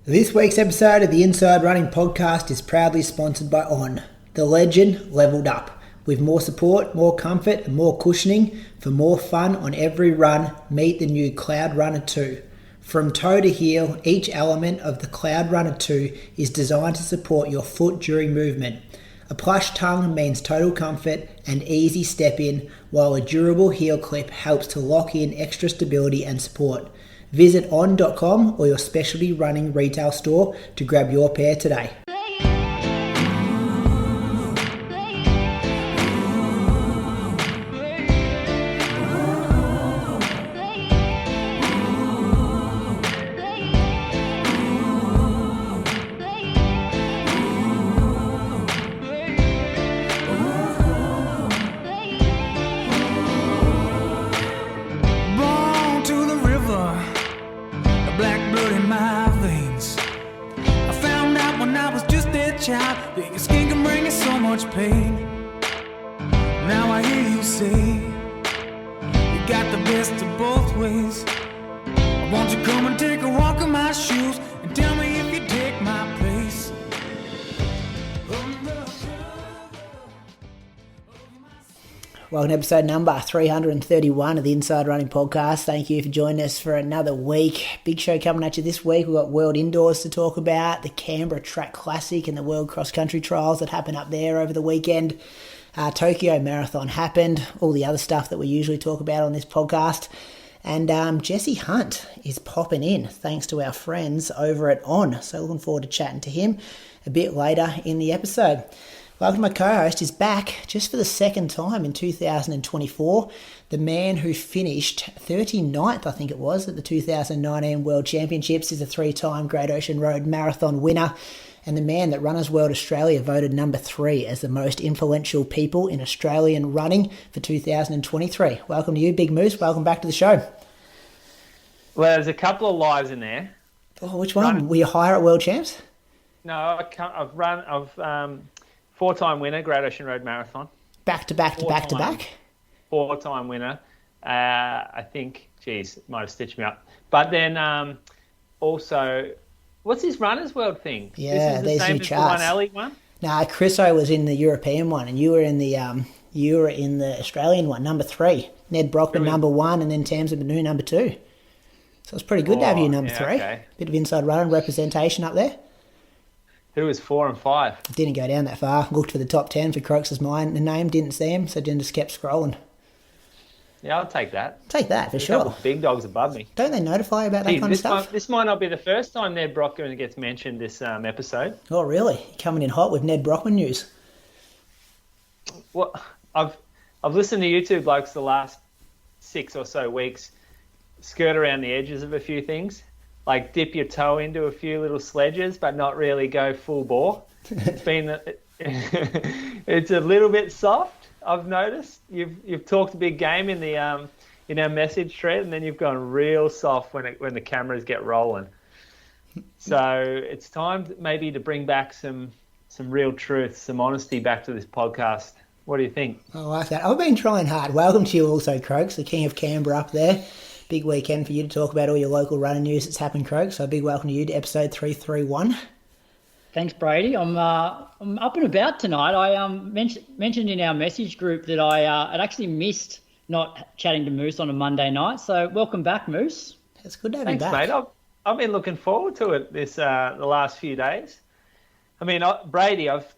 This week's episode of the Inside Running Podcast is proudly sponsored by On. The legend leveled up. With more support, more comfort and more cushioning for more fun on every run, meet the new Cloudrunner 2. From toe to heel, each element of the Cloudrunner 2 is designed to support your foot during movement. A plush tongue means total comfort and easy step in, while a durable heel clip helps to lock in extra stability and support. Visit on.com or your specialty running retail store to grab your pair today. Welcome to episode number 331 of the Inside Running Podcast. Thank you for joining us for another week. Big show coming at you this week. We've got World Indoors to talk about, the Canberra Track Classic and the World Cross Country Trials that happened up there over the weekend. Tokyo Marathon happened, all the other stuff that we usually talk about on this podcast. And Jesse Hunt is popping in thanks to our friends over at On. So looking forward to chatting to him a bit later in the episode. Welcome, my co-host is back just for the second time in 2024. The man who finished 39th, I think it was, at the 2019 World Championships is a three-time Great Ocean Road Marathon winner, and the man that Runners World Australia voted number 3 as the most influential people in Australian running for 2023. Welcome to you, Big Moose. Welcome back to the show. Well, there's a couple of lies in there. Oh, which one? Were you higher at World Champs? No, I've 4-time winner, Great Ocean Road Marathon. Back to back. 4-time winner. I think, might have stitched me up. But then also, what's his Runners World thing? Yeah, this is the same as the one Ali one? Nah, Chriso was in the European one, and you were in the Australian one, number 3. Ned Brockman, number 1, and then Tamsin Banu, number 2. So it's pretty good to have you number 3. Okay. Bit of inside running representation up there. Who was 4 and 5? Didn't go down that far. Looked for the top 10 for Crocs' name, didn't see him, so then just kept scrolling. Yeah, I'll take that. Take that, for There's sure. A couple of big dogs above me. Don't they notify you about that kind of stuff? This might not be the first time Ned Brockman gets mentioned this episode. Oh, really? Coming in hot with Ned Brockman news. Well, I've listened to YouTube blokes the last 6 or so weeks skirt around the edges of a few things. Like dip your toe into a few little sledges, but not really go full bore. It's a little bit soft. I've noticed. You've talked a big game in the in our message thread, and then you've gone real soft when the cameras get rolling. So it's time maybe to bring back some real truth, some honesty back to this podcast. What do you think? I like that. I've been trying hard. Welcome to you also, Croaks, the King of Canberra up there. Big weekend for you to talk about all your local running news that's happened, Croak. So a big welcome to you to episode 331. Thanks, Brady. I'm up and about tonight. I mentioned in our message group that I'd actually missed not chatting to Moose on a Monday night. So welcome back, Moose. It's good to have you back. Thanks, mate. I've been looking forward to it the last few days. I mean, Brady, I've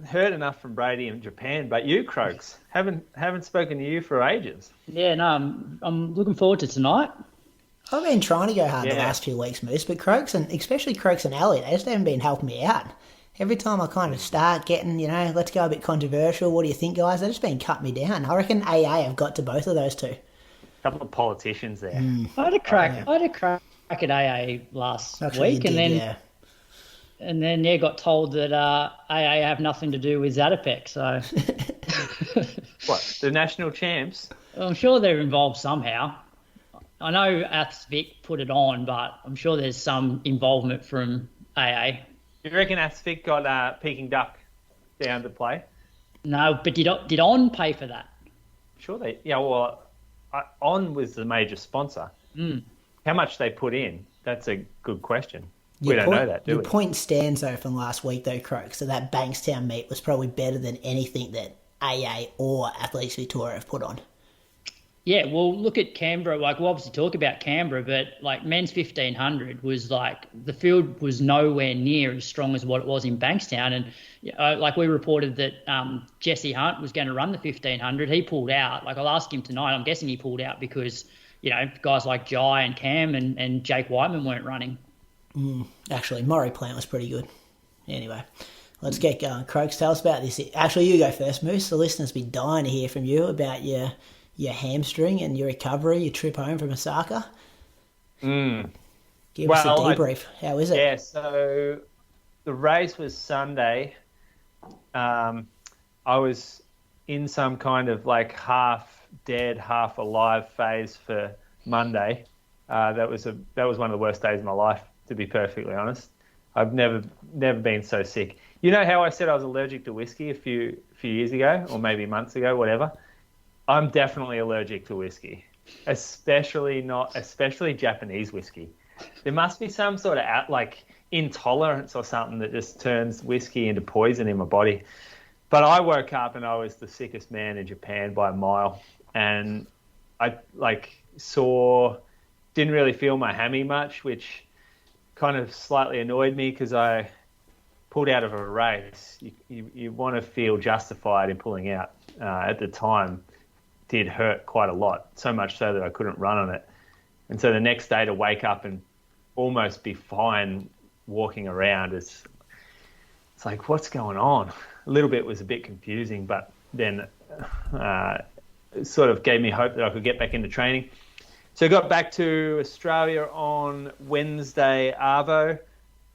heard enough from Brady in Japan, but you, Croaks, haven't spoken to you for ages. Yeah, no, I'm looking forward to tonight. I've been trying to go hard the last few weeks, Moose, but Croaks, and especially Croaks and Ali, they just haven't been helping me out. Every time I kind of start getting, let's go a bit controversial, what do you think, guys? They've just been cutting me down. I reckon AA have got to both of those two. A couple of politicians there. I had a crack at AA last week, and then got told that AA have nothing to do with Zatopek. So, what, the national champs? I'm sure they're involved somehow. I know Athvic put it on, but I'm sure there's some involvement from AA. You reckon Athvic got Peking Duck down to play? No, but did On pay for that? Sure they. Yeah, well, On was the major sponsor. How much they put in? That's a good question. We don't know that, do we? Your point stands, though, from last week, though, Croak. So that Bankstown meet was probably better than anything that AA or Athletics Victoria have put on. Yeah, well, look at Canberra. Like, we'll obviously talk about Canberra, but, like, men's 1,500 was, like, the field was nowhere near as strong as what it was in Bankstown. And, like, we reported that Jesse Hunt was going to run the 1,500. He pulled out. Like, I'll ask him tonight. I'm guessing he pulled out because, guys like Jai and Cam and Jake Wightman weren't running. Actually, Murray Plant was pretty good. Anyway, let's get going. Croaks, tell us about this. Actually, you go first, Moose. The listeners be dying to hear from you about your hamstring and your recovery, your trip home from Osaka. Give us a debrief. How is it? Yeah, so the race was Sunday. I was in some kind of like half dead, half alive phase for Monday. That was one of the worst days of my life, to be perfectly honest. I've never been so sick. You know how I said I was allergic to whiskey a few years ago, or maybe months ago, whatever? I'm definitely allergic to whiskey, especially Japanese whiskey. There must be some sort of intolerance or something that just turns whiskey into poison in my body. But I woke up and I was the sickest man in Japan by a mile, and I didn't really feel my hammy much, which kind of slightly annoyed me because I pulled out of a race. You want to feel justified in pulling out. At the time, did hurt quite a lot, so much so that I couldn't run on it. And so the next day to wake up and almost be fine walking around, it's like, what's going on? A little bit was a bit confusing, but then it sort of gave me hope that I could get back into training. So I got back to Australia on Wednesday, Arvo.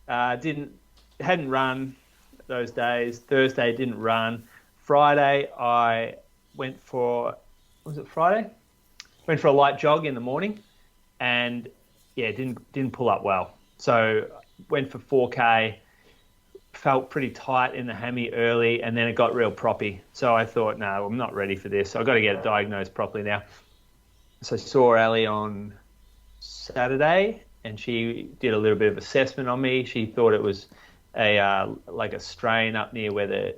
Hadn't run those days. Thursday didn't run. Friday I went for, was it Friday? Went for a light jog in the morning, and yeah, didn't pull up well. So went for 4K, felt pretty tight in the hammy early, and then it got real proppy. So I thought, no, I'm not ready for this. I've got to get it diagnosed properly now. So I saw Ali on Saturday, and she did a little bit of assessment on me. She thought it was a strain up near where the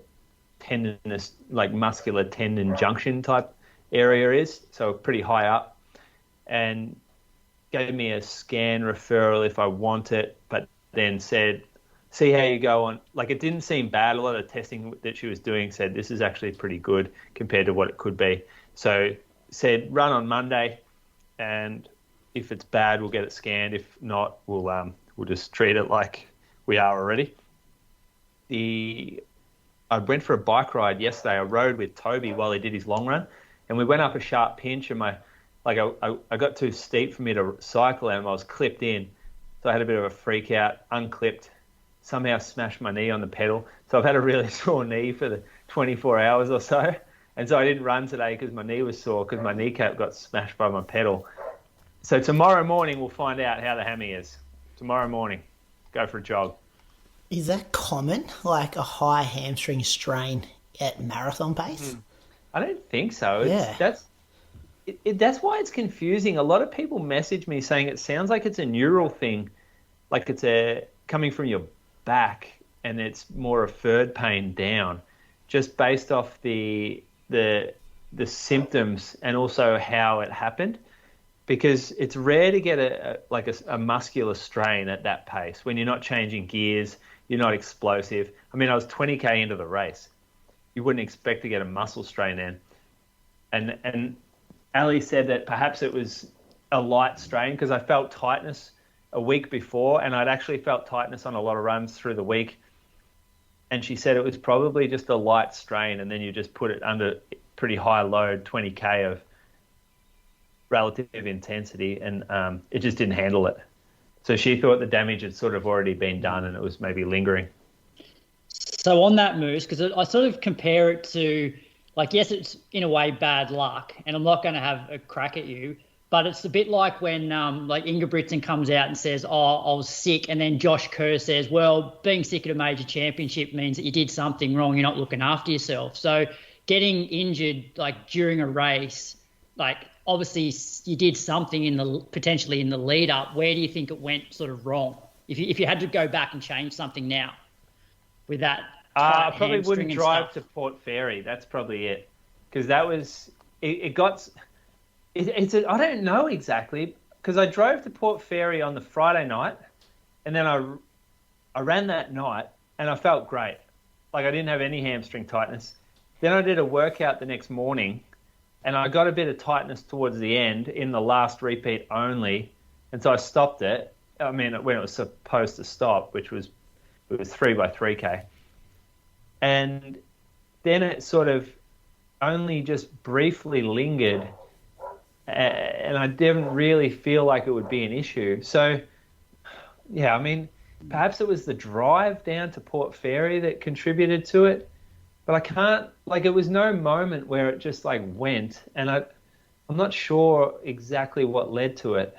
tendinous, like muscular tendon junction type area is, so pretty high up, and gave me a scan referral if I want it, but then said, see how you go on. Like, it didn't seem bad. A lot of testing that she was doing said this is actually pretty good compared to what it could be. So said run on Monday, and if it's bad, we'll get it scanned. If not, we'll just treat it like we are already. I went for a bike ride yesterday. I rode with Toby while he did his long run, and we went up a sharp pinch, and I got too steep for me to cycle, and I was clipped in. So I had a bit of a freak out, unclipped, somehow smashed my knee on the pedal. So I've had a really sore knee for the 24 hours or so. And so I didn't run today because my knee was sore because my kneecap got smashed by my pedal. So tomorrow morning we'll find out how the hammy is. Tomorrow morning, go for a jog. Is that common, like a high hamstring strain at marathon pace? I don't think so. Yeah. That's why it's confusing. A lot of people message me saying it sounds like it's a neural thing, like it's coming from your back, and it's more a third pain down, just based off the symptoms and also how it happened, because it's rare to get a muscular strain at that pace when you're not changing gears, you're not explosive. I mean, I was 20K into the race. You wouldn't expect to get a muscle strain then. And Ali said that perhaps it was a light strain because I felt tightness a week before, and I'd actually felt tightness on a lot of runs through the week. And she said it was probably just a light strain, and then you just put it under pretty high load, 20K of relative intensity, and it just didn't handle it. So she thought the damage had sort of already been done and it was maybe lingering. So on that, Moose, because I sort of compare it to, like, yes, it's in a way bad luck, and I'm not going to have a crack at you, but it's a bit like when like Ingebrigtsen comes out and says, oh, I was sick, and then Josh Kerr says, well, being sick at a major championship means that you did something wrong, you're not looking after yourself. So getting injured like during a race, like obviously you did something potentially in the lead up. Where do you think it went sort of wrong? if you had to go back and change something now with that. I probably wouldn't drive to Port Fairy. That's probably it, because that was I don't know exactly, because I drove to Port Fairy on the Friday night, and then I ran that night, and I felt great. Like, I didn't have any hamstring tightness. Then I did a workout the next morning, and I got a bit of tightness towards the end in the last repeat only, and so I stopped it. I mean, when it was supposed to stop, which was 3 by 3K. And then it sort of only just briefly lingered, and I didn't really feel like it would be an issue. So, yeah, I mean, perhaps it was the drive down to Port Fairy that contributed to it, but I can't, like, it was no moment where it just, like, went, and I'm not sure exactly what led to it.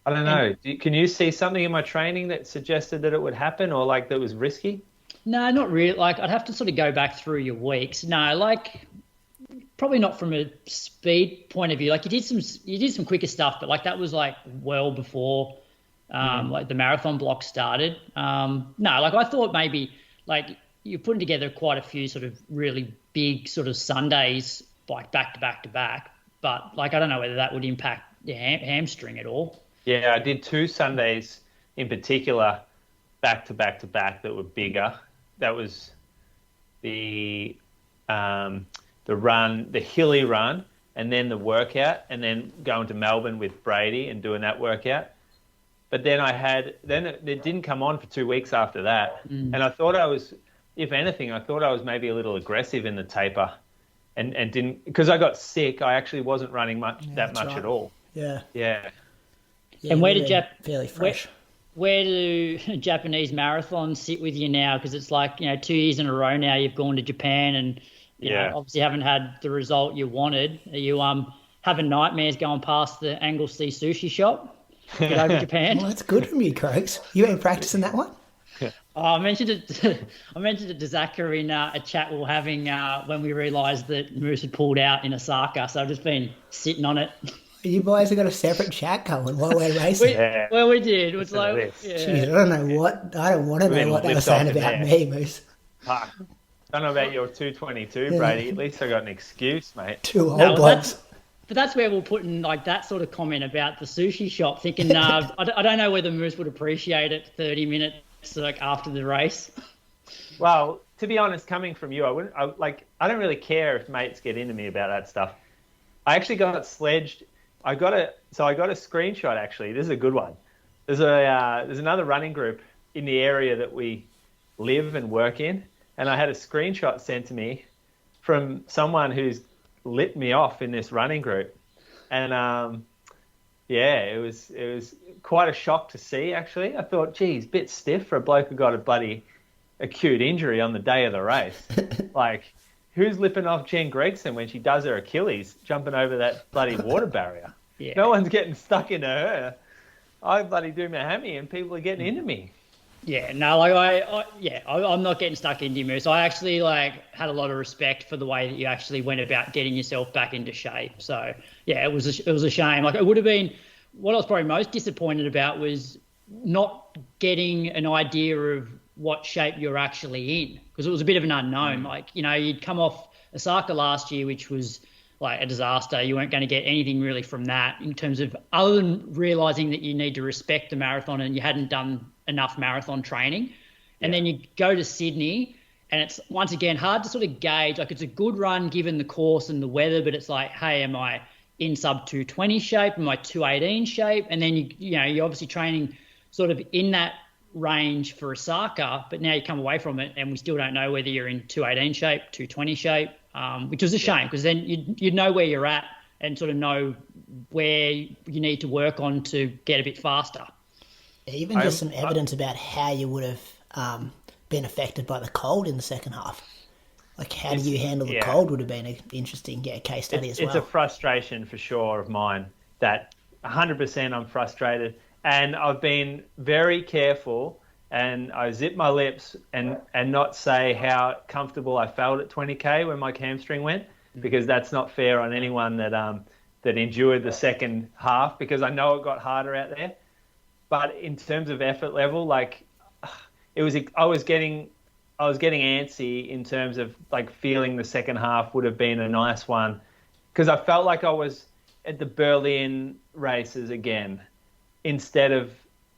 I don't know. Can you see something in my training that suggested that it would happen, or, like, that was risky? No, not really. Like, I'd have to sort of go back through your weeks. No, like, probably not from a speed point of view. Like, you did some quicker stuff, but, like, that was, like, well before like the marathon block started. No, like, I thought maybe, like, you're putting together quite a few sort of really big sort of Sundays, like, back to back to back. But, like, I don't know whether that would impact the hamstring at all. Yeah, I did 2 Sundays in particular, back to back to back, that were bigger. That was the run, the hilly run, and then the workout, and then going to Melbourne with Brady and doing that workout. But then it didn't come on for 2 weeks after that. And I thought if anything, I thought I was maybe a little aggressive in the taper, and didn't, because I got sick. I actually wasn't running much at all. Yeah. And where did fairly fresh? Where do Japanese marathons sit with you now? Because it's like, 2 years in a row now you've gone to Japan, and you know, obviously haven't had the result you wanted. Are you having nightmares going past the Anglesey sushi shop? Get over Japan. Well, that's good from you, Craig. You ain't practicing that one? I mentioned it to Zaka in a chat we were having when we realised that Moose had pulled out in Osaka. So I've just been sitting on it. You boys have got a separate chat going while we're racing. Well, we did. It was like, Jeez, I don't want to know what they were saying about me, Moose. I don't know about your 222, Brady. At least I got an excuse, mate. 2 old blokes. But that's where we'll put in, like, that sort of comment about the sushi shop, thinking, I don't know whether Moose would appreciate it 30 minutes like after the race. Well, to be honest, coming from you, I don't really care if mates get into me about that stuff. I actually got sledged. I got a screenshot, actually. This is a good one. There's another running group in the area that we live and work in, and I had a screenshot sent to me from someone who's lit me off in this running group. And it was quite a shock to see, actually. I thought, geez, bit stiff for a bloke who got a bloody acute injury on the day of the race. Like, who's lipping off Jen Gregson when she does her Achilles, jumping over that bloody water barrier? Yeah. No one's getting stuck into her. I bloody do my hammy and people are getting into me. Yeah, no, like I'm not getting stuck into you, Moose. I actually had a lot of respect for the way that you actually went about getting yourself back into shape. So yeah, it was a shame. Like, it would have been, what I was probably most disappointed about was not getting an idea of what shape you're actually in, because it was a bit of an unknown. Like, you'd come off Osaka last year, which was like a disaster. You weren't going to get anything really from that in terms of, other than realizing that you need to respect the marathon and you hadn't done enough marathon training. And then you go to Sydney, and it's once again hard to sort of gauge. Like, it's a good run given the course and the weather, but it's like, hey, am I in sub 220 shape? Am I 218 shape? And then you're obviously training sort of in that range for Osaka, but now you come away from it and we still don't know whether you're in 218 shape, 220 shape, which was a shame, because then you'd know where you're at and sort of know where you need to work on to get a bit faster. Even just some evidence about how you would have been affected by the cold in the second half. Like, how do you handle the cold would have been an interesting case study as well. It's a frustration for sure of mine, that 100% I'm frustrated. And I've been very careful, and I zip my lips and not say how comfortable I felt at 20K when my hamstring went, because that's not fair on anyone that endured the second half, because I know it got harder out there. but in terms of effort level, like I was getting antsy in terms of like feeling the second half would have been a nice one, because I felt like I was at the Berlin races again instead of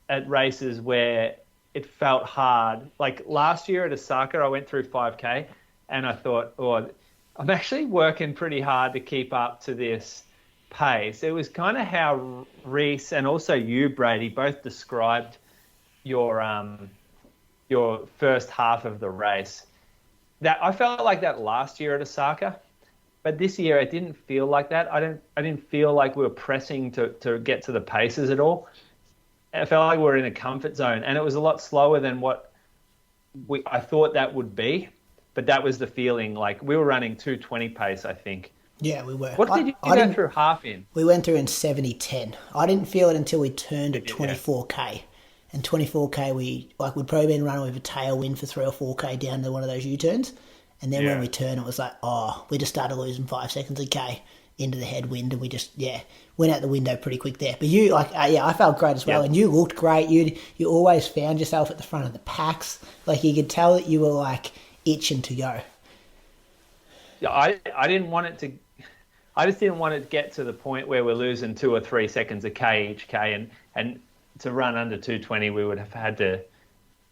at races where it felt hard. Like last year at Osaka, I went through 5K and I thought, oh, I'm actually working pretty hard to keep up to this pace. It was kind of how Reese and also you, Brady, both described your first half of the race. That I felt like that last year at Osaka, but this year it didn't feel like that. I didn't feel like we were pressing to get to the paces at all. I felt like we were in a comfort zone, and it was a lot slower than what I thought that would be. But that was the feeling. Like we were running 2:20 pace, I think. Yeah, we were. What did you go through half in? We went through in 70:10. I didn't feel it until we turned at 24K. And 24K, we'd probably been running with a tailwind for 3 or 4K down to one of those U-turns. And then when we turned, it was like, we just started losing 5 seconds a K into the headwind, and we just, went out the window pretty quick there. But you, I felt great as well, and you looked great. You always found yourself at the front of the packs. Like, you could tell that you were, like, itching to go. Yeah, I didn't want it to... I just didn't want it to get to the point where we're losing 2 or 3 seconds a K each K, and to run under 2:20, we would have had to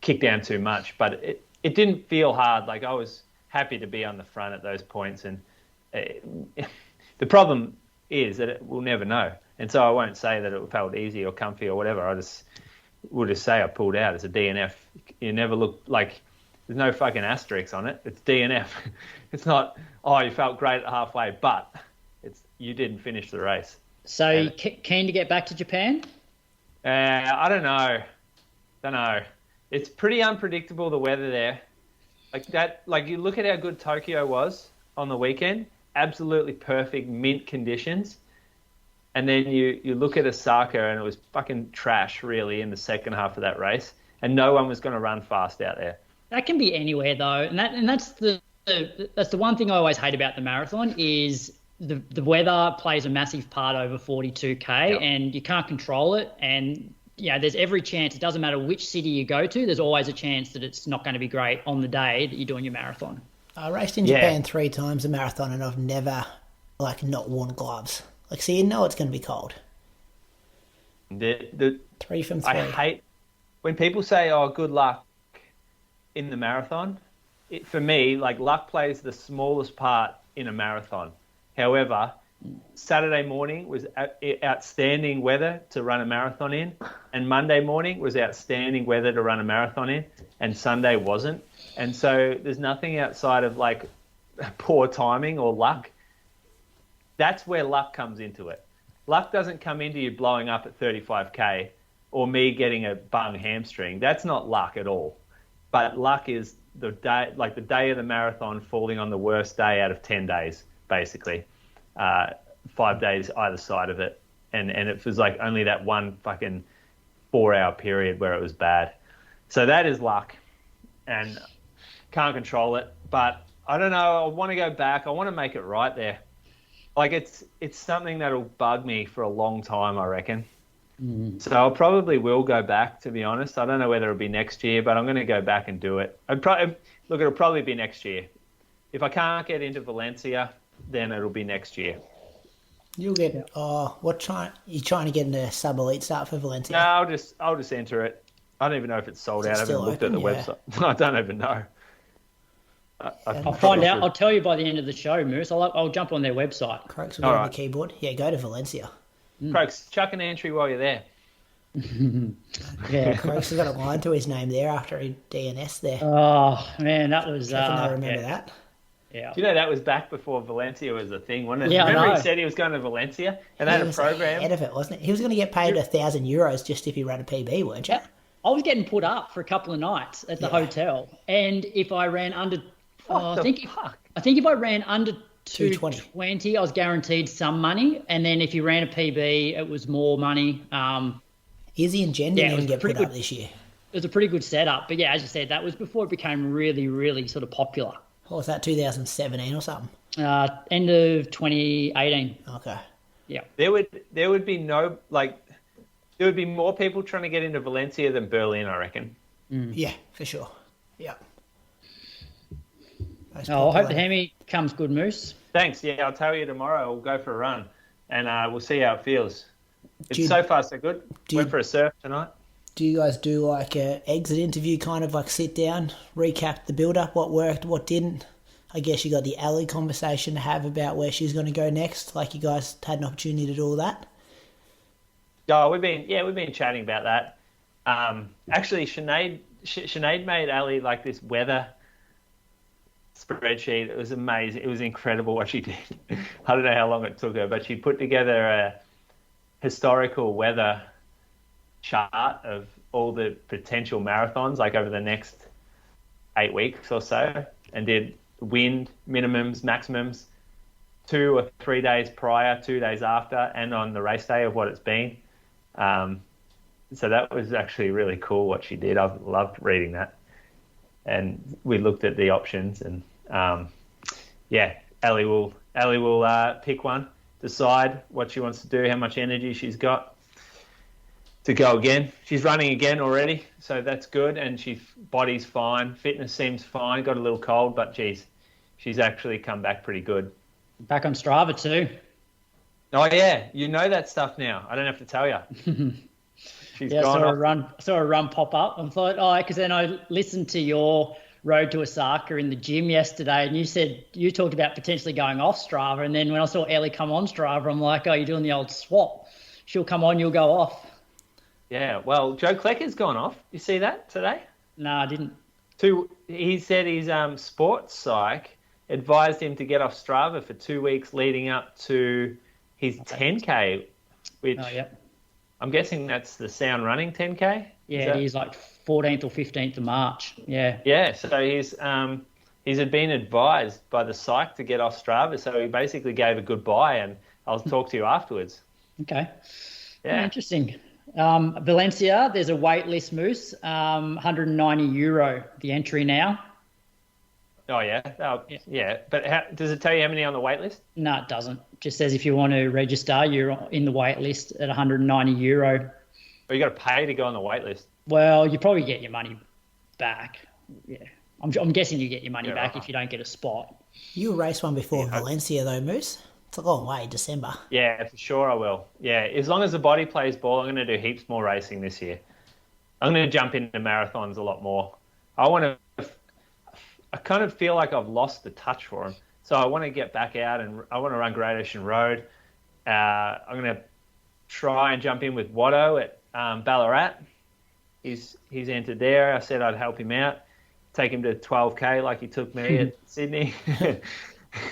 kick down too much. But it didn't feel hard. Like, I was happy to be on the front at those points, and the problem is that we'll never know. And so I won't say that it felt easy or comfy or whatever. We'll just say I pulled out. It's a DNF. You never look like... There's no fucking asterisks on it. It's DNF. It's not, you felt great at halfway, but you didn't finish the race. So you keen to get back to Japan? I don't know. It's pretty unpredictable, the weather there. Like you look at how good Tokyo was on the weekend, absolutely perfect mint conditions. And then you look at Osaka and it was fucking trash really in the second half of that race. And no one was going to run fast out there. That can be anywhere though. And that's the one thing I always hate about the marathon is the weather plays a massive part over 42K and you can't control it. And there's every chance, it doesn't matter which city you go to, there's always a chance that it's not going to be great on the day that you're doing your marathon. I raced in Japan 3 times a marathon and I've never not worn gloves. So you know it's going to be cold. The 3 from 3. I hate when people say, good luck in the marathon. For me, luck plays the smallest part in a marathon. However, Saturday morning was outstanding weather to run a marathon in, and Monday morning was outstanding weather to run a marathon in, and Sunday wasn't. And so there's nothing outside of poor timing or luck. That's where luck comes into it. Luck doesn't come into you blowing up at 35K or me getting a bung hamstring. That's not luck at all. But luck is the day of the marathon falling on the worst day out of 10 days, basically. 5 days either side of it. And it was only that one fucking 4-hour period where it was bad. So that is luck. And can't control it. But I don't know. I want to go back. I want to make it right there. It's something that'll bug me for a long time, I reckon. So I probably will go back, to be honest. I don't know whether it'll be next year, but I'm going to go back and do it. It'll probably be next year. If I can't get into Valencia, then it'll be next year. You'll get you trying to get into sub-elite start for Valencia? No, I'll just enter it. I don't even know if it's sold out. I haven't looked at the website. I don't even know. I'll find out. I'll tell you by the end of the show, Moose. I'll jump on their website. Crokes will go on the keyboard. Yeah, go to Valencia. Crokes, chuck an entry while you're there. Yeah, Crokes has got a line to his name there after he DNS there. Oh man, that was. I remember that. Yeah. Do you know that was back before Valencia was a thing, wasn't it? Yeah, remember he said he was going to Valencia and they had a program. Ahead of it, wasn't it? He was going to get paid €1,000 just if he ran a PB, weren't you? I was getting put up for a couple of nights at the hotel, and if I ran under, I think if I ran under 220, I was guaranteed some money, and then if you ran a PB, it was more money. Izzy and Jen didn't even get put up this year. It was a pretty good setup, but yeah, as you said, that was before it became really, really sort of popular. What was that, 2017 or something? End of 2018. Okay. Yeah. There would be no there would be more people trying to get into Valencia than Berlin, I reckon. Yeah, for sure. Yeah. I hope the Hemi comes good, Moose. Thanks. Yeah, I'll tell you tomorrow. We'll go for a run, and we'll see how it feels. So far so good. Went for a surf tonight. Do you guys do like a exit interview, kind of like sit down, recap the build-up, what worked, what didn't? I guess you got the Ali conversation to have about where she's going to go next. Like you guys had an opportunity to do all that. Oh, we've been chatting about that. Actually, Sinead made Ali like this weather spreadsheet. It was amazing. It was incredible what she did. I don't know how long it took her, but she put together a historical weather chart of all the potential marathons, like over the next 8 weeks or so, and did wind minimums, maximums, 2 or 3 days prior, 2 days after, and on the race day of what it's been. So that was actually really cool what she did. I've loved reading that. And we looked at the options, and Ali will pick one, decide what she wants to do, how much energy she's got to go again. She's running again already, so that's good, and body's fine, fitness seems fine, got a little cold, but geez, she's actually come back pretty good. Back on Strava too. Oh yeah, you know that stuff now. I don't have to tell you. She's gone I saw a run pop up and thought, because then I listened to your road to Osaka in the gym yesterday, and you talked about potentially going off Strava, and then when I saw Ellie come on Strava, I'm like, you're doing the old swap. She'll come on, you'll go off. Yeah, well, Joe Klecker's gone off. You see that today? No, I didn't. He said his sports psych advised him to get off Strava for 2 weeks leading up to his 10K, which I'm guessing that's the Sound Running 10K? Yeah, it is like 14th or 15th of March. Yeah. Yeah, so he's been advised by the psych to get off Strava, so he basically gave a goodbye, and I'll talk to you afterwards. Okay. Yeah. Interesting. Valencia, there's a wait list, Moose, €190 the entry now. Oh, yeah? Yeah. But does it tell you how many on the wait list? No, it doesn't. It just says if you want to register, you're in the wait list at €190. Well, you got to pay to go on the wait list. Well, you probably get your money back. Yeah. I'm guessing you get your money back if you don't get a spot. You race one before Valencia, though, Moose. It's a long way, December. Yeah, for sure I will. Yeah, as long as the body plays ball, I'm going to do heaps more racing this year. I'm going to jump into marathons a lot more. I kind of feel like I've lost the touch for them. So I want to get back out, and I want to run Great Ocean Road. I'm going to try and jump in with Watto at Ballarat. He's entered there. I said I'd help him out, take him to 12K like he took me at Sydney.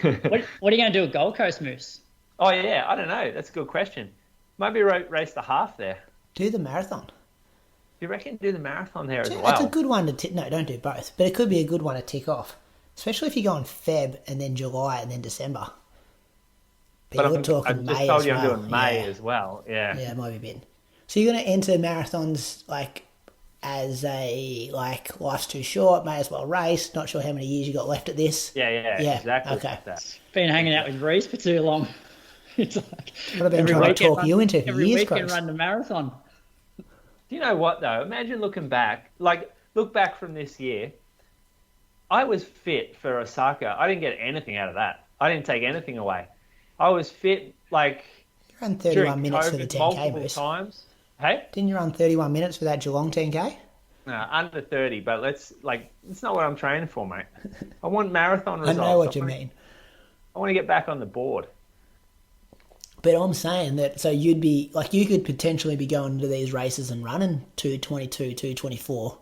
What are you going to do at Gold Coast, Moose? Oh, yeah, I don't know. That's a good question. Maybe race the half there. Do the marathon. Do you reckon do the marathon there as well? It's a good one to tick. No, don't do both. But it could be a good one to tick off. Especially if you go in Feb and then July and then December. But you're talking May as well. I just told you I'm doing May as well. Yeah. Yeah, it might be a bit. So you're going to enter marathons as life's too short, may as well race. Not sure how many years you got left at this. Yeah, exactly. Okay. Like that. Been hanging out with Reese for too long. It's like what I've been trying to talk you into for every years, weekend run the marathon. Do you know what though? Imagine looking back. Look back from this year. I was fit for Osaka. I didn't get anything out of that. I didn't take anything away. I was fit You ran 31 minutes COVID for the 10K, multiple Moose. Times. Hey? Didn't you run 31 minutes for that Geelong 10K? No, under 30, but it's not what I'm training for, mate. I want marathon results. I know what you mean. I want to get back on the board. But I'm saying that, so you'd be, you could potentially be going into these races and running 222, 224,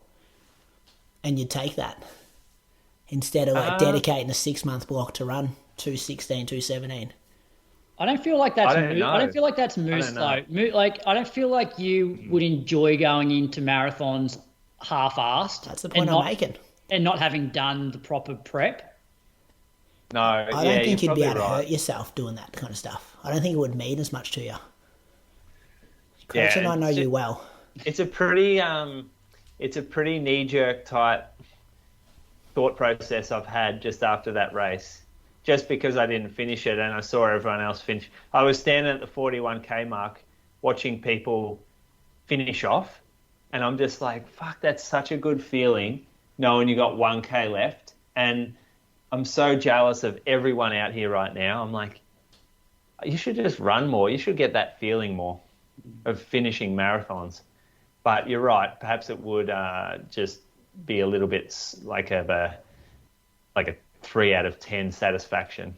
and you'd take that. Instead of dedicating a 6-month block to run 216, 217. I don't feel like that's moose. I don't feel like that's moose though. I don't feel like you would enjoy going into marathons half-assed. That's the point I'm making. And not having done the proper prep. No, I don't think you'd be able to hurt yourself doing that kind of stuff. I don't think it would mean as much to you. Craig and I know you well. It's a pretty knee-jerk type thought process I've had just after that race. Just because I didn't finish it and I saw everyone else finish. I was standing at the 41K mark watching people finish off. And I'm just like, fuck, that's such a good feeling knowing you got 1K left. And I'm so jealous of everyone out here right now. I'm like, you should just run more. You should get that feeling more of finishing marathons. But you're right. Perhaps it would just be a little bit like a 3 out of 10 satisfaction.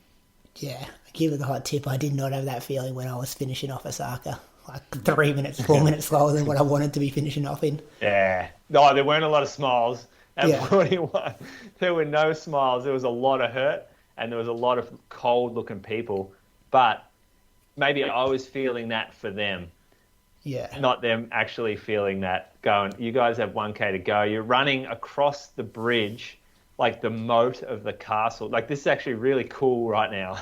Yeah, I give it the hot tip. I did not have that feeling when I was finishing off Osaka. Like 3 minutes, 4 minutes slower than what I wanted to be finishing off in. Yeah. No, there weren't a lot of smiles. At Yeah. 41, there were no smiles. There was a lot of hurt and there was a lot of cold-looking people. But maybe I was feeling that for them. Yeah. Not them actually feeling that, going, you guys have 1K to go. You're running across the bridge, like the moat of the castle. Like, this is actually really cool right now.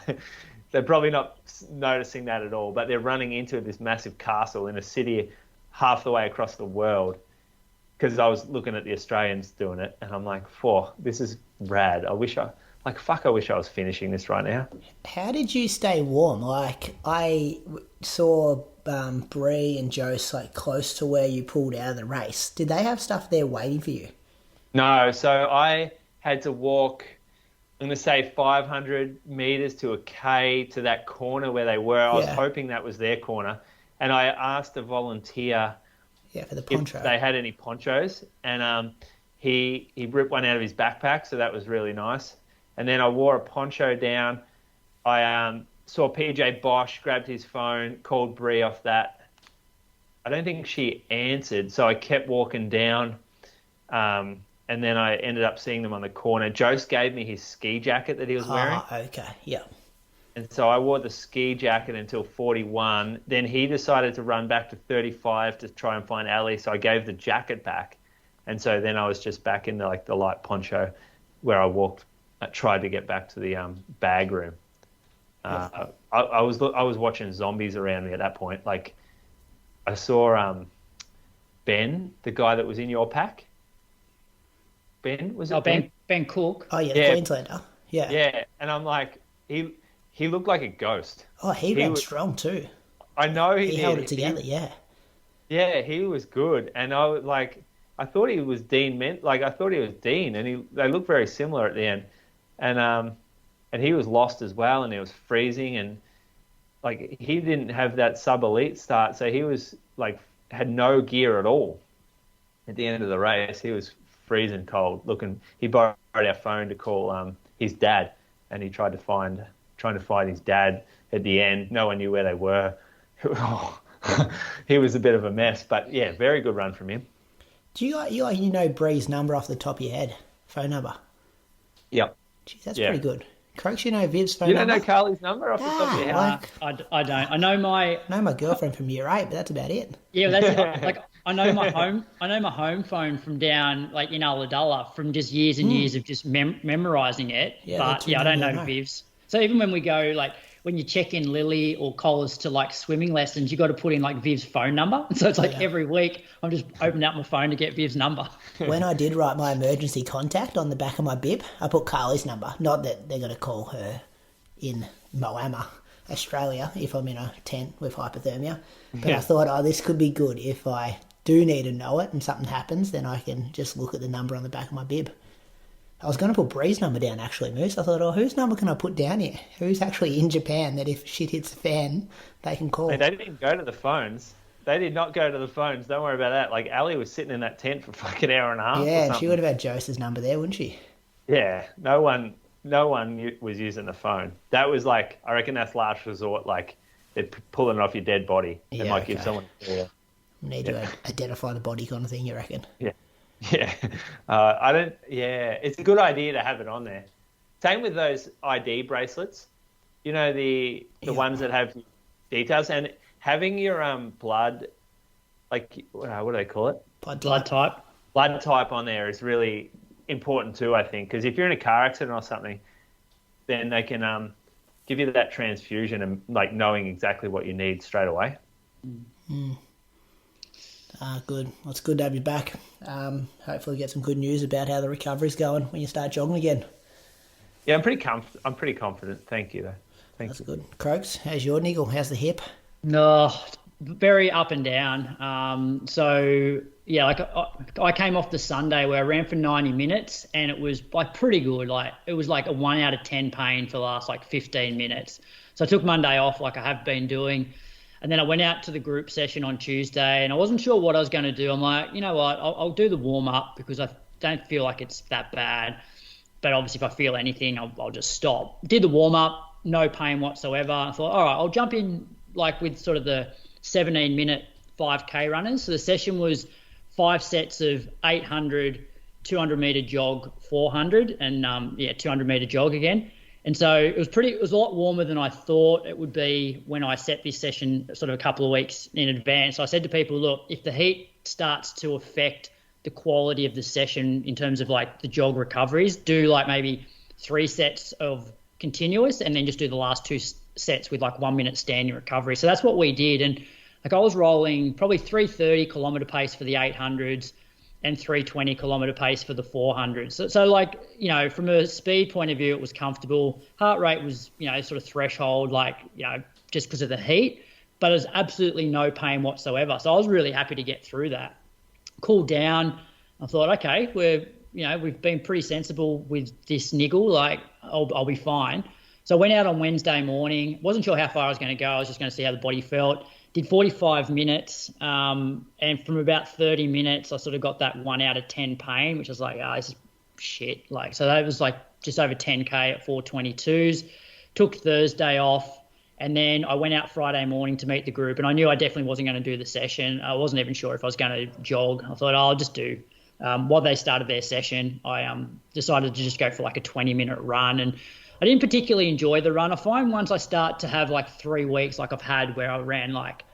They're probably not noticing that at all, but they're running into this massive castle in a city half the way across the world. Because I was looking at the Australians doing it, and I'm like, this is rad. I wish I was finishing this right now. How did you stay warm? Like, I saw Bree and Jose like close to where you pulled out of the race. Did they have stuff there waiting for you? No, so I had to walk, I'm going to say 500 metres to a K to that corner where they were. I was hoping that was their corner. And I asked a volunteer for the poncho. if they had any ponchos. And he ripped one out of his backpack, so that was really nice. And then I wore a poncho down. I saw PJ Bosch, grabbed his phone, called Bree off that. I don't think she answered, so I kept walking down. And then I ended up seeing them on the corner. Jose gave me his ski jacket that he was wearing. Oh, okay, yeah. And so I wore the ski jacket until 41. Then he decided to run back to 35 to try and find Ali, so I gave the jacket back. And so then I was just back in the light poncho where I tried to get back to the bag room. I was watching zombies around me at that point. Like, I saw Ben, the guy that was in your pack. Ben, was it Ben? Ben Cook. Oh, yeah, Queenslander. Yeah. Yeah, and I'm like, he looked like a ghost. Oh, he ran strong too. I know he held it together, yeah. Yeah, he was good. And I thought he was Dean I thought he was Dean, and they looked very similar at the end. And he was lost as well, and it was freezing, and like he didn't have that sub-elite start, so he was had no gear at all. At the end of the race, he was freezing cold. He borrowed our phone to call his dad, and he trying to find his dad at the end. No one knew where they were. He was a bit of a mess, but yeah, very good run from him. Do you know Bree's number off the top of your head? Phone number? Yep. Jeez, that's pretty good. Crooks, you know Viv's phone number? number? You don't know Carly's number off the top of your head? I don't. I know I know my girlfriend from year 8, but that's about it. Yeah, that's I know my home phone from down in Ulladulla from just years and years of just memorising it. Yeah, but I don't know Viv's. So even when we go when you check in Lily or Colas to swimming lessons, you got to put in Viv's phone number. So it's every week I'm just opening up my phone to get Viv's number. When I did write my emergency contact on the back of my bib, I put Carly's number. Not that they're going to call her in Moama, Australia, if I'm in a tent with hypothermia. But I thought, this could be good. If I do need to know it and something happens, then I can just look at the number on the back of my bib. I was going to put Bree's number down, actually, Moose. I thought, whose number can I put down here? Who's actually in Japan that if shit hits the fan, they can call? Hey, they didn't go to the phones. They did not go to the phones. Don't worry about that. Ali was sitting in that tent for an hour and a half. Yeah, and she would have had Jose's number there, wouldn't she? Yeah, no one was using the phone. That was I reckon that's last resort. They're pulling it off your dead body. They might give someone a call. Need to identify the body kind of thing, you reckon? Yeah. Yeah, it's a good idea to have it on there. Same with those ID bracelets, the ones that have details, and having your blood, what do they call it? Blood type. Blood type on there is really important too, I think, because if you're in a car accident or something, then they can give you that transfusion and knowing exactly what you need straight away. Good. Well, it's good to have you back. Hopefully get some good news about how the recovery's going when you start jogging again. Yeah, I'm pretty confident. Thank you, though. That's good. Croaks, how's your niggle? How's the hip? No, very up and down. So yeah, like I came off the Sunday where I ran for 90 minutes and it was like pretty good. Like it was like a 1 out of 10 pain for the last like 15 minutes. So I took Monday off like I have been doing. And then I went out to the group session on Tuesday and I wasn't sure what I was going to do. I'm like, you know what, I'll do the warm up because I don't feel like it's that bad. But obviously if I feel anything, I'll just stop. Did the warm up, no pain whatsoever. I thought, all right, I'll jump in like with sort of the 17-minute 5K runners. So the session was 5 sets of 800, 200-meter jog, 400, and 200-meter jog again. And so it was a lot warmer than I thought it would be when I set this session sort of a couple of weeks in advance. So I said to people, look, if the heat starts to affect the quality of the session in terms of like the jog recoveries, do like maybe 3 sets of continuous and then just do the last 2 sets with like 1 minute standing recovery. So that's what we did. And like I was rolling probably 3:30 kilometer pace for the 800s and 3:20 kilometer pace for the 400s. So like, you know, from a speed point of view, it was comfortable. Heart rate was, you know, sort of threshold, like, you know, just because of the heat, but there's absolutely no pain whatsoever. So I was really happy to get through that. Cooled down. I thought, okay, we've been pretty sensible with this niggle. Like I'll be fine. So I went out on Wednesday morning. Wasn't sure how far I was going to go. I was just going to see how the body felt. Did 45 minutes, and from about 30 minutes, I sort of got that 1 out of 10 pain, which was like, this is shit. Like, so that was like just over 10K at 4:22s. Took Thursday off, and then I went out Friday morning to meet the group, and I knew I definitely wasn't going to do the session. I wasn't even sure if I was going to jog. I thought, I'll just do. While they started their session, I decided to just go for like a 20-minute run, and I didn't particularly enjoy the run. I find once I start to have like 3 weeks like I've had where I ran like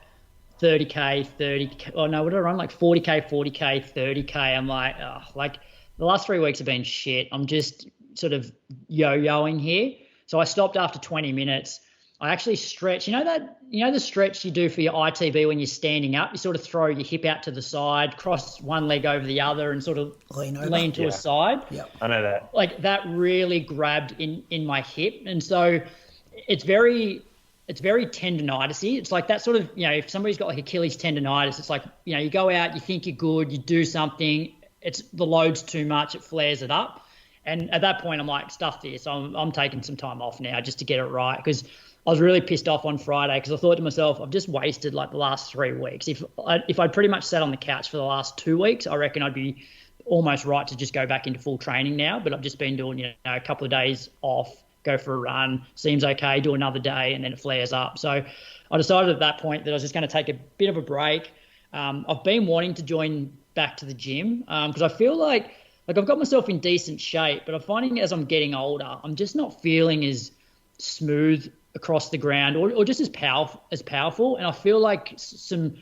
30K, 30K, oh no, what did I run? Like 40K, 40K, 30K. I'm like, like the last 3 weeks have been shit. I'm just sort of yo-yoing here. So I stopped after 20 minutes. I actually stretched. You know the stretch you do for your ITB when you're standing up? You sort of throw your hip out to the side, cross one leg over the other and sort of lean to a side. Yep. I know that. Like that really grabbed in my hip. And so it's very tendinitis-y. It's like that sort of, you know, if somebody's got like Achilles tendinitis, it's like, you know, you go out, you think you're good, you do something, the load's too much, it flares it up. And at that point, I'm like, stuff this. I'm taking some time off now just to get it right, because I was really pissed off on Friday because I thought to myself, I've just wasted like the last 3 weeks. If I'd pretty much sat on the couch for the last 2 weeks, I reckon I'd be almost right to just go back into full training now. But I've just been doing, you know, a couple of days off, go for a run, seems okay, do another day, and then it flares up. So I decided at that point that I was just going to take a bit of a break. I've been wanting to join back to the gym because I feel like I've got myself in decent shape, but I'm finding as I'm getting older, I'm just not feeling as smooth across the ground or just as powerful. And I feel like some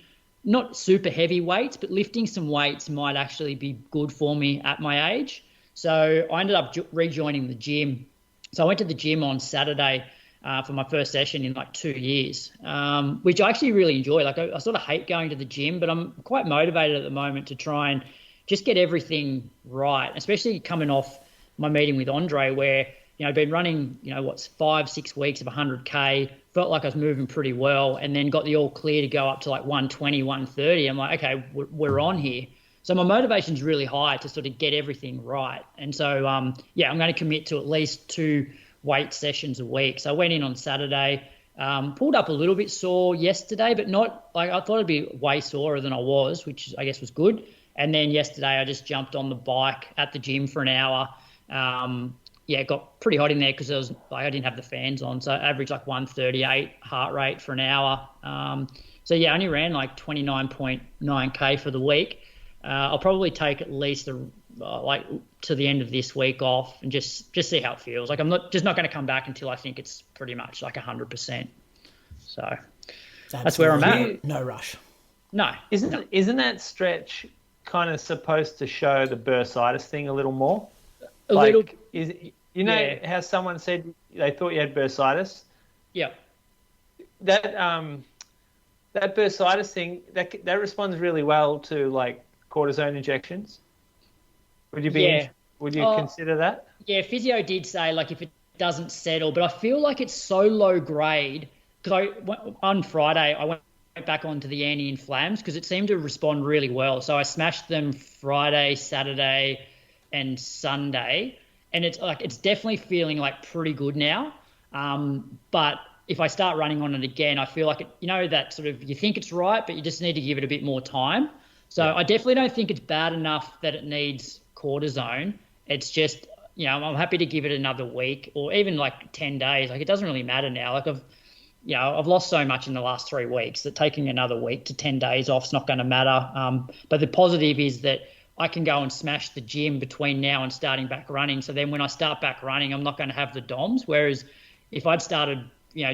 not super heavy weights, but lifting some weights might actually be good for me at my age. So I ended up rejoining the gym. So I went to the gym on Saturday for my first session in like 2 years, which I actually really enjoy. Like I sort of hate going to the gym, but I'm quite motivated at the moment to try and just get everything right, especially coming off my meeting with Andre where, you know, I've been running, 5-6 weeks of 100K, felt like I was moving pretty well, and then got the all clear to go up to like 120, 130. I'm like, okay, we're on here. So my motivation's really high to sort of get everything right. And so, I'm going to commit to at least 2 weight sessions a week. So I went in on Saturday, pulled up a little bit sore yesterday, but not like I thought it'd be way sorer than I was, which I guess was good. And then yesterday I just jumped on the bike at the gym for an hour. It got pretty hot in there because I didn't have the fans on. So I averaged like 138 heart rate for an hour. I only ran like 29.9K for the week. I'll probably take at least to the end of this week off and just see how it feels. Like I'm not going to come back until I think it's pretty much like 100%. So that's where I'm at. No rush. No. Isn't that stretch kind of supposed to show the bursitis thing a little more? How someone said they thought you had bursitis? Yeah. That bursitis thing that responds really well to like cortisone injections. Would you consider that? Yeah, physio did say like if it doesn't settle, but I feel like it's so low grade because on Friday I went back onto the anti-inflams because it seemed to respond really well. So I smashed them Friday, Saturday, and Sunday, and it's definitely feeling like pretty good now. But if I start running on it again, I feel like that sort of, you think it's right, but you just need to give it a bit more time. So I definitely don't think it's bad enough that it needs cortisone. It's just, I'm happy to give it another week or even like 10 days. Like, it doesn't really matter now. Like, I've lost so much in the last 3 weeks that taking another week to 10 days off is not going to matter. But the positive is that I can go and smash the gym between now and starting back running. So then when I start back running, I'm not going to have the DOMs. Whereas if I'd started,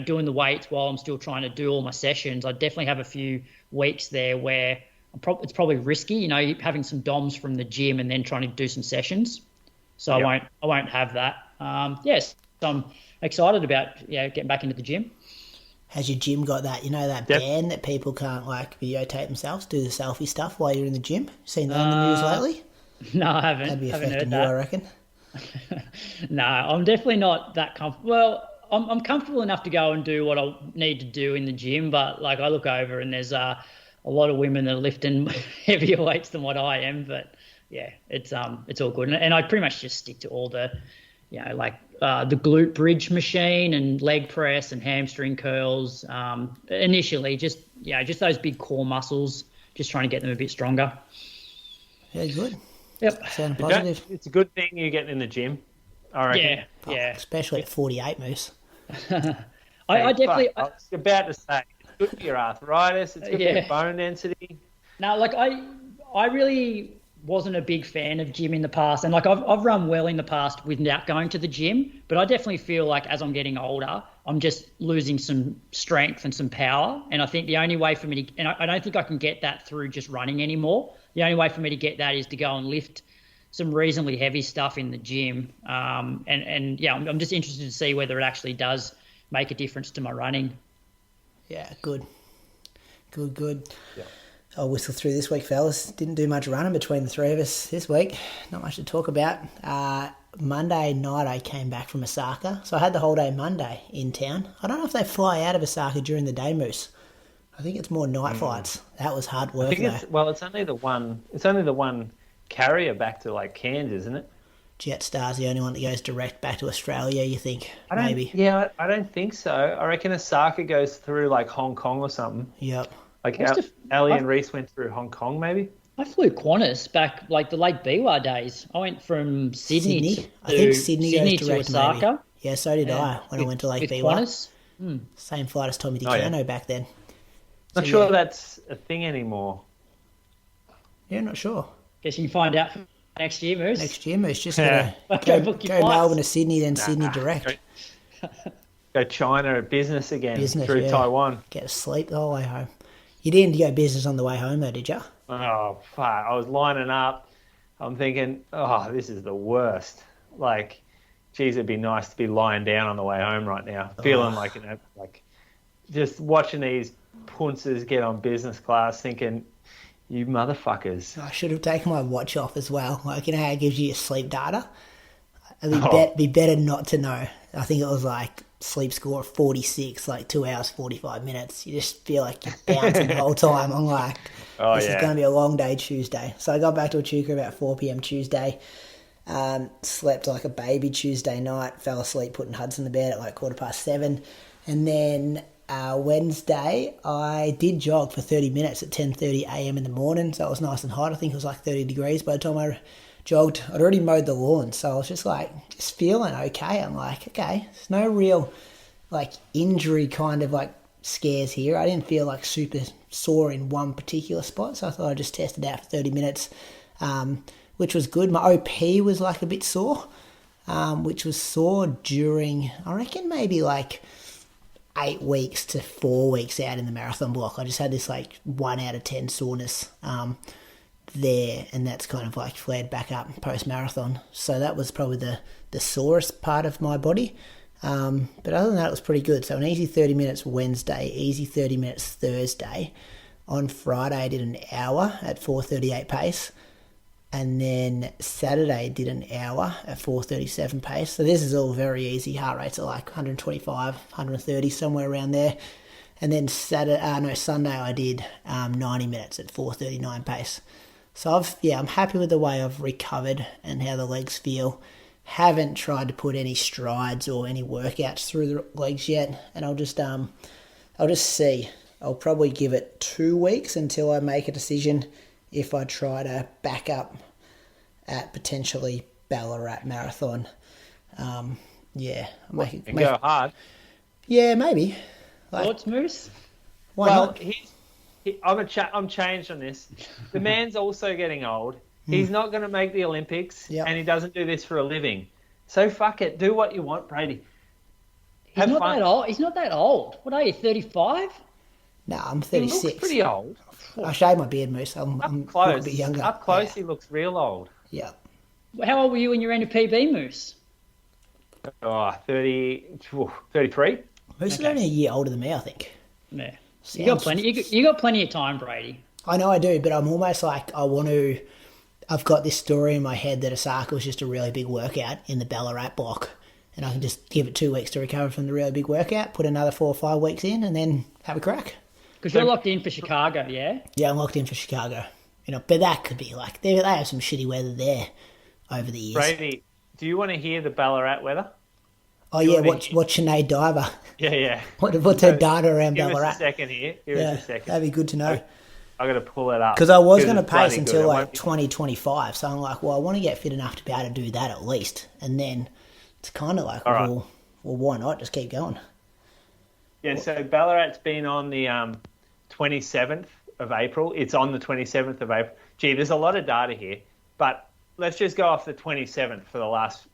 doing the weights while I'm still trying to do all my sessions, I'd definitely have a few weeks there where it's probably risky, having some DOMs from the gym and then trying to do some sessions. So I won't have that. Yes, so I'm excited about getting back into the gym. Has your gym got that, that band that people can't videotape themselves, do the selfie stuff while you're in the gym? Seen that in the news lately? No, I haven't. That'd be haven't affecting heard you, that. I reckon. No, I'm definitely not that comfortable. Well, I'm comfortable enough to go and do what I need to do in the gym, but I look over and there's a lot of women that are lifting heavier weights than what I am. But yeah, it's all good, and I pretty much just stick to all the, the glute bridge machine and leg press and hamstring curls. Initially, just those big core muscles, just trying to get them a bit stronger. Yeah, good. Yep. Sound positive. It's a good thing you're getting in the gym, I reckon. Yeah. Especially at 48, Moose. I definitely. I was about to say, it's good for your arthritis. It's good for your bone density. No, I really wasn't a big fan of gym in the past, and I've run well in the past without going to the gym, but I definitely feel like as I'm getting older, I'm just losing some strength and some power, and I think the only way for me to, and I don't think I can get that through just running anymore. The only way for me to get that is to go and lift some reasonably heavy stuff in the gym, I'm just interested to see whether it actually does make a difference to my running. Yeah, good. Yeah. I'll whistle through this week, fellas. Didn't do much running between the three of us this week. Not much to talk about. Monday night I came back from Osaka, so I had the whole day Monday in town. I don't know if they fly out of Osaka during the day, Moose. I think it's more night flights. That was hard work. It's only the one. It's only the one carrier back to Cairns, isn't it? Jetstar's the only one that goes direct back to Australia, you think? Maybe. Yeah, I don't think so. I reckon Osaka goes through Hong Kong or something. Yep. Ali and Reese went through Hong Kong, maybe? I flew Qantas back the late Biwa days. I went from Sydney I think Sydney goes direct to Osaka. Maybe. Yeah, so did I when I went to Lake Biwa. Qantas. Same flight as Tommy DiCano back then. Not sure that's a thing anymore. Yeah, not sure. Guess you can find out next year, Moose. Just go Melbourne to Sydney, then Sydney direct. Go China business again through Taiwan. Get to sleep the whole way home. You didn't go business on the way home though, did you? Oh, fuck. I was lining up. I'm thinking, this is the worst. Geez, it'd be nice to be lying down on the way home right now. Feeling just watching these punces get on business class thinking, you motherfuckers. I should have taken my watch off as well. How it gives you your sleep data? It'd be better not to know. I think it was sleep score of 46, 2 hours, 45 minutes. You just feel like you're bouncing the whole time. I'm this is going to be a long day Tuesday. So I got back to Echuca about 4 p.m. Tuesday. Slept like a baby Tuesday night. Fell asleep putting Hudson to bed at 7:15. And then Wednesday, I did jog for 30 minutes at 10:30 a.m. in the morning. So it was nice and hot. I think it was 30 degrees by the time I jogged. I'd already mowed the lawn, so I was just feeling okay. I'm okay, there's no real injury kind of scares here. I didn't feel super sore in one particular spot, so I thought I'd just test it out for 30 minutes, which was good. My OP was a bit sore, which was sore during, I reckon maybe 8 weeks to 4 weeks out in the marathon block. I just had this 1 out of 10 soreness there, and that's kind of flared back up post-marathon. So that was probably the sorest part of my body. But other than that, it was pretty good. So an easy 30 minutes Wednesday, easy 30 minutes Thursday. On Friday, I did an hour at 4:38 pace. And then Saturday, did an hour at 4:37 pace. So this is all very easy. Heart rates are 125, 130, somewhere around there. And then Sunday I did 90 minutes at 4:39 pace. So I'm happy with the way I've recovered and how the legs feel. Haven't tried to put any strides or any workouts through the legs yet, and I'll just see. I'll probably give it 2 weeks until I make a decision if I try to back up at potentially Ballarat Marathon. Go hard. Yeah, maybe. Thoughts, Moose? Why not? I'm changed on this. The man's also getting old. He's not going to make the Olympics, and he doesn't do this for a living. So fuck it. Do what you want, Brady. He's not that old. He's not that old. What are you, 35? No, I'm 36. He looks pretty old. I shave my beard, Moose. I'm close. A bit younger. Up close, He looks real old. Yeah. How old were you when you ran a PB, Moose? 33. Moose is only a year older than me, I think. Yeah. You got plenty of time, Brady. I know I do, but I'm almost like I've got this story in my head that Osaka was just a really big workout in the Ballarat block, and I can just give it 2 weeks to recover from the really big workout, put another 4 or 5 weeks in, and then have a crack. Because you're locked in for Chicago, yeah? Yeah, I'm locked in for Chicago. But that could be like they have some shitty weather there over the years. Brady, do you want to hear the Ballarat weather? Oh yeah, what's Sinead Diver? Yeah. What's her data around Ballarat? Give us a second here. Give us a second. That'd be good to know. I got to pull it up because I was going to pace until like 2025. So I'm like, well, I want to get fit enough to be able to do that at least, and then it's kind of like, well, why not? Just keep going. Yeah. So Ballarat's been on the 27th of April. It's on the 27th of April. Gee, there's a lot of data here, but let's just go off the 27th for the last.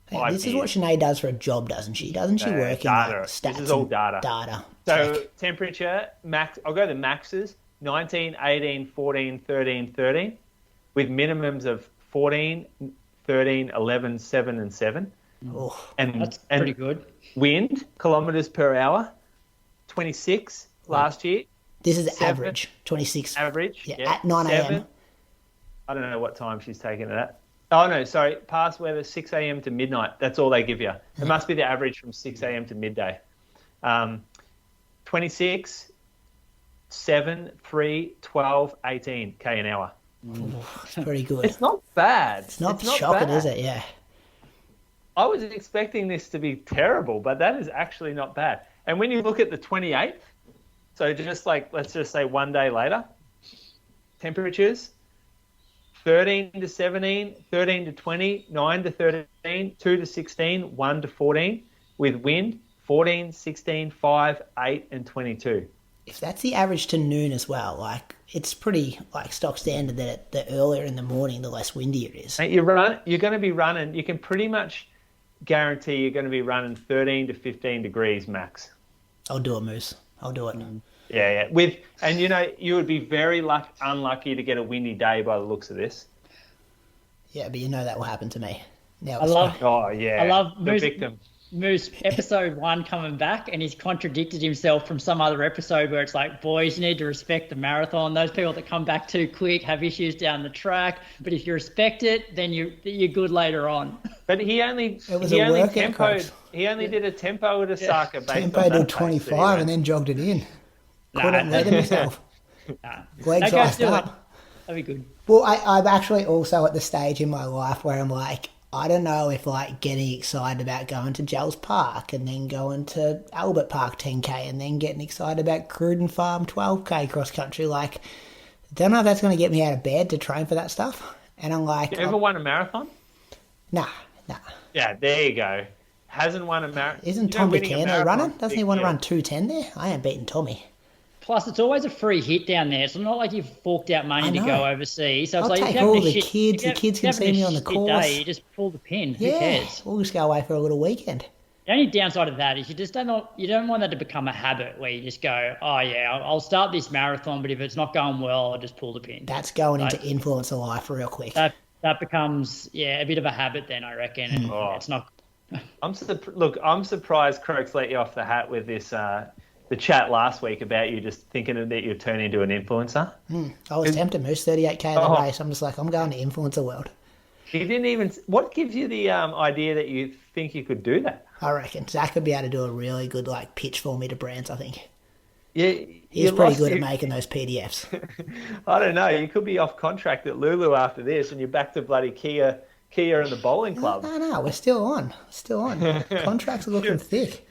This is what Sinead does for a job, doesn't she? Doesn't she work in like stats? This is all data. So check. Temperature, max. I'll go the maxes, 19, 18, 14, 13, 13, with minimums of 14, 13, 11, 7, and 7. Oh, that's pretty good. Wind, kilometres per hour, 26 last year. This is average, 26. Average, yeah. At 9 a.m. I don't know what time she's taking it at. Oh, no, sorry. Past weather, 6 a.m. to midnight. That's all they give you. It must be the average from 6 a.m. to midday. 26, 7, 3, 12, 18 k an hour. It's pretty good. It's not bad. It's not shocking, is it? Yeah. I was expecting this to be terrible, but that is actually not bad. And when you look at the 28th, so just like, let's just say 1 day later, temperatures, 13 to 17, 13 to 20, 9 to 13, 2 to 16, 1 to 14, with wind, 14, 16, 5, 8, and 22. If that's the average to noon as well, like it's pretty like stock standard that the earlier in the morning, the less windy it is. Mate, you're going to be running, you can pretty much guarantee you're going to be running 13 to 15 degrees max. I'll do it, Moose. I'll do it. Yeah. And you would be very unlucky to get a windy day by the looks of this. Yeah, but that will happen to me. Now I love the victim. Moose, episode 1 coming back, and he's contradicted himself from some other episode where it's like, boys, you need to respect the marathon. Those people that come back too quick have issues down the track, but if you respect it, then you're good later on. But he only did a tempo at Osaka. Tempo to 25 and then jogged it in. Couldn't let himself. Legs iced up. That'd be good. Well, I'm actually also at the stage in my life where I'm like, I don't know if like getting excited about going to Gels Park and then going to Albert Park 10k and then getting excited about Cruden Farm 12k cross country. Like, don't know if that's going to get me out of bed to train for that stuff. And I'm like, you ever won a marathon? Nah. Yeah, there you go. Hasn't won a marathon. Isn't Tom Buchanan running? Doesn't he want to run 2:10 there? I ain't beating Tommy. Plus, it's always a free hit down there. It's not like you've forked out money to go overseas. So it's I'll like take all the kids. The kids can see me on the course. Day, you just pull the pin. Yeah, who cares? We'll just go away for a little weekend. The only downside of that is you don't want that to become a habit where you just go, oh yeah, I'll start this marathon, but if it's not going well, I'll just pull the pin. That's going into influencer life real quick. That becomes a bit of a habit then, I reckon. And it's not. I'm surprised Croaks let you off the hat with this. The chat last week about you just thinking that you'd turn into an influencer. I was tempted, Moose, 38k in the race. I'm just like, I'm going to influencer world. He didn't even. What gives you the idea that you think you could do that? I reckon Zach would be able to do a really good pitch for me to Brands, I think. Yeah, he's pretty good at making those PDFs. I don't know. You could be off contract at Lulu after this, and you're back to bloody Kia and the bowling club. No, we're still on. Contracts are looking thick.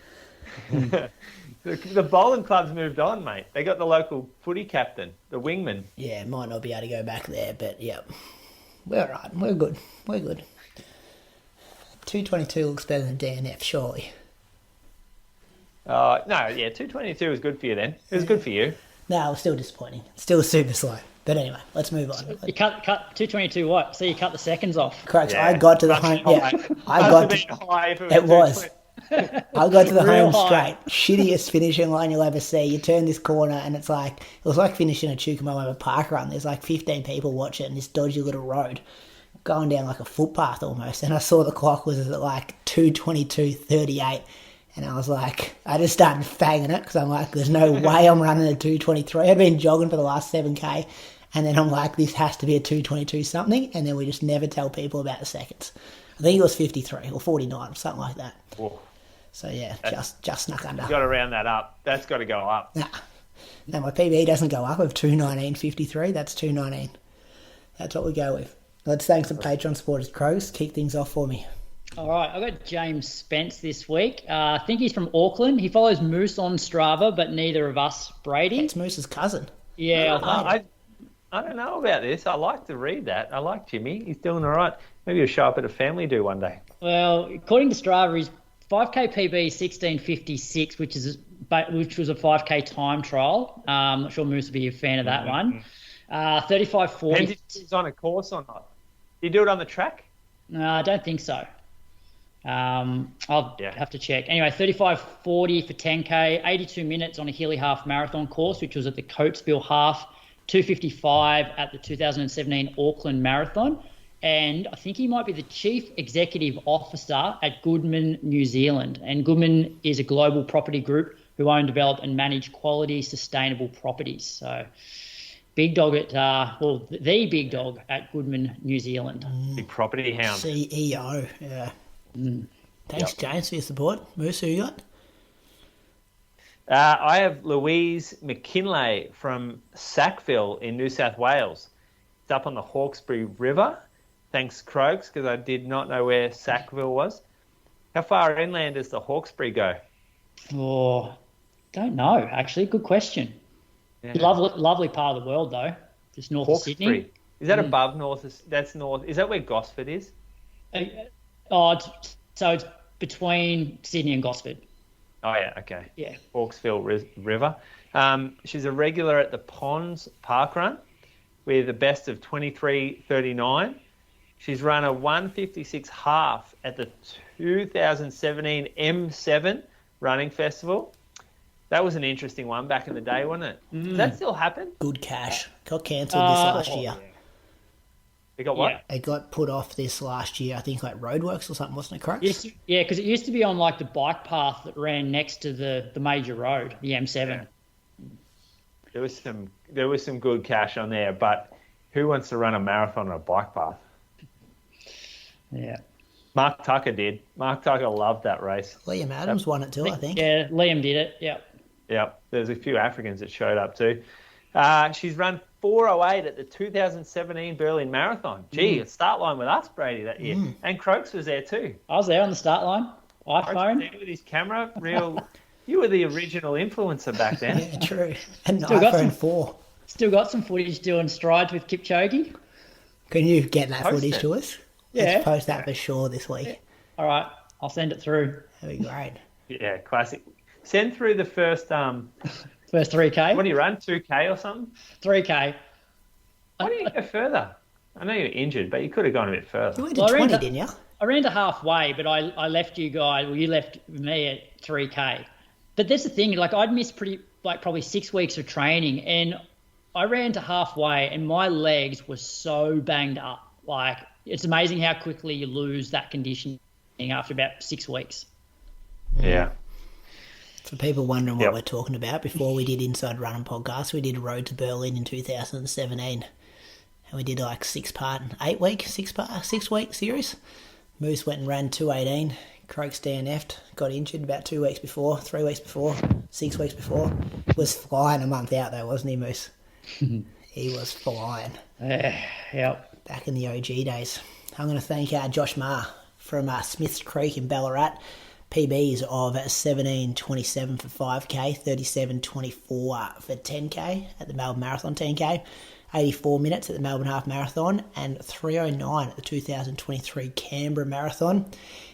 The bowling club's moved on, mate. They got the local footy captain, the wingman. Yeah, might not be able to go back there, but yeah, we're all right. We're good. 222 looks better than DNF, surely. No, yeah, 222 was good for you then. It was good for you. No, it was still disappointing. Still super slow. But anyway, let's move on. You cut 222 what? So you cut the seconds off. Correct. Yeah. I got to the home. Yeah, I got to. It was. I got to the home straight. Shittiest finishing line you'll ever see. You turn this corner and it was like finishing a Chukamoama park run. There's 15 people watching this dodgy little road going down like a footpath almost. And I saw the clock was at 2:22:38. And I was I just started fanging it because I'm there's no way I'm running a 2:23. I'd been jogging for the last 7K. And then I'm this has to be a 2:22 something. And then we just never tell people about the seconds. I think it was 53 or 49, something like that. Whoa. So yeah, just snuck under. You've got to round that up. That's got to go up. Nah. No, my PB doesn't go up of 2:19:53. That's 2:19. That's what we go with. Let's thank some Patreon supporters. Crows, kick things off for me. All right, I got James Spence this week. I think he's from Auckland. He follows Moose on Strava, but neither of us, Brady. It's Moose's cousin. Yeah, I don't know about this. I like to read that. I like Jimmy. He's doing all right. Maybe he'll show up at a family do one day. Well, according to Strava, he's 5K PB 16:56, which was a 5K time trial. I'm not sure Moose would be a fan of that one. 35:40. And he's on a course or not? Did you do it on the track? No, I don't think so. I'll have to check. Anyway, 35:40 for 10K, 82 minutes on a Healy Half Marathon course, which was at the Coatesville Half, 2:55 at the 2017 Auckland Marathon. And I think he might be the Chief Executive Officer at Goodman, New Zealand. And Goodman is a global property group who own, develop and manage quality, sustainable properties. So big dog the big dog at Goodman, New Zealand. Big property hound. CEO, yeah. Thanks, James, for your support. Moose, who you got? I have Louise McKinlay from Sackville in New South Wales. It's up on the Hawkesbury River. Thanks, Croaks, because I did not know where Sackville was. How far inland does the Hawkesbury go? Oh, don't know, actually. Good question. Yeah. Lovely part of the world, though. Just north of Sydney. Is that above north? That's north. Is that where Gosford is? So it's between Sydney and Gosford. Oh, yeah, okay. Yeah. Hawkesville River. She's a regular at the Ponds Park Run with a best of 23:39. She's run a 1:56 half at the 2017 M7 Running Festival. That was an interesting one back in the day, wasn't it? Does that still happen? Good cash. Got cancelled this last year. Yeah. It got what? Yeah. It got put off this last year. I think Roadworks or something, wasn't it, correct? Yeah, because it used to be on the bike path that ran next to the major road, the M7. Yeah. There was some good cash on there, but who wants to run a marathon on a bike path? Yeah. Mark Tucker did. Mark Tucker loved that race. Liam Adams won it too, I think. Yeah, Liam did it. Yeah. Yep. There's a few Africans that showed up too. She's run 4:08 at the 2017 Berlin Marathon. Gee, a start line with us, Brady, that year. And Croaks was there too. I was there on the start line. iPhone. With his camera, you were the original influencer back then. Yeah, true. And iPhone 4. Still got some footage doing strides with Kipchoge. Can you get that footage to us? Yeah. Let's post that for sure this week. All right, I'll send it through. That'd be great. Yeah, classic. Send through the first... First 3K. What do you run, 2K or something? 3K. Why didn't you go further? I know you're injured, but you could have gone a bit further. You went to 20, didn't you? I ran to halfway, but I left you guys... Well, you left me at 3K. But that's the thing, I'd missed probably 6 weeks of training, and I ran to halfway, and my legs were so banged up. It's amazing how quickly you lose that conditioning after about 6 weeks. Yeah. For people wondering what we're talking about, before we did Inside Running Podcast, we did Road to Berlin in 2017. and we did like 6-week series. Moose went and ran 2:18. Croaks DNF'd, got injured about 2 weeks before, 3 weeks before, 6 weeks before. Was flying a month out though, wasn't he, Moose? He was flying. Yep. Back in the OG days. I'm going to thank Josh Marr from Smiths Creek in Ballarat. PBs of 17:27 for 5K, 37:24 for 10K at the Melbourne Marathon 10K, 84 minutes at the Melbourne Half Marathon, and 3:09 at the 2023 Canberra Marathon.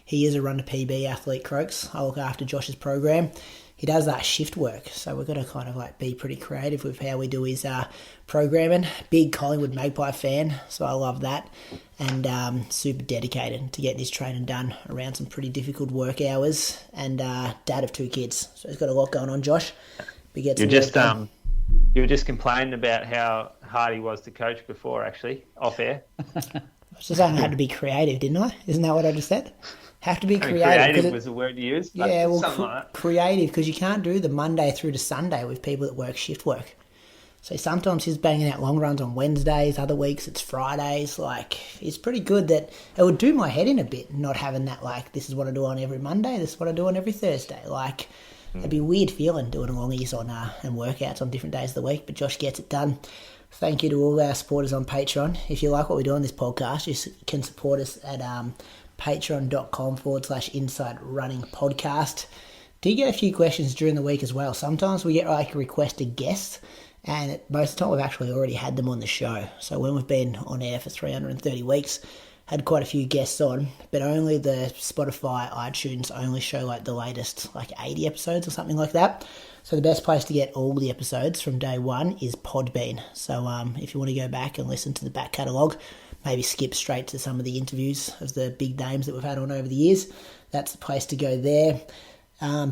He is a run to PB athlete, Croaks. I look after Josh's program. He does that shift work, so we've got to kind of like be pretty creative with how we do his programming. Big Collingwood Magpie fan, so I love that, and super dedicated to getting his training done around some pretty difficult work hours. And dad of 2 kids, so he's got a lot going on. Josh, you were just complaining about how hard he was to coach before, actually, off air. I was just saying I had to be creative, didn't I? Isn't that what I just said? Have to be creative. Creative was the word you used. Yeah, well, creative, because you can't do the Monday through to Sunday with people that work shift work. So sometimes he's banging out long runs on Wednesdays, other weeks it's Fridays. Like, it's pretty good that it would do my head in a bit, not having that, like, this is what I do on every Monday, this is what I do on every Thursday. Like, it'd be a weird feeling doing longies on and workouts on different days of the week, but Josh gets it done. Thank you to all our supporters on Patreon. If you like what we do on this podcast, you can support us at patreon.com/Inside Running Podcast. Do you get a few questions during the week as well? Sometimes we get like requested guests, and most of the time we've actually already had them on the show. So when we've been on air for 330 weeks, had quite a few guests on, but only the Spotify, iTunes only show like the latest like 80 episodes or something like that. So the best place to get all the episodes from day one is Podbean. So if you want to go back and listen to the back catalogue, maybe skip straight to some of the interviews of the big names that we've had on over the years, that's the place to go there.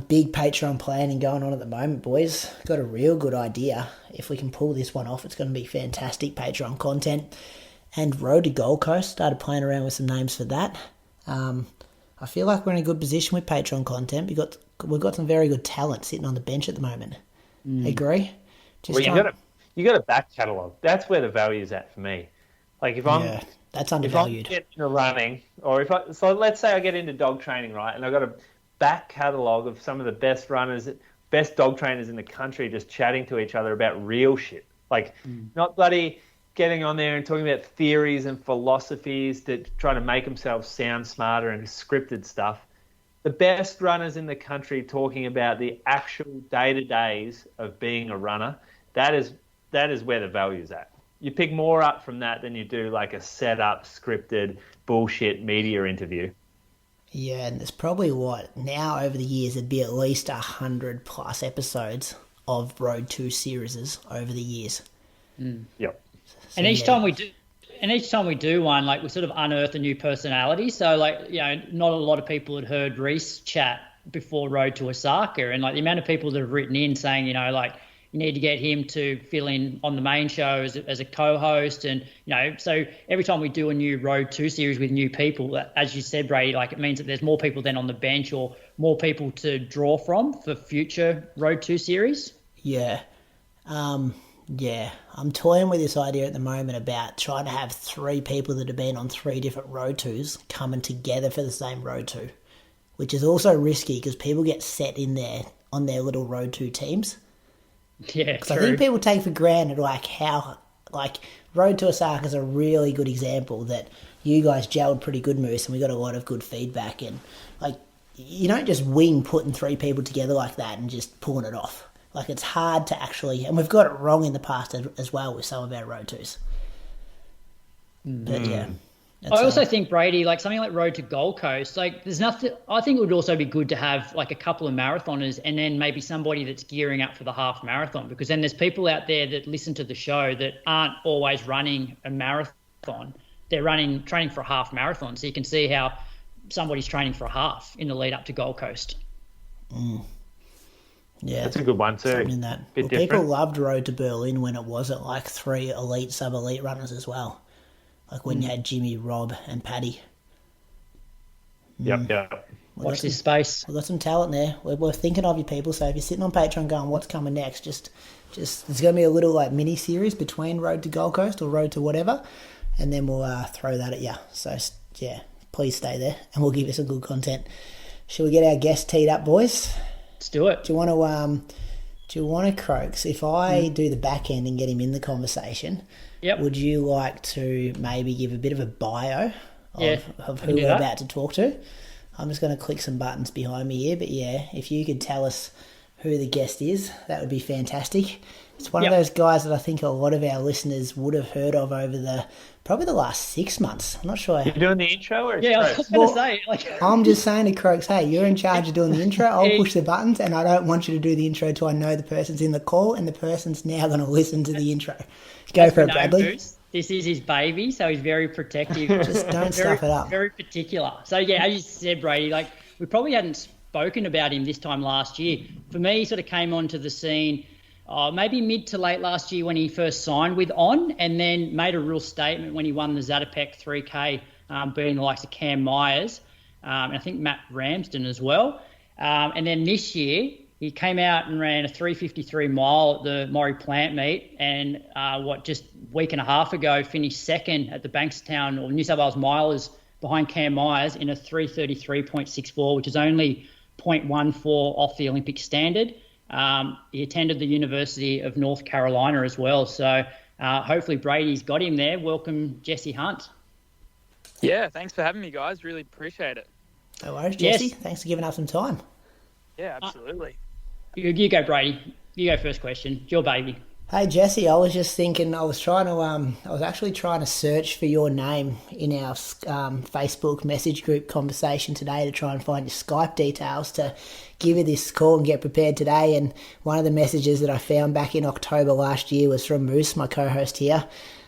Big Patreon planning going on at the moment, boys. Got a real good idea. If we can pull this one off, it's going to be fantastic Patreon content. And Road to Gold Coast, started playing around with some names for that. I feel like we're in a good position with Patreon content. We've got some very good talent sitting on the bench at the moment. Agree? You got a back catalogue. That's where the value is at for me. Like if that's undervalued. If I get into running, or so let's say I get into dog training, right, and I've got a back catalogue of some of the best runners, best dog trainers in the country, just chatting to each other about real shit. Like not bloody getting on there and talking about theories and philosophies that try to make themselves sound smarter and scripted stuff. The best runners in the country talking about the actual day-to-days of being a runner, that is where the value's at. You pick more up from that than you do like a set-up, scripted, bullshit media interview. Yeah, and there's probably now over the years, there'd be at least 100 plus episodes of Road 2 series over the years. Yep. So, and each time we do one, like we sort of unearth a new personality. So like, not a lot of people had heard Reese chat before Road to Osaka, and like the amount of people that have written in saying, like you need to get him to fill in on the main show as a co-host, and so every time we do a new Road 2 series with new people, as you said, Brady, like it means that there's more people then on the bench or more people to draw from for future Road 2 series. Yeah. I'm toying with this idea at the moment about trying to have 3 people that have been on 3 different Road 2s coming together for the same Road 2, which is also risky because people get set in there on their little Road 2 teams. Yeah, because I think people take for granted how Road to Osaka is a really good example that you guys gelled pretty good, Moose, and we got a lot of good feedback. And like you don't just wing putting 3 people together like that and just pulling it off. Like it's hard to actually, and we've got it wrong in the past as well with some of our Road 2s. But yeah. I also think, Brady, like something like Road to Gold Coast, like there's nothing, I think it would also be good to have like a couple of marathoners and then maybe somebody that's gearing up for the half marathon, because then there's people out there that listen to the show that aren't always running a marathon. They're training for a half marathon. So you can see how somebody's training for a half in the lead up to Gold Coast. Yeah, that's a good one too. People loved Road to Berlin when it wasn't like 3 elite, sub-elite runners as well. Like when you had Jimmy, Rob, and Paddy. Yep. watch this space. We've got some talent there. We're thinking of you people. So if you're sitting on Patreon going, what's coming next? Just there's going to be a little like mini series between Road to Gold Coast or Road to whatever, and then we'll throw that at you. So yeah, please stay there, and we'll give you some good content. Shall we get our guest teed up, boys? Let's do it. Do you want to, Croaks, if I do the back end and get him in the conversation, would you like to maybe give a bit of a bio of who we're about to talk to? I'm just going to click some buttons behind me here, but yeah, if you could tell us who the guest is, that would be fantastic. It's one of those guys that I think a lot of our listeners would have heard of over probably the last 6 months. I'm not sure. You're doing the intro or I was going to say. I'm just saying to Croaks, hey, you're in charge of doing the intro. I'll push the buttons, and I don't want you to do the intro until I know the person's in the call, and the person's now going to listen to the intro. Go for it, Bradley. Bruce, this is his baby, so he's very protective. Just don't stuff it up. Very particular. So, yeah, as you said, Brady, we probably hadn't spoken about him this time last year. For me, he sort of came onto the scene maybe mid to late last year when he first signed with On, and then made a real statement when he won the Zatopek 3K, beating the likes of Cam Myers, and I think Matt Ramsden as well. And then this year, he came out and ran a 3:53 mile at the Maury Plant meet, and just a week and a half ago finished second at the Bankstown or New South Wales Milers behind Cam Myers in a 3:33.64, which is only 0.14 off the Olympic standard. He attended the University of North Carolina as well. So hopefully Brady's got him there. Welcome, Jesse Hunt. Yeah, thanks for having me, guys. Really appreciate it. No worries, Jesse. Thanks for giving up some time. Yeah, absolutely. You go, Brady. You go first question. It's your baby. Hey, Jesse, I was just thinking, I was actually trying to search for your name in our Facebook message group conversation today to try and find your Skype details to give you this call and get prepared today. And one of the messages that I found back in October last year was from Moose, my co-host here.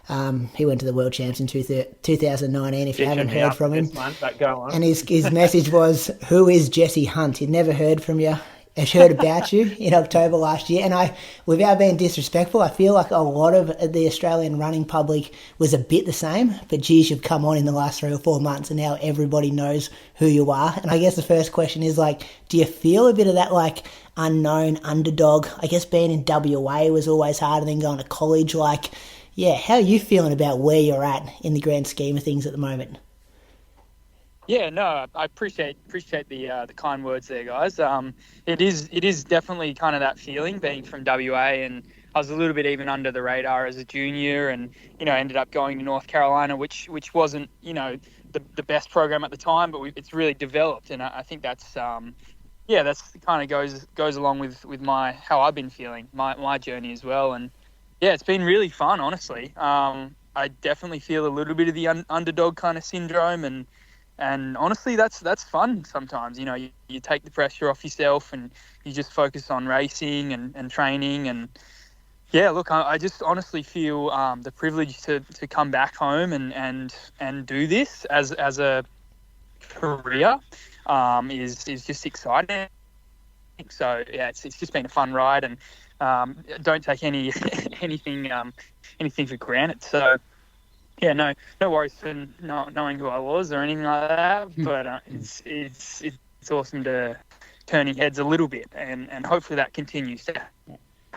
He went to the World Champs in 2019, if you haven't heard from him. And his message was, who is Jesse Hunt? He'd never heard from you. I heard about you in October last year, and without being disrespectful, I feel like a lot of the Australian running public was a bit the same, but geez, you've come on in the last 3 or 4 months, and now everybody knows who you are. And I guess the first question is, do you feel a bit of that, unknown underdog? I guess being in WA was always harder than going to college. How are you feeling about where you're at in the grand scheme of things at the moment? Yeah, no, I appreciate the kind words there, guys. It is definitely kind of that feeling being from WA, and I was a little bit even under the radar as a junior, and ended up going to North Carolina, which wasn't the best program at the time, but it's really developed, and I think that's that's kind of goes along with my how I've been feeling my journey as well, and yeah, it's been really fun, honestly. I definitely feel a little bit of the underdog kind of syndrome, and honestly, that's fun sometimes. You take the pressure off yourself and you just focus on racing and training. And yeah, look, I just honestly feel the privilege to come back home and do this as a career is just exciting. So yeah, it's just been a fun ride, and don't take anything for granted. So. Yeah, no worries for not knowing who I was or anything like that. But it's awesome to turning heads a little bit, and hopefully that continues.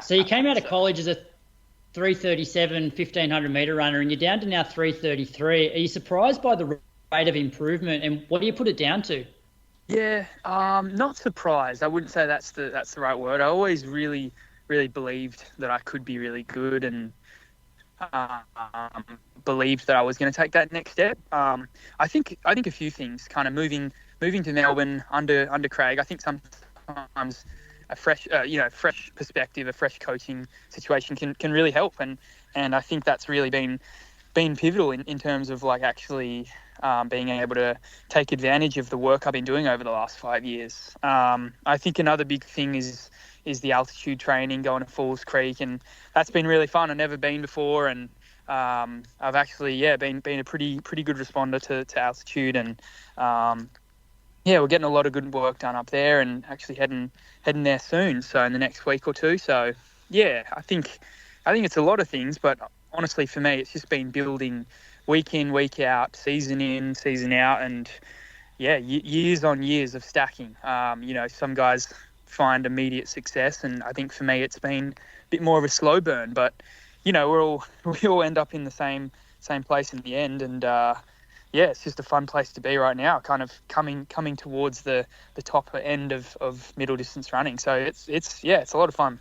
So you came out of college as a 3:37 1500 metre runner, and you're down to now 3:33. Are you surprised by the rate of improvement, and what do you put it down to? Yeah, not surprised. I wouldn't say that's the right word. I always really, really believed that I could be really good, and believed that I was going to take that next step. I think a few things. Kind of moving to Melbourne under Craig. I think sometimes a fresh perspective, a fresh coaching situation can really help, and I think that's really been pivotal in terms of actually being able to take advantage of the work I've been doing over the last 5 years. I think another big thing is the altitude training, going to Falls Creek, and that's been really fun. I've never been before, and I've actually been a pretty good responder to altitude, and we're getting a lot of good work done up there, and actually heading there soon. So in the next week or two. So yeah, I think it's a lot of things, but honestly for me, it's just been building week in, week out, season in, season out, and years on years of stacking. Some guys find immediate success, and I think for me it's been a bit more of a slow burn. But we all end up in the same place in the end, and it's just a fun place to be right now. Kind of coming towards the top end of middle distance running. So it's a lot of fun.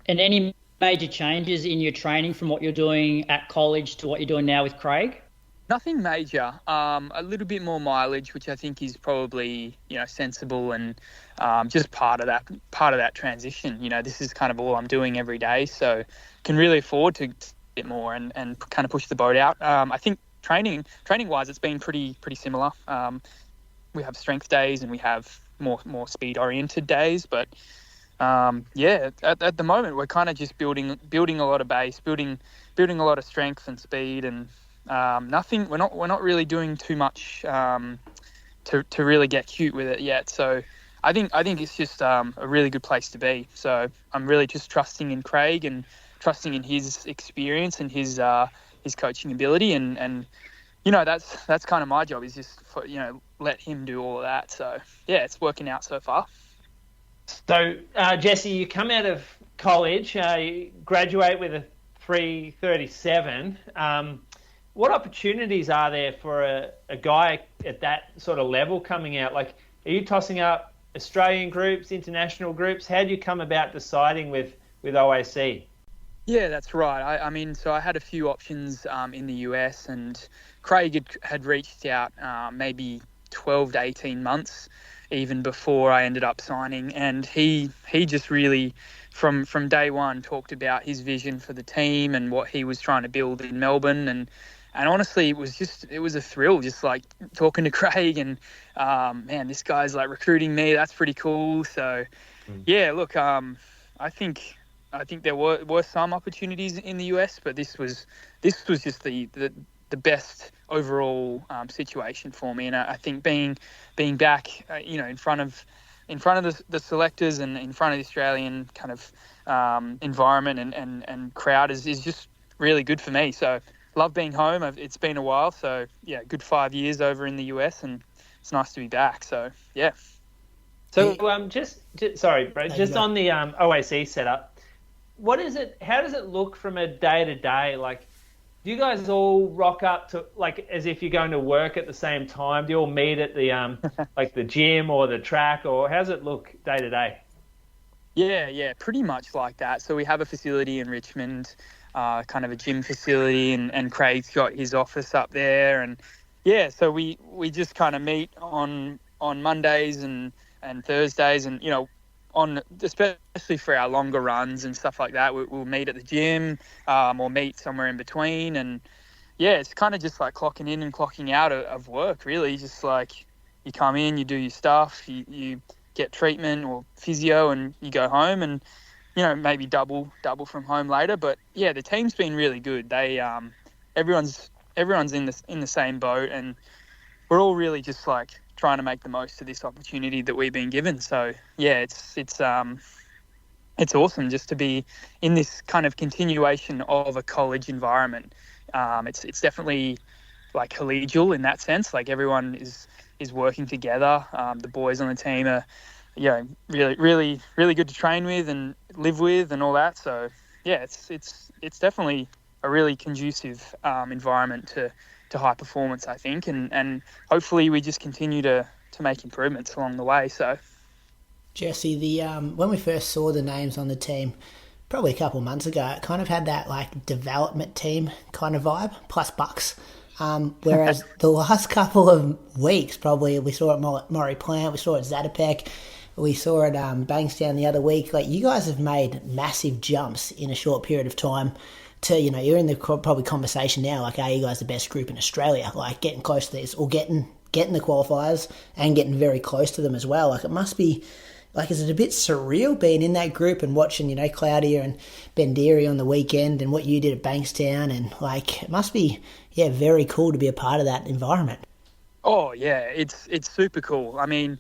And any major changes in your training from what you're doing at college to what you're doing now with Craig? Nothing major. A little bit more mileage, which I think is probably sensible and just part of that transition. This is kind of all I'm doing every day, so can really afford to get more and kind of push the boat out. I think training wise, it's been pretty similar. We have strength days and we have more speed oriented days, but at the moment we're kind of just building a lot of base, building a lot of strength and speed, and nothing. We're not really doing too much to really get cute with it yet. So I think it's just a really good place to be. So I'm really just trusting in Craig and trusting in his experience and his coaching ability, and that's kind of my job, is just let him do all of that. So it's working out so far. So Jesse, you come out of college, you graduate with a 3:37. What opportunities are there for a guy at that sort of level coming out? Like, are you tossing up Australian groups, international groups? How do you come about deciding with OAC? Yeah, that's right. I mean, so I had a few options in the US, and Craig had reached out maybe 12 to 18 months even before I ended up signing, and he just really from day one talked about his vision for the team and what he was trying to build in Melbourne, and honestly it was a thrill just like talking to Craig, and man, this guy's like recruiting me. That's pretty cool. So look, I think there were some opportunities in the US, but this was just the best overall situation for me. And I think being back, in front of the selectors and in front of the Australian kind of environment and crowd is just really good for me. So love being home. It's been a while, so good 5 years over in the US, and it's nice to be back. So yeah. So just sorry, Brad, just on the OAC setup, what is it? How does it look from a day to day? Like, do you guys all rock up to, like, as if you're going to work at the same time? Do you all meet at the like the gym or the track, or how does it look day to day? Yeah, pretty much like that. So we have a facility in Richmond, kind of a gym facility, and Craig's got his office up there, and so we just kind of meet on Mondays and Thursdays, and on especially for our longer runs and stuff like that, we'll meet at the gym or meet somewhere in between, and it's kind of just like clocking in and clocking out of work, really. Just like you come in, you do your stuff, you get treatment or physio, and you go home, and maybe double from home later. But the team's been really good. They everyone's in the same boat, and we're all really just like trying to make the most of this opportunity that we've been given. So it's awesome just to be in this kind of continuation of a college environment. It's definitely like collegial in that sense. Like everyone is working together. The boys on the team are really good to train with and live with and all that. So it's definitely a really conducive environment to high performance, I think, and hopefully we just continue to make improvements along the way. So Jesse, when we first saw the names on the team probably a couple of months ago, it kind of had that like development team kind of vibe, plus bucks. Whereas the last couple of weeks, probably we saw it at Murray Plant, we saw it at Zatopek, we saw it Bankstown the other week. Like, you guys have made massive jumps in a short period of time. To, you're in the probably conversation now, like, are you guys the best group in Australia? Like, getting close to this, or getting the qualifiers and getting very close to them as well. Like, it must be, like, is it a bit surreal being in that group and watching, Claudia and Bendiri on the weekend and what you did at Bankstown, and, like, it must be, very cool to be a part of that environment. Oh, yeah, it's super cool. I mean,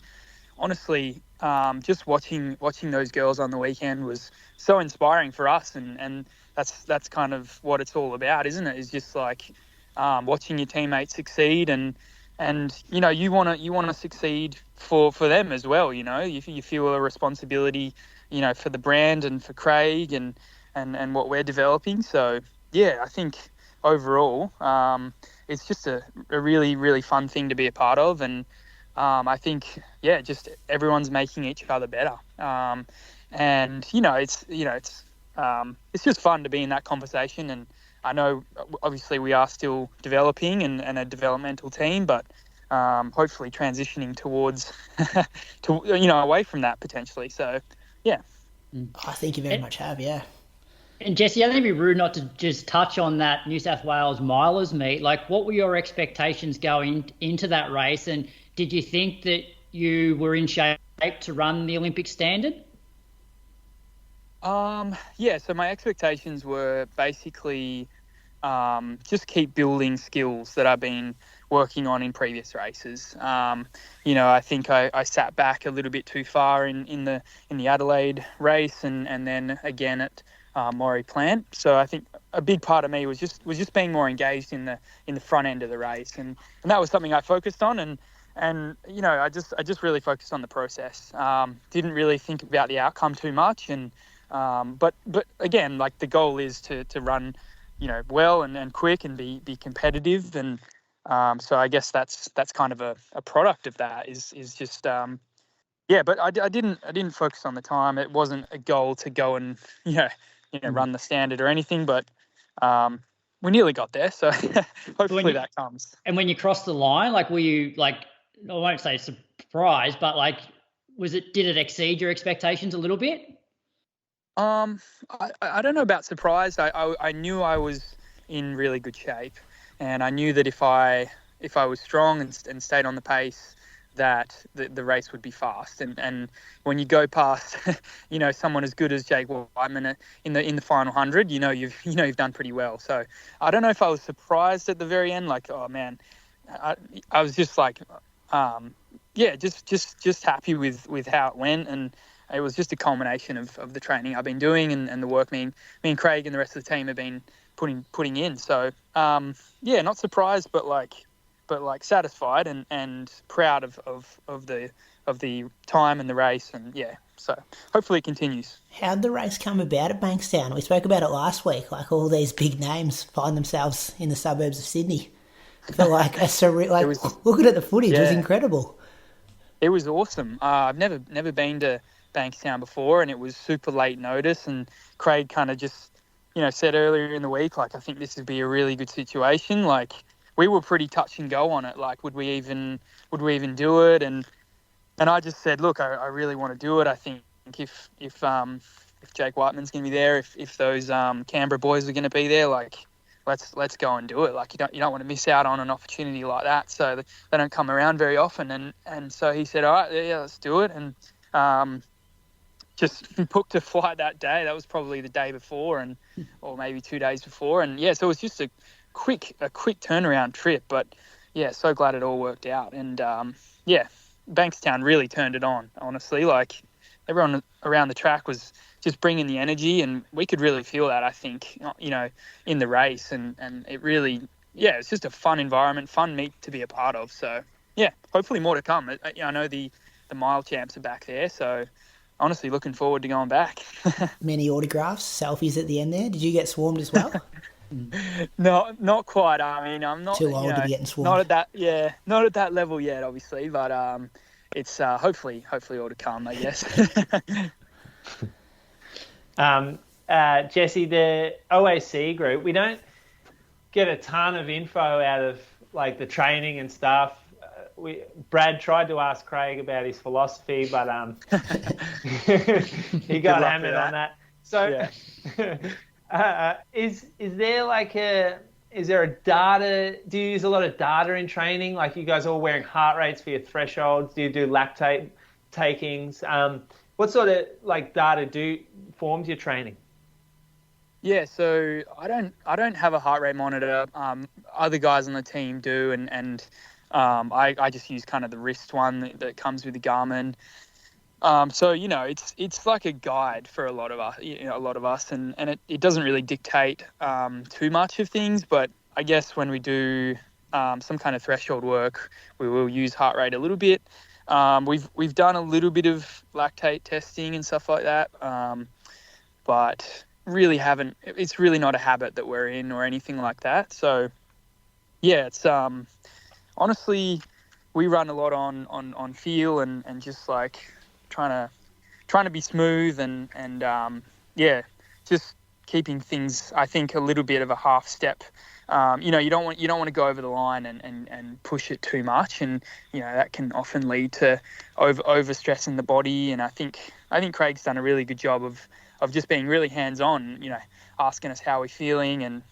honestly, just watching those girls on the weekend was so inspiring for us, and that's kind of what it's all about, isn't it? It's just like watching your teammates succeed and you want to succeed for them as well. You feel a responsibility, for the brand and for Craig and what we're developing. So yeah, I think overall, it's just a really, really fun thing to be a part of. And I think, just everyone's making each other better. And it's just fun to be in that conversation. And I know obviously we are still developing and a developmental team, but hopefully transitioning towards away from that potentially. So yeah. I think you very much have, yeah. And Jesse, I think it'd be rude not to just touch on that New South Wales Milers meet. Like, what were your expectations going into that race? And did you think that you were in shape to run the Olympic standard? So my expectations were basically just keep building skills that I've been working on in previous races. I think I sat back a little bit too far in the Adelaide race and then again at Moree Plant. So I think a big part of me was just being more engaged in the front end of the race, and that was something I focused on, and I just really focused on the process. Didn't really think about the outcome too much, and but again, like, the goal is to run well and quick and be competitive, and so I guess that's kind of a product of that is just but I didn't focus on the time. It wasn't a goal to go and run the standard or anything, but we nearly got there, so hopefully that comes. And when you crossed the line, like, were you, like, I won't say surprised, but like, did it exceed your expectations a little bit? I don't know about surprised. I knew I was in really good shape, and I knew that if I was strong and stayed on the pace, that the race would be fast. And when you go past, someone as good as Jake Wightman in the final 100, you've done pretty well. So I don't know if I was surprised at the very end, like, oh man, I was just like, just happy with how it went, and it was just a culmination of the training I've been doing and the work me and Craig and the rest of the team have been putting in. So not surprised, but satisfied and proud of the time and the race, and so hopefully it continues. How'd the race come about at Bankstown? We spoke about it last week. Like, all these big names find themselves in the suburbs of Sydney. I feel like a surreal. Looking at the footage, it was incredible. It was awesome. I've never been to Bankstown before, and it was super late notice, and Craig kind of just said earlier in the week, like, I think this would be a really good situation. Like, we were pretty touch and go on it, like, would we even do it, and I just said, look, I really want to do it. I think if Jake Wightman's going to be there, if those Canberra boys are going to be there, like, let's go and do it. Like, you don't want to miss out on an opportunity like that, so they don't come around very often, and so he said, all right, let's do it, and just booked a flight that day. That was probably the day before, or maybe 2 days before, and so it was just a quick turnaround trip. But so glad it all worked out, and Bankstown really turned it on. Honestly, like, everyone around the track was just bringing the energy, and we could really feel that, I think, in the race, and it really, it's just a fun environment, fun meet to be a part of. So hopefully more to come. I know the mile champs are back there, so honestly looking forward to going back. Many autographs, selfies at the end there. Did you get swarmed as well? No, not quite. I mean, I'm not too old to be getting swarmed. Not at that level yet, obviously, but it's hopefully all to come, I guess. Jesse, the OAC group, we don't get a ton of info out of, like, the training and stuff. Brad tried to ask Craig about his philosophy, but he got hammered on that. So, is there a data? Do you use a lot of data in training? Like, you guys all wearing heart rates for your thresholds? Do you do lactate takings? What sort of, like, data forms your training? Yeah, so I don't have a heart rate monitor. Other guys on the team do, and I just use kind of the wrist one that comes with the Garmin. So it's like a guide for a lot of us, and it doesn't really dictate too much of things. But I guess when we do some kind of threshold work, we will use heart rate a little bit. We've done a little bit of lactate testing and stuff like that, but really haven't. It's really not a habit that we're in or anything like that. So yeah, it's honestly, we run a lot on feel and just like trying to be smooth and just keeping things, I think, a little bit of a half step. You don't want to go over the line and push it too much, and that can often lead to over stressing the body. And I think Craig's done a really good job of just being really hands on, asking us how we're feeling, and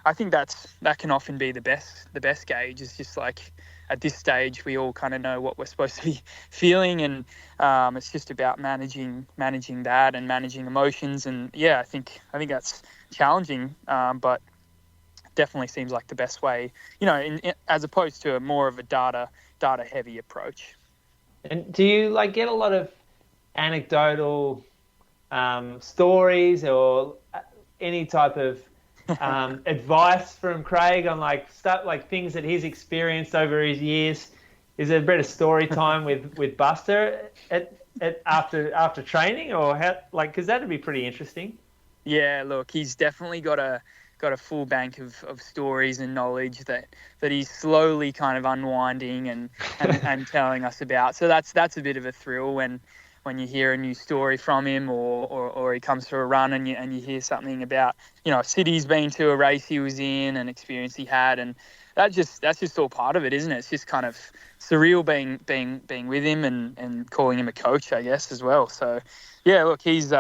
I think that can often be the best gauge. Is just like at this stage we all kind of know what we're supposed to be feeling, and it's just about managing that and managing emotions. And yeah, I think that's challenging, but definitely seems like the best way, as opposed to a more of a data heavy approach. And do you get a lot of anecdotal stories or any type of advice from Craig on stuff, things that he's experienced over his years? Is there a bit of story time with Buster after training, or how? Because that'd be pretty interesting. Yeah, look, he's definitely got a full bank of stories and knowledge that he's slowly kind of unwinding and telling us about. So that's a bit of a thrill when you hear a new story from him, or he comes to a run and you hear something about a city he's been to, a race he was in, an experience he had, and that's just all part of it, isn't it? It's just kind of surreal being with him and calling him a coach, I guess, as well. So yeah, look, he's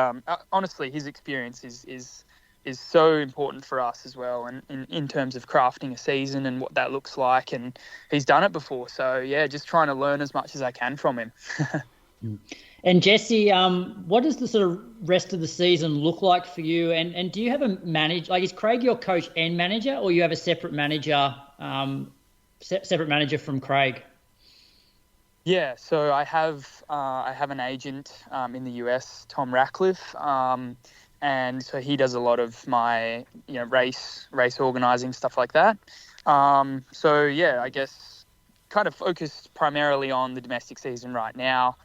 honestly, his experience is so important for us as well, and in terms of crafting a season and what that looks like, and he's done it before. So yeah, just trying to learn as much as I can from him. And Jesse, what does the sort of rest of the season look like for you? And do you have a manager? Is Craig your coach and manager, or you have a separate manager from Craig? Yeah, so I have an agent in the US, Tom Ratcliffe, and so he does a lot of my race organising, stuff like that. So yeah, I guess kind of focused primarily on the domestic season right now.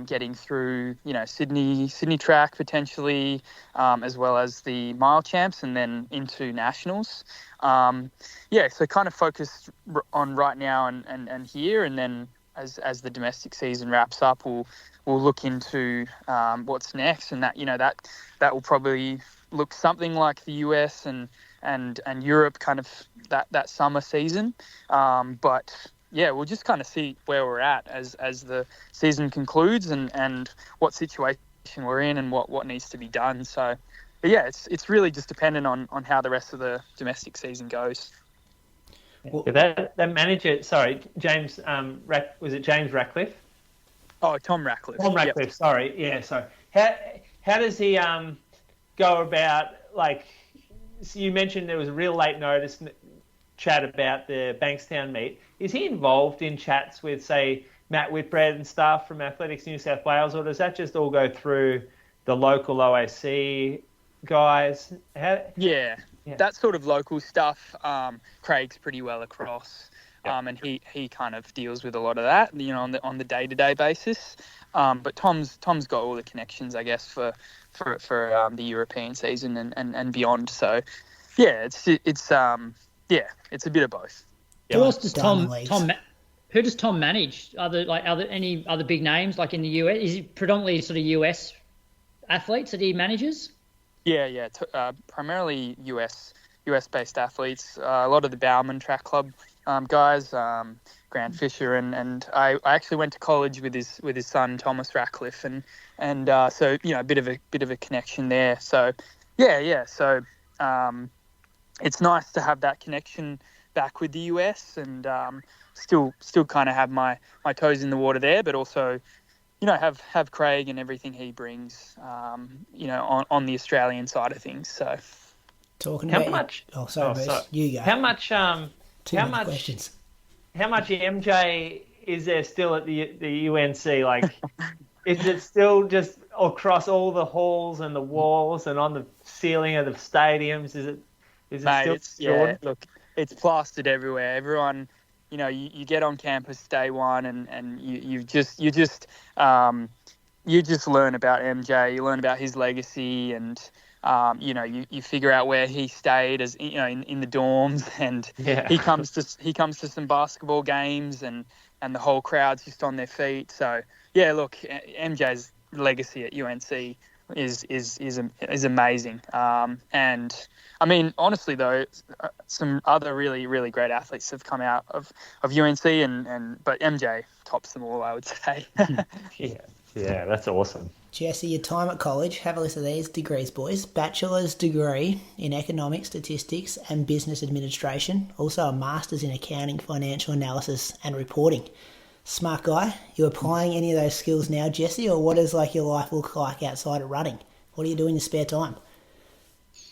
Getting through, Sydney track potentially, as well as the mile champs, and then into nationals. So kind of focused on right now and here, and then as the domestic season wraps up, we'll look into what's next, and that will probably look something like the US and Europe, kind of that summer season, but. Yeah, we'll just kind of see where we're at as the season concludes and what situation we're in and what needs to be done. So, but yeah, it's really just dependent on how the rest of the domestic season goes. Well, that manager, sorry, James, was it James Ratcliffe? Oh, Tom Ratcliffe. Tom Ratcliffe, yep. Sorry. Yeah, sorry. How does he go about, so you mentioned there was a real late notice chat about the Bankstown meet. Is he involved in chats with, say, Matt Whitbread and staff from Athletics New South Wales, or does that just all go through the local OAC guys? Yeah, that sort of local stuff, Craig's pretty well across, and he kind of deals with a lot of that, on the day-to-day basis. But Tom's got all the connections, I guess, for the European season and beyond. So yeah, it's a bit of both. Who else does Who does Tom manage? Are there any other big names in the US? Is it predominantly sort of US athletes that he manages? Yeah. Primarily US based athletes. A lot of the Bowman Track Club guys, Grant Fisher, and I actually went to college with his son Thomas Ratcliffe, and so a bit of a connection there. So yeah. So it's nice to have that connection back with the US, and still kind of have my toes in the water there, but also have Craig and everything he brings on the Australian side of things. So talking how about much you go. How much questions. How much MJ is there still at the UNC? Is it still just across all the halls and the walls and on the ceiling of the stadiums? Is it Mate, still Jordan? Look, it's plastered everywhere. Everyone, you get on campus day one, and you just learn about MJ. You learn about his legacy, and you figure out where he stayed as in the dorms, and he comes to some basketball games, and the whole crowd's just on their feet. So yeah, look, MJ's legacy at UNC is amazing. And I mean, honestly though, some other really, really great athletes have come out of UNC, but MJ tops them all, I would say. Yeah, that's awesome. Jesse, your time at college, have a list of these degrees, boys. Bachelor's degree in economics, statistics and business administration. Also a master's in accounting, financial analysis and reporting. Smart guy. You applying any of those skills now, Jesse, or what does your life look like outside of running? What do you do in your spare time?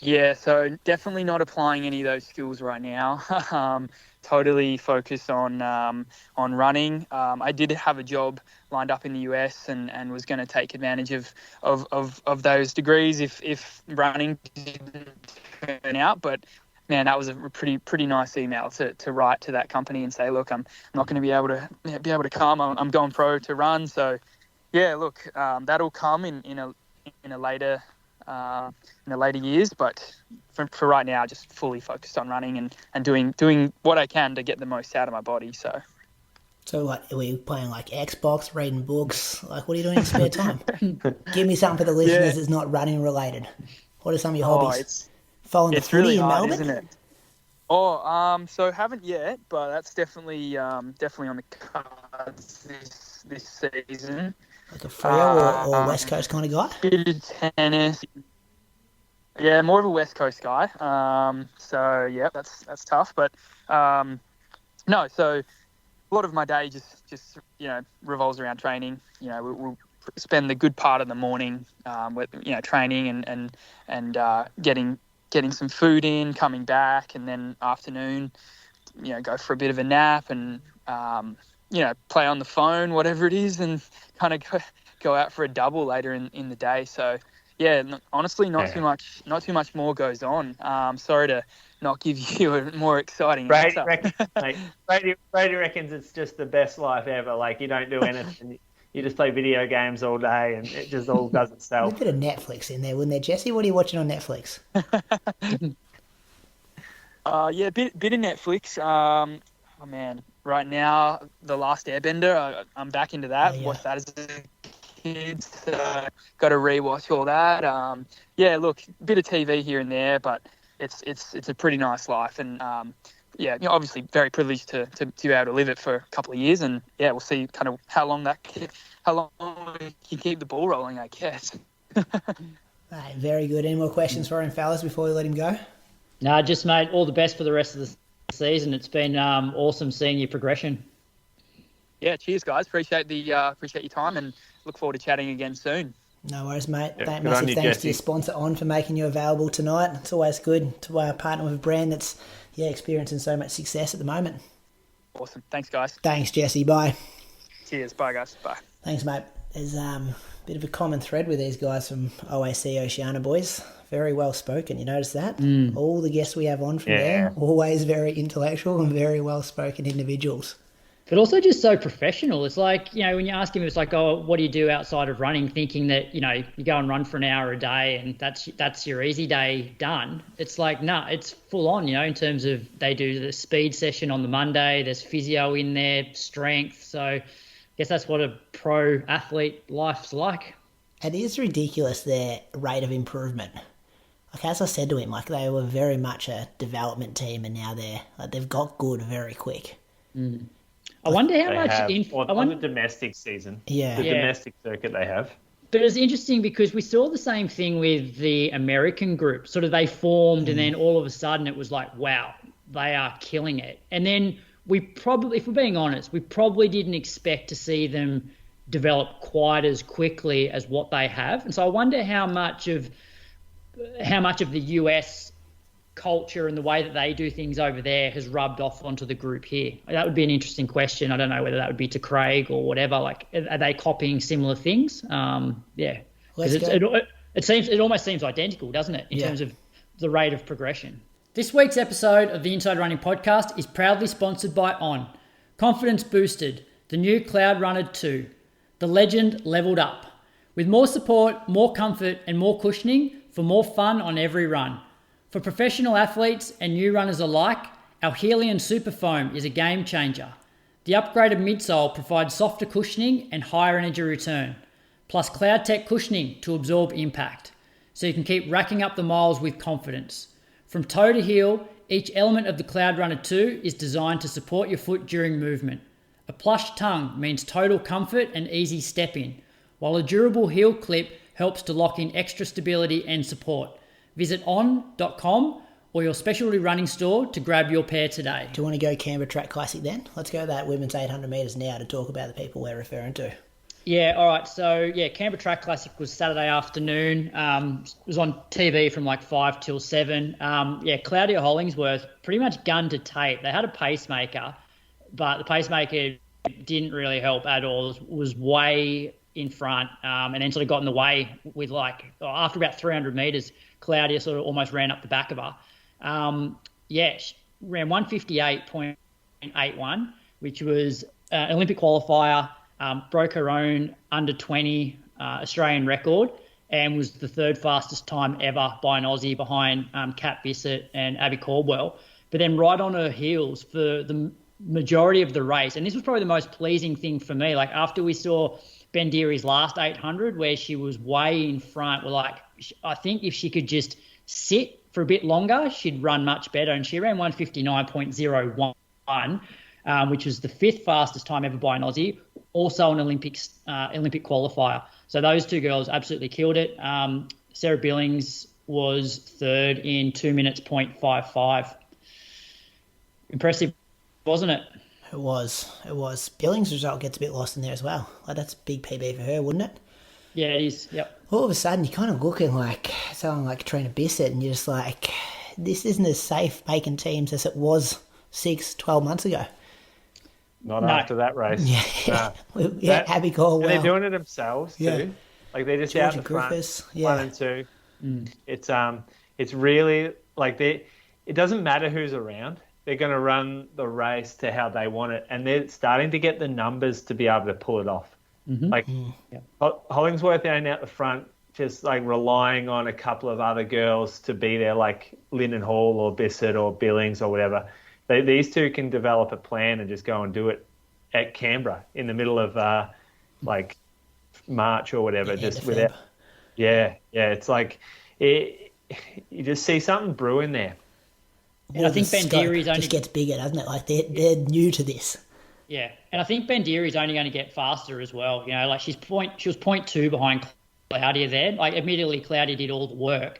Yeah, so definitely not applying any of those skills right now. Totally focused on running. I did have a job lined up in the US and was going to take advantage of those degrees if running didn't turn out. But man, that was a pretty nice email to write to that company and say, look, I'm not going to be able to come. I'm going pro to run. So yeah, look, that'll come in a later years, but for right now, just fully focused on running and doing what I can to get the most out of my body. So what, are you playing Xbox, reading books? What are you doing in spare time? Give me something for the listeners that's not running related. What are some of your hobbies? Following the footy really in hard, Melbourne? Isn't it? So haven't yet, but that's definitely on the cards this season. Like a Freo or West Coast kind of guy? Bit of tennis. Yeah, more of a West Coast guy. So yeah, that's tough. But no, so a lot of my day just revolves around training. We'll spend the good part of the morning with training and getting some food in, coming back, and then afternoon, go for a bit of a nap and play on the phone, whatever it is, and kind of go out for a double later in the day. So yeah, honestly, not too much more goes on. Sorry to not give you a more exciting answer. Brady reckons it's just the best life ever. You don't do anything. You just play video games all day, and it just all does itself. A bit of Netflix in there, wouldn't there, Jesse? What are you watching on Netflix? Yeah, bit of Netflix. Oh man, right now, The Last Airbender. I'm back into that. Watched that as a kid. So got to rewatch all that. Yeah, look, bit of TV here and there, but it's a pretty nice life, and yeah, obviously very privileged to be able to live it for a couple of years, and yeah, we'll see kind of how long we can keep the ball rolling, I guess. Right, very good. Any more questions for him, fellas, before we let him go? No, just mate, all the best for the rest of the season. It's been awesome seeing your progression. Yeah, cheers, guys. Appreciate your time, and look forward to chatting again soon. No worries, mate. Yeah, Massive thanks to your sponsor On for making you available tonight. It's always good to partner with a brand that's experiencing so much success at the moment. Awesome. Thanks, guys. Thanks, Jesse. Bye. Cheers. Bye, guys. Bye. Thanks, mate. There's a bit of a common thread with these guys from OAC Oceania, boys. Very well spoken. You notice that? All the guests we have on from there, always very intellectual and very well spoken individuals. But also just so professional. It's when you ask him, it's oh, what do you do outside of running? Thinking that, you go and run for an hour a day and that's your easy day done. It's nah, it's full on, in terms of they do the speed session on the Monday. There's physio in there, strength. So I guess that's what a pro athlete life's like. It is ridiculous, their rate of improvement. As I said to him, they were very much a development team and now they've got good very quick. I wonder how much on the domestic season. Yeah. The domestic circuit they have. But it's interesting because we saw the same thing with the American group. Sort of they formed and then all of a sudden it was wow, they are killing it. And then we probably, if we're being honest, we probably didn't expect to see them develop quite as quickly as what they have. And so I wonder how much of the US culture and the way that they do things over there has rubbed off onto the group here. That would be an interesting question. I don't know whether that would be to Craig or whatever. Are they copying similar things? Yeah, because it almost seems identical, doesn't it, in terms of the rate of progression? This week's episode of the Inside Running Podcast is proudly sponsored by On. Confidence boosted, the new Cloudrunner 2. The legend leveled up. With more support, more comfort and more cushioning for more fun on every run. For professional athletes and new runners alike, our Helium Super Foam is a game changer. The upgraded midsole provides softer cushioning and higher energy return, plus CloudTech cushioning to absorb impact, so you can keep racking up the miles with confidence. From toe to heel, each element of the Cloudrunner 2 is designed to support your foot during movement. A plush tongue means total comfort and easy step-in, while a durable heel clip helps to lock in extra stability and support. Visit on.com or your specialty running store to grab your pair today. Do you want to go Canberra Track Classic then? Let's go that women's 800 metres now to talk about the people we're referring to. Yeah, all right. So, Canberra Track Classic was Saturday afternoon. It was on TV from like 5 till 7. Claudia Hollingsworth pretty much gunned to tape. They had a pacemaker, but the pacemaker didn't really help at all. It was way in front and then sort of got in the way with after about 300 metres, Claudia sort of almost ran up the back of her. She ran 158.81, which was an Olympic qualifier, broke her own under 20 Australian record and was the third fastest time ever by an Aussie behind Cat Bisset and Abby Caldwell. But then right on her heels for the majority of the race, and this was probably the most pleasing thing for me, like after we saw Ben Deary's last 800 where she was way in front, I think if she could just sit for a bit longer, she'd run much better. And she ran 159.01, which was the fifth fastest time ever by an Aussie, also an Olympic qualifier. So those two girls absolutely killed it. Sarah Billings was third in 2 minutes, 0.55. Impressive, wasn't it? It was. Billings' result gets a bit lost in there as well. That's a big PB for her, wouldn't it? Yeah, it is. Yep. All of a sudden, you're kind of looking like someone like Catriona Bisset, and you're just like, this isn't as safe making teams as it was 12 months ago. Not after that race. Yeah, Abby Caldwell. And they're doing it themselves too. Yeah. Like they're just out in the front, 1 and 2. It's really like it doesn't matter who's around. They're going to run the race to how they want it, and they're starting to get the numbers to be able to pull it off. Hollingsworth ain't out the front, just like relying on a couple of other girls to be there, like Linden Hall or Bisset or Billings or whatever. These two can develop a plan and just go and do it at Canberra in the middle of March or whatever. Just without, it's like you just see something brewing there. And I think Ben Deary's only just gets bigger, doesn't it? Like they're new to this. Yeah, and I think Ben Deary's only going to get faster as well. She was 0.2 behind Claudia there. Like immediately, Claudia did all the work,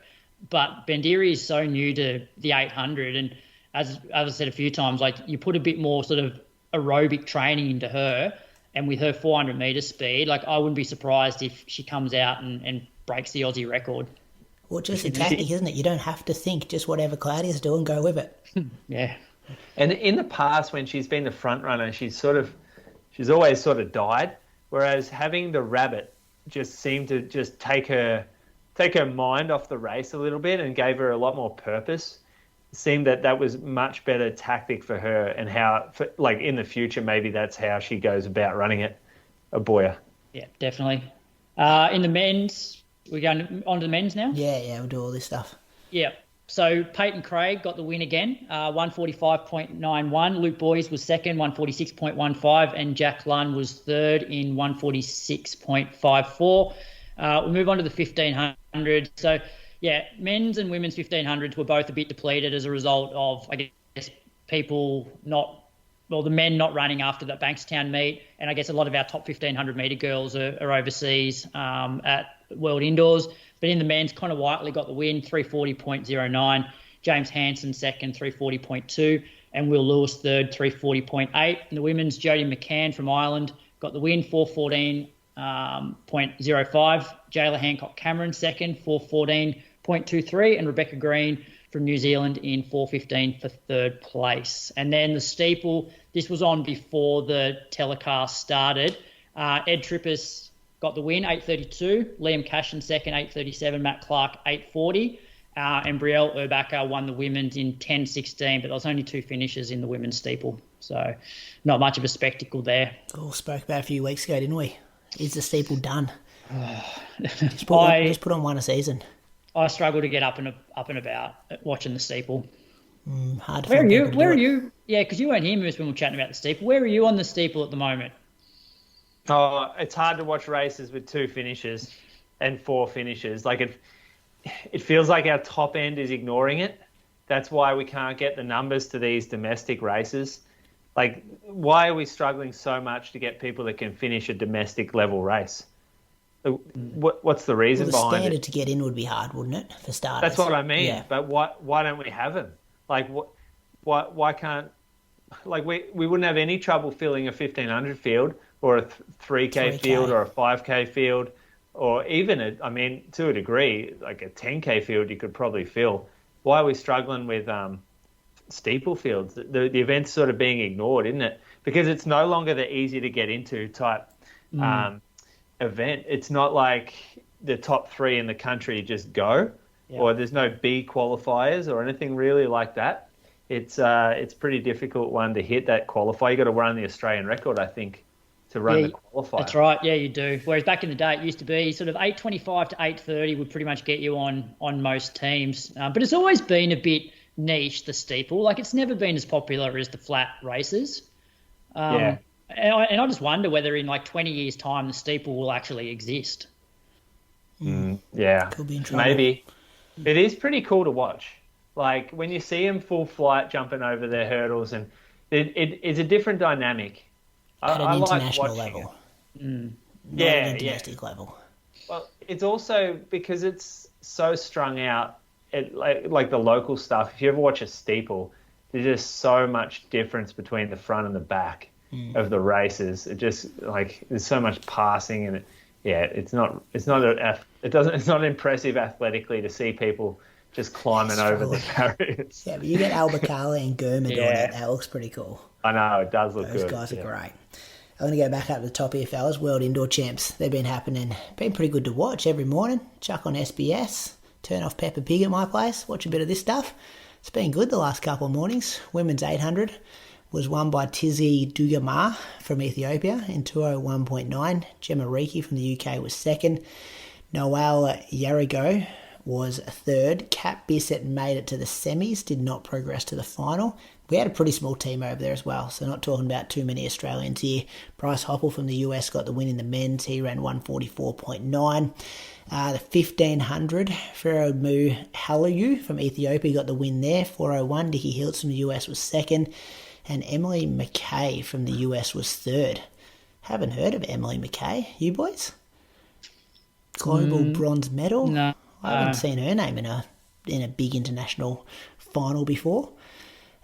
but Ben Deary is so new to the 800, and as I said a few times, like you put a bit more sort of aerobic training into her, and with her 400 metre speed, like I wouldn't be surprised if she comes out and breaks the Aussie record. Well, just a tactic, isn't it? You don't have to think, just whatever Claudia's doing, go with it. Yeah. And in the past, when she's been the front runner, she's always sort of died. Whereas having the rabbit just seemed to just take her mind off the race a little bit and gave her a lot more purpose. It seemed that was much better tactic for her, and in the future maybe that's how she goes about running it. Boya. Yeah, definitely. In the men's, we're going on to the men's now. Yeah, we'll do all this stuff. Yeah. So Peyton Craig got the win again, 145.91. Luke Boyes was second, 146.15, and Jack Lunn was third in 146.54. We move on to the 1500. So, men's and women's 1500s were both a bit depleted as a result of, I guess, the men not running after that Bankstown meet, and I guess a lot of our top 1500 metre girls are overseas at World Indoors. But in the men's, Connor Whiteley got the win, 340.09. James Hansen second, 340.2. And Will Lewis third, 340.8. And the women's, Jodie McCann from Ireland got the win, 414.05. Jayla Hancock Cameron second, 414.23. And Rebecca Green from New Zealand in 4:15 for third place. And then the steeple, this was on before the telecast started. Ed Trippus got the win, 8:32. Liam Cashin second, 8:37. Matt Clark, 8:40. and Brielle Urbacher won the women's in 10:16, but there was only 2 finishes in the women's steeple. So not much of a spectacle there. All spoke about a few weeks ago, didn't we? Is the steeple done? just put on one a season. I struggle to get up and about watching the steeple. Hard to Where find are you? people to Where do are it. you? Yeah, because you weren't here, Moose, when we were chatting about the steeple. Where are you on the steeple at the moment? Oh, it's hard to watch races with 2 finishes and 4 finishes. Like it feels like our top end is ignoring it. That's why we can't get the numbers to these domestic races. Like, why are we struggling so much to get people that can finish a domestic level race? What's the reason Well, the behind standard it? to get in would be hard, wouldn't it, for starters? That's what I mean. Yeah. But why don't we have them? Like, why can't? Like, we wouldn't have any trouble filling a 1500 field or a 3K field or a 5K field, or even to a degree, like a 10K field you could probably fill. Why are we struggling with steeple fields? The event's sort of being ignored, isn't it? Because it's no longer the easy to get into type event. It's not like the top 3 in the country just go, or there's no B qualifiers or anything really like that. It's pretty difficult one to hit that qualifier. You got to run the Australian record, I think, to run the qualifier. That's right. Yeah, you do. Whereas back in the day, it used to be sort of 8:25 to 8:30 would pretty much get you on most teams. But it's always been a bit niche, the steeple. Like, it's never been as popular as the flat races. And I just wonder whether in like 20 years' time the steeple will actually exist. Yeah, Could be in trouble. maybe. It is pretty cool to watch. Like, when you see them full flight jumping over their hurdles, and it's a different dynamic. At an I like international watching level. it. Not at a domestic level. Well, it's also because it's so strung out. Like the local stuff. If you ever watch a steeple, there's just so much difference between the front and the back of the races. It just, like, there's so much passing, and it's not impressive athletically to see people just climbing over the barriers. Yeah, but you get Albacale and Gurma doing it. That looks pretty cool. I know, it does look good. Those guys are great. I'm going to go back up to the top here, fellas. World Indoor Champs. They've been happening. Been pretty good to watch every morning. Chuck on SBS. Turn off Peppa Pig at my place. Watch a bit of this stuff. It's been good the last couple of mornings. Women's 800 was won by Tizi Dugamar from Ethiopia in 201.9. Gemma Riki from the UK was second. Noelle Yarigo was third. Cat Bisset made it to the semis, did not progress to the final. We had a pretty small team over there as well, so not talking about too many Australians here. Bryce Hoppel from the US got the win in the men's. He ran 144.9. The 1500, Feromu Halayu from Ethiopia got the win there, 401. Dickie Hiltz from the US was second. And Emily McKay from the US was third. Haven't heard of Emily McKay. You boys? Global bronze medal? No. I haven't seen her name in a big international final before.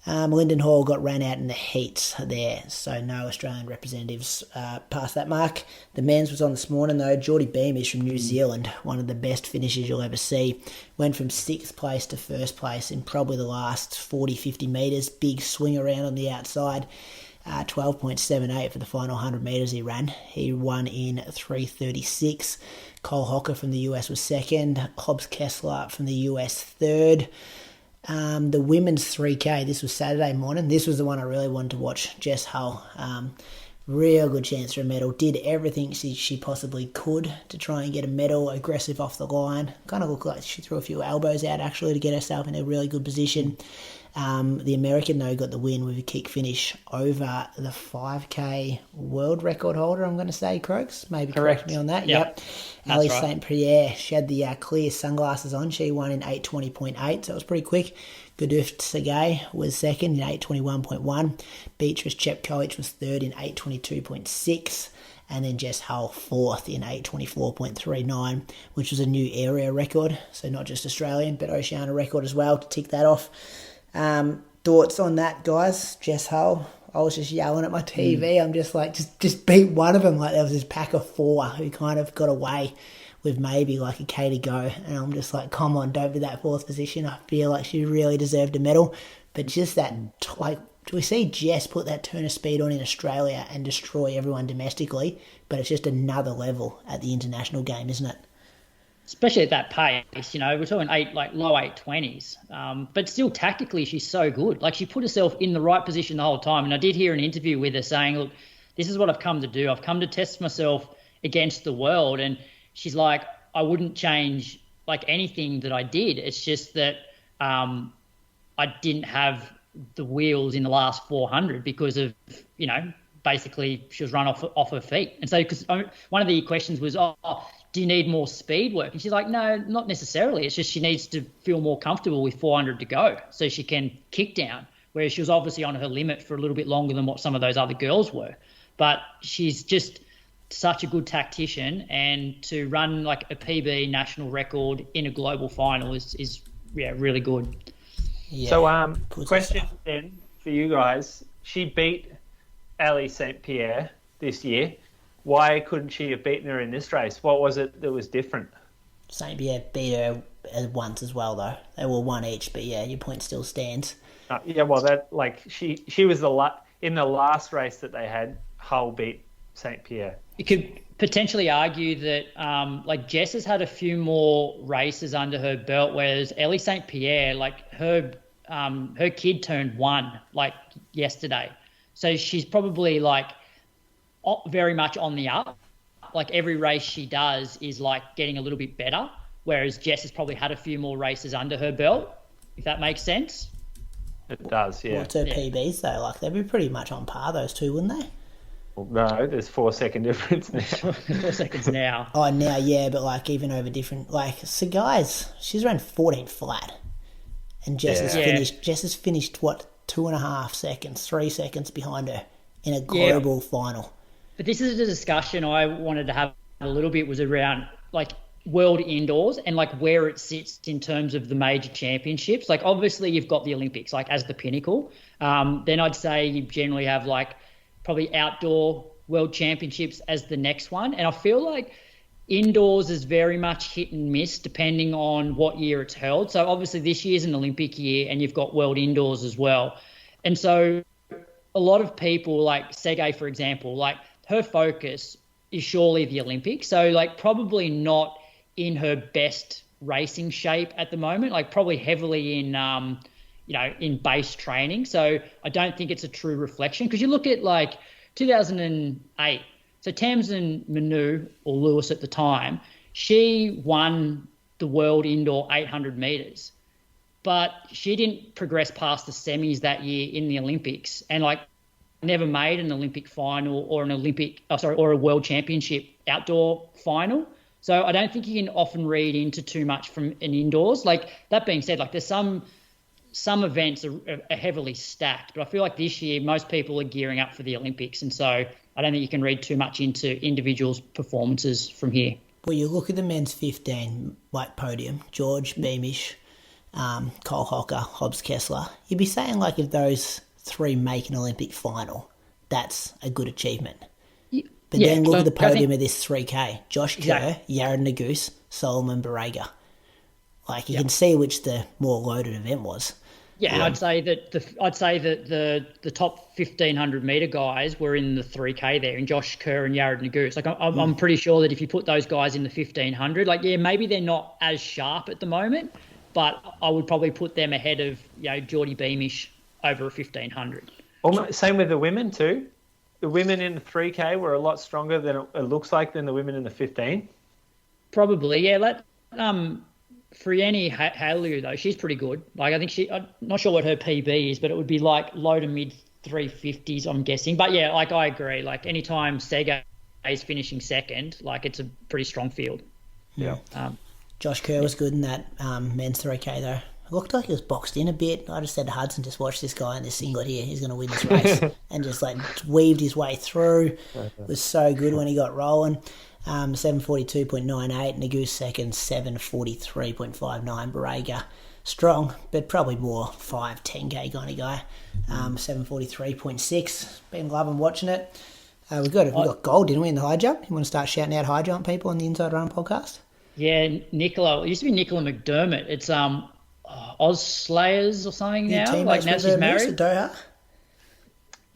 Linden Hall got ran out in the heats there, so no Australian representatives past that mark. The men's was on this morning though. Geordie Beam is from New Zealand, one of the best finishes you'll ever see. Went from 6th place to 1st place in probably the last 40-50 metres. Big swing around on the outside. 12.78 for the final 100 metres he ran. He won in 3:36. Cole Hocker from the US was second. Hobbs Kessler from the US third. The women's 3K, this was Saturday morning. This was the one I really wanted to watch. Jess Hull, real good chance for a medal. Did everything she possibly could to try and get a medal. Aggressive off the line. Kind of looked like she threw a few elbows out actually to get herself in a really good position. The American, though, got the win with a kick finish over the 5K world record holder, I'm going to say, Croaks. Maybe correct me on that. Yep. Ali right. St. Pierre, she had the clear sunglasses on. She won in 8:20.8, so it was pretty quick. Guduft Segay was second in 8:21.1. Beatrice Chepkoech was third in 8:22.6. And then Jess Hull fourth in 8:24.39, which was a new area record. So not just Australian, but Oceania record as well, to tick that off. Thoughts on that, guys? Jess Hull, I was just yelling at my TV. I'm just like, just beat one of them. Like, there was this pack of 4 who kind of got away with maybe like a K to go. And I'm just like, come on, don't be that 4th position. I feel like she really deserved a medal. But just that, like, we see Jess put that turn of speed on in Australia and destroy everyone domestically. But it's just another level at the international game, isn't it? especially at that pace. We're talking low 8:20s. But still, tactically, she's so good. Like, she put herself in the right position the whole time. And I did hear an interview with her saying, "Look, this is what I've come to do. I've come to test myself against the world." And she's like, "I wouldn't change anything that I did. It's just that I didn't have the wheels in the last 400 because of, basically she was run off her feet." And so, because one of the questions was, do you need more speed work? And she's like, no, not necessarily. It's just she needs to feel more comfortable with 400 to go so she can kick down, whereas she was obviously on her limit for a little bit longer than what some of those other girls were. But she's just such a good tactician, and to run a PB national record in a global final is really good. Yeah. So, question then for you guys. She beat Ali St. Pierre this year. Why couldn't she have beaten her in this race? What was it that was different? St. Pierre beat her once as well, though. They were one each, but yeah, your point still stands. She was in the last race that they had, Hull beat St. Pierre. You could potentially argue that Jess has had a few more races under her belt, whereas Ellie St. Pierre, her kid turned 1 yesterday. So she's probably very much on the up. Every race she does is getting a little bit better, whereas Jess has probably had a few more races under her belt, if that makes sense. It does, yeah. What's her PBs though? They'd be pretty much on par, those two, wouldn't they? Well, no, there's 4 second difference now. 4 seconds now. Oh, now, yeah, but even over different... so guys, she's around 14 flat. And Jess has finished, what, 2.5 seconds, 3 seconds behind her in a global final. But this is a discussion I wanted to have a little bit, was around world indoors and where it sits in terms of the major championships. Obviously you've got the Olympics as the pinnacle. Then I'd say you generally have probably outdoor world championships as the next one. And I feel indoors is very much hit and miss depending on what year it's held. So obviously this year's an Olympic year and you've got world indoors as well. And so a lot of people Sege, for example, her focus is surely the Olympics. So probably not in her best racing shape at the moment, probably heavily in, in base training. So I don't think it's a true reflection, because you look at 2008. So Tamsin Manu, or Lewis at the time, she won the world indoor 800 metres, but she didn't progress past the semis that year in the Olympics, and never made an Olympic final or or a world championship outdoor final. So I don't think you can often read into too much from an indoors. That being said, there's some events are heavily stacked, but I feel this year most people are gearing up for the Olympics, and so I don't think you can read too much into individuals' performances from here. Well, you look at the men's 15 podium: George, Beamish, Cole Hocker, Hobbs Kessler. You'd be saying if those 3 make an Olympic final, that's a good achievement. But then look at the podium of this 3K: Josh Kerr, Yared Naguse, Solomon Barega. You can see which the more loaded event was. Yeah, and I'd say that the top 1,500 metre guys were in the 3K there, in Josh Kerr and Yared Naguse. I'm pretty sure that if you put those guys in the 1,500, maybe they're not as sharp at the moment, but I would probably put them ahead of Geordie Beamish over a 1,500. Same with the women too. The women in the 3K were a lot stronger than it looks than the women in the 15. Probably, yeah. Frieni Haliu, though, she's pretty good. I think I'm not sure what her PB is, but it would be low to mid 350s, I'm guessing. But yeah, I agree. Anytime Sege is finishing second, it's a pretty strong field. Yeah. Josh Kerr was good in that men's 3K though. It looked like he was boxed in a bit. I just said to Hudson, just watch this guy in this singlet here. He's going to win this race. And just weaved his way through. It was so good when he got rolling. 7:42.98, Naguse second, 7:43.59, Barega strong, but probably more 5-10k kind of guy. 7:43.6. Been loving watching it. We got gold, didn't we, in the high jump? You want to start shouting out high jump people on the Inside Run podcast? Yeah, Nicola. It used to be Nicola McDermott. It's Oz Slayers or something now. Now she's married. Doha.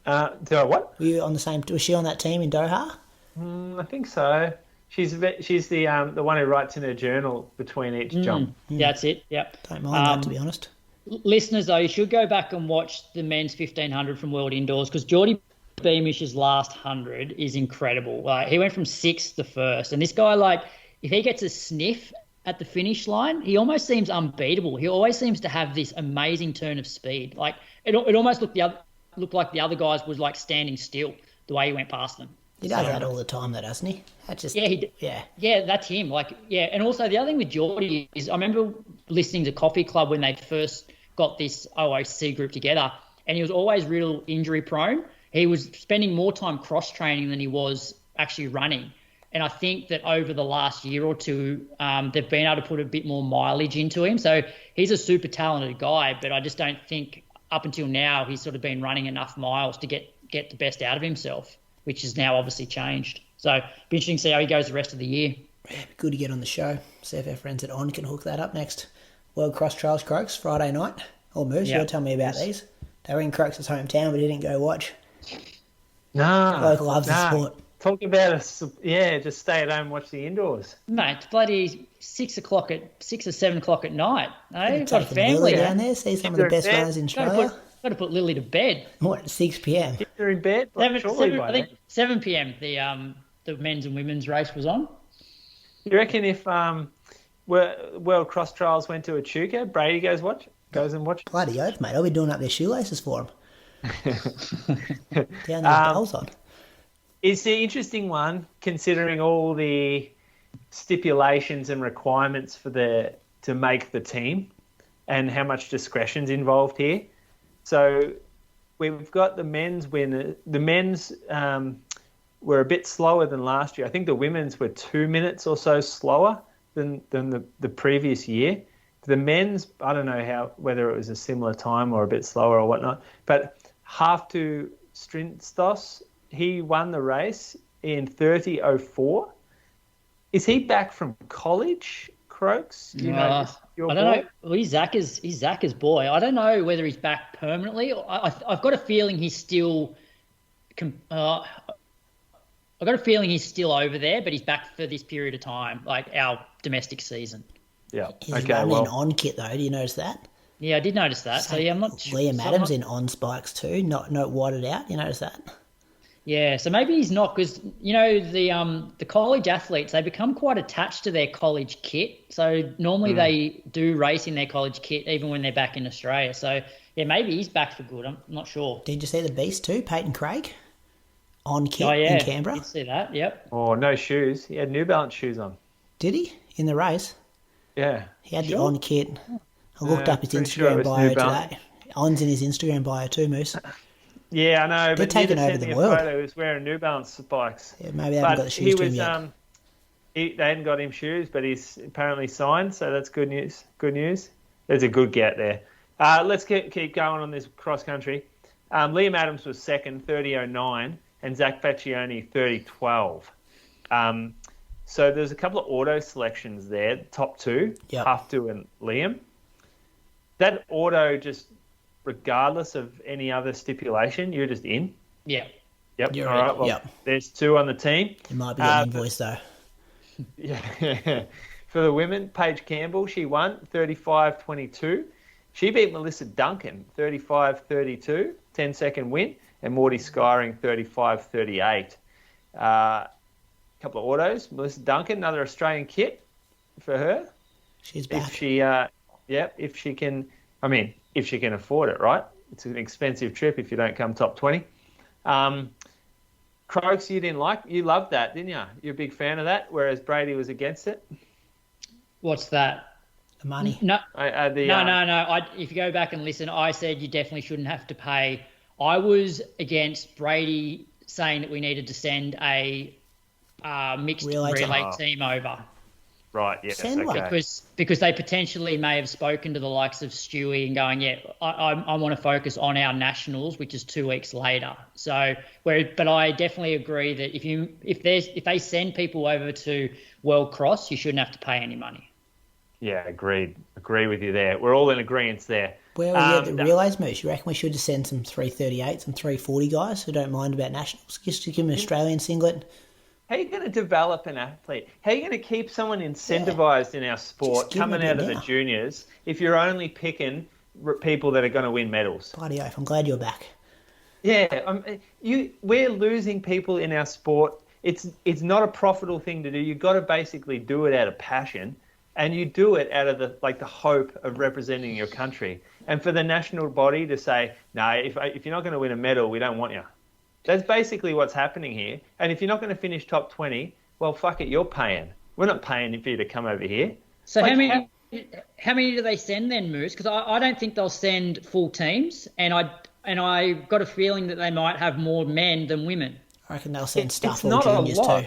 Do I what? Were you on the same? Was she on that team in Doha? I think so. She's the one who writes in her journal between each jump. That's it. Yep. Don't mind that, to be honest. Listeners, though, you should go back and watch the men's 1500 from World Indoors because Geordie Beamish's last 100 is incredible. Like, he went from 6th to 1st, and this guy, like, if he gets a sniff at the finish line, he almost seems unbeatable. He always seems to have this amazing turn of speed. Like, it almost looked like the other guys was like standing still the way he went past them. He does that all the time, though, doesn't he? That's just yeah, that's him. Like, yeah, and also the other thing with Geordie is I remember listening to Coffee Club when they first got this OAC group together, and he was always real injury prone. He was spending more time cross training than he was actually running. And I think that over the last year or two, they've been able to put a bit more mileage into him. So he's a super talented guy, but I just don't think up until now he's sort of been running enough miles to get the best out of himself, which has now obviously changed. So be interesting to see how he goes the rest of the year. Yeah, good to get on the show. See if our friends at On can hook that up next. World Cross Trails Croaks, Friday night. Or Moose, you'll tell me about these. They were in Croaks' hometown, but he didn't go watch. No. Bloke loves the sport. Talk about just stay at home and watch the indoors. Mate, it's bloody 6 or 7 o'clock at night. Got a family Lily down there, see some of the best runners in Australia. Got to put Lily to bed. What, 6 p.m? If they're in bed, I think 7 p.m. The men's and women's race was on. You reckon if World Cross Trials went to Echuca, Brady goes and watch? Bloody oath, mate. I'll be doing up their shoelaces for him. Down there with bells on. It's the interesting one, considering all the stipulations and requirements to make the team and how much discretion's involved here. So we've got the men's winner. The men's were a bit slower than last year. I think the women's were 2 minutes or so slower than the previous year. The men's, I don't know whether it was a similar time or a bit slower or whatnot, but Half-to Strintstos, he won the race in 30:04. Is he back from college, Croaks? I don't know. Well, he's Zach's boy. I don't know whether he's back permanently. I've got a feeling he's still. I've got a feeling he's still over there, but he's back for this period of time, like our domestic season. Yeah. He's running in on kit though. Do you notice that? Yeah, I did notice that. So yeah, I'm not sure. Liam Adams in on spikes too, not whited out. You notice that? Yeah, so maybe he's not because the college athletes, they become quite attached to their college kit. So normally they do race in their college kit even when they're back in Australia. So yeah, maybe he's back for good. I'm not sure. Did you see the beast too, Peyton Craig, on kit in Canberra? I did see that. Yep. Oh, no shoes. He had New Balance shoes on. Did he in the race? Yeah. He had the on kit. I looked up his Instagram bio today. On's in his Instagram bio too, Moose. Yeah, I know. They're taking over the world. He was wearing New Balance spikes. Yeah, maybe they haven't got the shoes to him yet. They hadn't got him shoes, but he's apparently signed, so that's good news. Good news. There's a good get there. Let's keep going on this cross country. Liam Adams was second, 30:09, and Zach Faccioni 30:12. So there's a couple of auto selections there. Top two, Half-to and Liam. That auto just, regardless of any other stipulation, you're just in. Yeah. Yep. All right. Well, there's two on the team. It might be an invoice though. Yeah. For the women, Paige Campbell, she won 35:22. She beat Melissa Duncan 35:32, 10-second win, and Morty Skyring 35:38. Couple of autos. Melissa Duncan, another Australian kit for her. She's back. If she can afford it, right? It's an expensive trip if you don't come top 20. Croaks, you loved that, didn't you? You're a big fan of that, whereas Brady was against it. What's that? The money. No. No. If you go back and listen, I said you definitely shouldn't have to pay. I was against Brady saying that we needed to send a mixed relay team over. Right, yes, okay. Because they potentially may have spoken to the likes of Stewie and going, I want to focus on our nationals, which is 2 weeks later. So, but I definitely agree that if they send people over to World Cross, you shouldn't have to pay any money. Yeah, agreed. Agree with you there. We're all in agreement there. Where are we at the relays, Moose? You reckon we should just send some 338s and 340 guys who don't mind about nationals, just to give them an Australian singlet, How are you going to develop an athlete? How are you going to keep someone incentivized in our sport coming out of the juniors if you're only picking people that are going to win medals? Bloody oath, I'm glad you're back. Yeah, we're losing people in our sport. It's not a profitable thing to do. You've got to basically do it out of passion, and you do it out of the hope of representing your country. And for the national body to say, no, if you're not going to win a medal, we don't want you. That's basically what's happening here. And if you're not going to finish top 20, well, fuck it, you're paying. We're not paying for you to come over here. So how many do they send then, Moose? Because I don't think they'll send full teams, and I got a feeling that they might have more men than women. I reckon they'll send stuff all juniors too.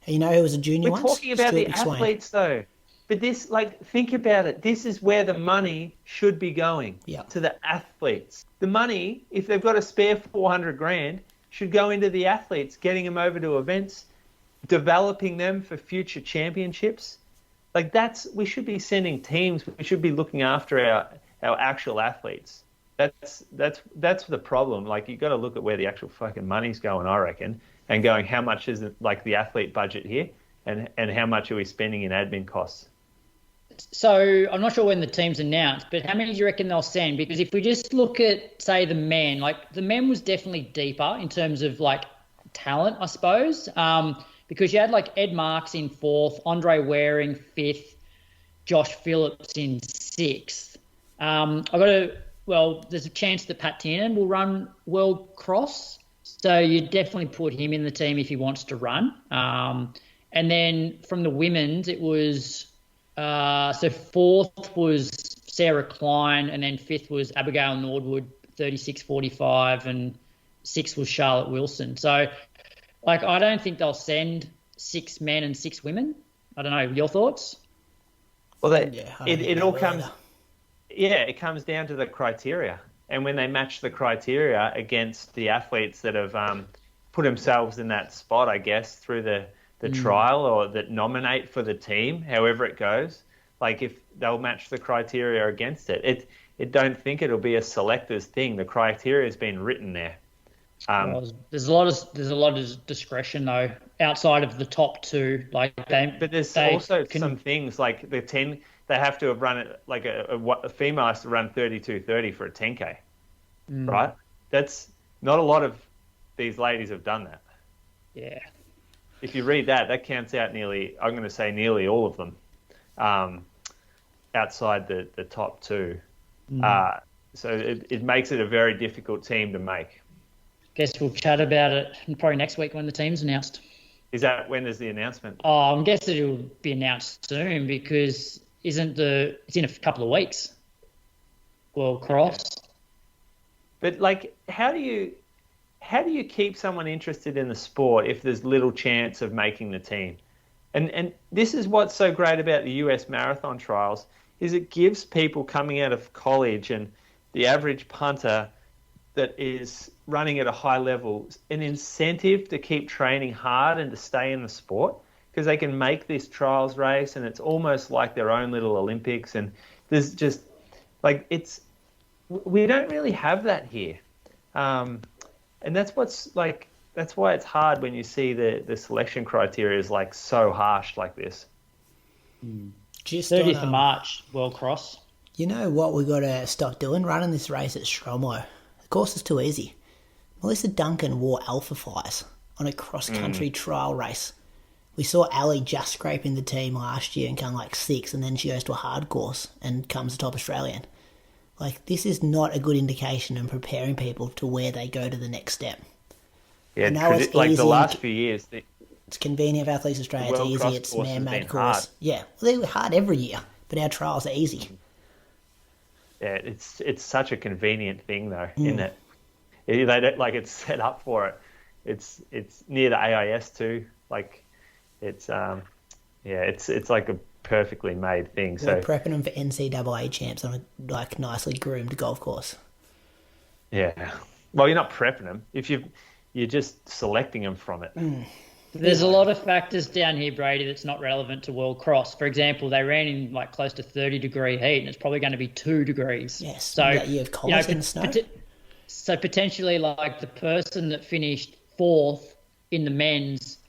You know who was a junior once? We're talking about the athletes though. But this, think about it. This is where the money should be going, to the athletes. The money, if they've got a spare 400 grand, should go into the athletes, getting them over to events, developing them for future championships. We should be sending teams. We should be looking after our actual athletes. That's the problem. You got to look at where the actual fucking money's going, I reckon, and going, how much is it, the athlete budget here, and how much are we spending in admin costs? So I'm not sure when the team's announced, but how many do you reckon they'll send? Because if we just look at, say, the men, the men was definitely deeper in terms of talent, I suppose, because you had Ed Marks in 4th, Andre Waring 5th, Josh Phillips in 6th. There's a chance that Pat Tiernan will run World Cross, so you definitely put him in the team if he wants to run. And then from the women's, it was. So 4th was Sarah Klein, and then 5th was Abigail Nordwood, 36.45, and 6th was Charlotte Wilson. So, I don't think they'll send 6 men and 6 women. I don't know. Your thoughts? Well, it all comes. Yeah, it comes down to the criteria, and when they match the criteria against the athletes that have put themselves in that spot, I guess, through the trial or that nominate for the team, however it goes, if they'll match the criteria against it. It don't think it'll be a selector's thing. The criteria has been written there. There's a lot of discretion though outside of the top 2. But there's also some things the 10. They have to have run it a female has to run 32:30 for a 10K, right? That's not a lot of these ladies have done that. Yeah. If you read that counts out nearly all of them, outside the top 2. So it makes it a very difficult team to make. Guess we'll chat about it probably next week when the team's announced. Is that when is the announcement? Oh, I'm guessing it'll be announced soon because it's in a couple of weeks. World Cross. But how do you keep someone interested in the sport if there's little chance of making the team? And this is what's so great about the US marathon trials is it gives people coming out of college and the average punter that is running at a high level an incentive to keep training hard and to stay in the sport because they can make this trials race and it's almost like their own little Olympics. And there's just we don't really have that here. And that's why it's hard when you see the selection criteria is so harsh like this. Just 30th of March, World Cross. You know what we got to stop doing? Running this race at Stromlo. The course is too easy. Melissa Duncan wore alpha flies on a cross-country trial race. We saw Ali just scraping the team last year and come 6th, and then she goes to a hard course and comes top Australian. This is not a good indication in preparing people to where they go to the next step. Yeah, the last few years. It's convenient for Athletes Australia. It's easy. It's man-made course. Hard. Yeah, well, they were hard every year, but our trials are easy. Yeah, it's such a convenient thing though, isn't it? They don't it's set up for it. It's near the AIS too. It's a perfectly made thing. We're prepping them for NCAA champs on a nicely groomed golf course. Yeah. Well, you're not prepping them. You're just selecting them from it. There's a lot of factors down here, Brady, that's not relevant to World Cross. For example, they ran in close to 30-degree heat, and it's probably going to be 2 degrees. Yes. So you have collars in the snow. So potentially, the person that finished 4th in the men's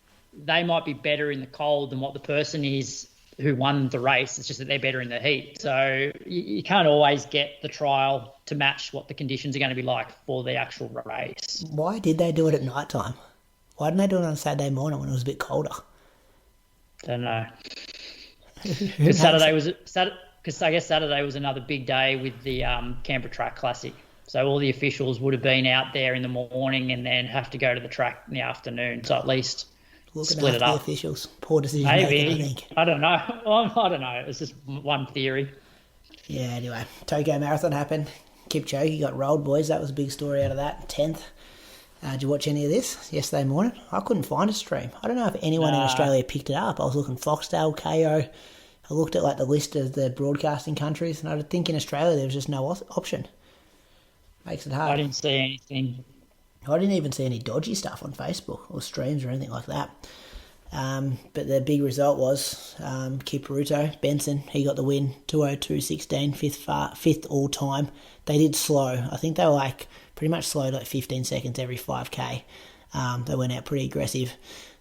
they might be better in the cold than what the person is who won the race. It's just that they're better in the heat. So you can't always get the trial to match what the conditions are going to be like for the actual race. Why did they do it at night time? Why didn't they do it on Saturday morning when it was a bit colder? Don't know. Because Saturday was because I guess Saturday was another big day with the Canberra Track Classic. So all the officials would have been out there in the morning and then have to go to the track in the afternoon. So at least split it up. The officials, poor decision Maybe. making, I think. I don't know. I don't know. It's just one theory. Yeah. Anyway, Tokyo Marathon happened. Kipchoge got rolled, boys. That was a big story out of that. 10th. Did you watch any of this yesterday morning? I couldn't find a stream. I don't know if anyone in Australia picked it up. I was looking Foxtel, KO. I looked at like the list of the broadcasting countries, and I think in Australia there was just no option. Makes it hard. I didn't see anything. I didn't even see any dodgy stuff on Facebook or streams or anything like that. But the big result was Kipruto, Benson, he got the win, 2:02.16, fifth all time. They did slow. I think they were like pretty much slowed like 15 seconds every 5K. They went out pretty aggressive.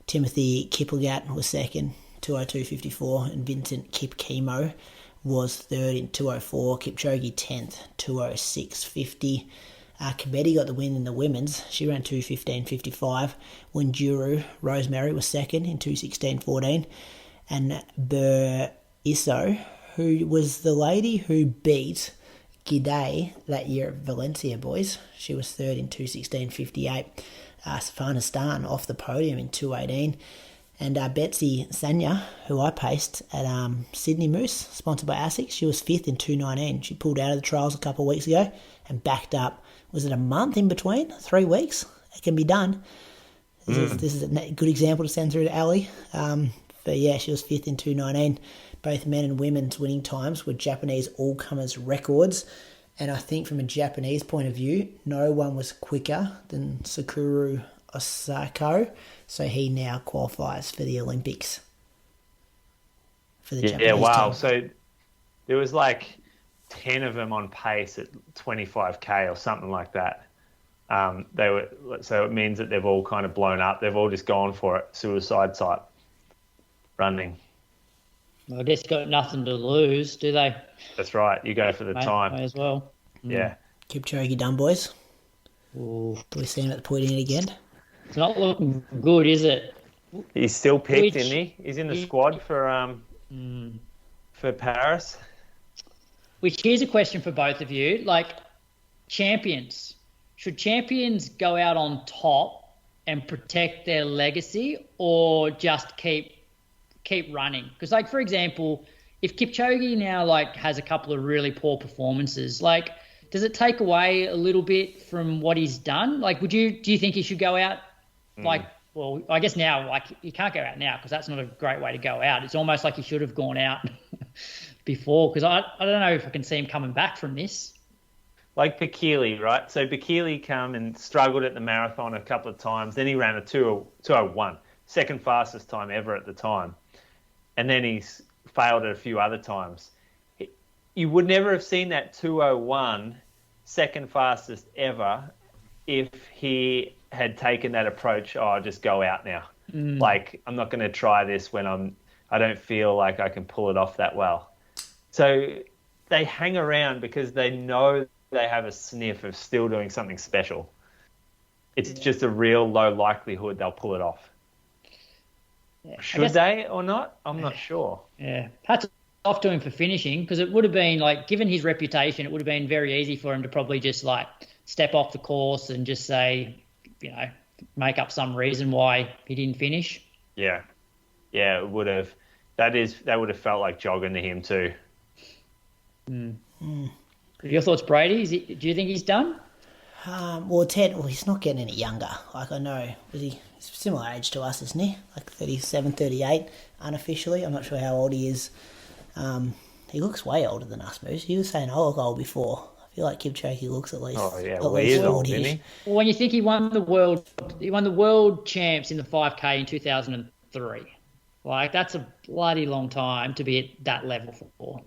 Timothy Kiplagat was second, 2:02.54, and Vincent Kipkemo was third in 2:04. Kipchoge 10th, 2:06.50. Kibeti got the win in the women's. She ran 2:15.55. Winduru Rosemary was second in 2:16.14. And Burriso, who was the lady who beat Gidey that year at Valencia, boys. She was third in 2:16.58. Safana Stan off the podium in 2:18. And Betsy Sanya, who I paced at Sydney Moose, sponsored by ASICS, she was fifth in 2:19. She pulled out of the trials a couple of weeks ago and backed up. Was it a month in between? 3 weeks? It can be done. This is a good example to send through to Ali. But yeah, she was fifth in 2:19. Both men and women's winning times were Japanese all-comers records. And I think from a Japanese point of view, no one was quicker than Sakura Osako. So he now qualifies for the Olympics. For the Japanese wow. team. So there was like 10 of them on pace at 25K or something like that. So it means that they've all kind of blown up. They've all just gone for it, suicide type running. Well, I guess got nothing to lose, do they? That's right. You go for the time. May as well. Yeah. Kipchoge done, boys. Ooh. Do we see him at the pointy end again? It's not looking good, is it? He's still picked, isn't he? He's in the squad for Paris. Which, here's a question for both of you. Like, champions. Should champions go out on top and protect their legacy, or just keep running? Because, like, for example, if Kipchoge now, like, has a couple of really poor performances, like, does it take away a little bit from what he's done? Like, do you think he should go out? Like, well, I guess now, like, you can't go out now because that's not a great way to go out. It's almost like he should have gone out before, because I don't know if I can see him coming back from this. Like Bekele, right? So Bekele come and struggled at the marathon a couple of times. Then he ran a 2:01, second fastest time ever at the time. And then he's failed at a few other times. You would never have seen that 2:01, second fastest ever, if he had taken that approach, I'll just go out now. Like, I'm not going to try this when I don't feel like I can pull it off that well. So they hang around because they know they have a sniff of still doing something special. It's just a real low likelihood they'll pull it off. Yeah, Should they or not? I'm not sure. Yeah. Hats off to him for finishing, because it would have been, like, given his reputation, it would have been very easy for him to probably just, like, step off the course and just say, you know, make up some reason why he didn't finish. Yeah, it would have. That would have felt like jogging to him too. Your thoughts, Brady? Do you think he's done? Well, he's not getting any younger. Like, I know, he's similar age to us, isn't he? Like 37, 38, unofficially. I'm not sure how old he is. He looks way older than us, Moose. He was saying I look old before. I feel like Kipchoge looks at least. Oh yeah, well, he is old, isn't he? Well, when you think he won the world champs in the 5K in 2003, like, that's a bloody long time to be at that level for.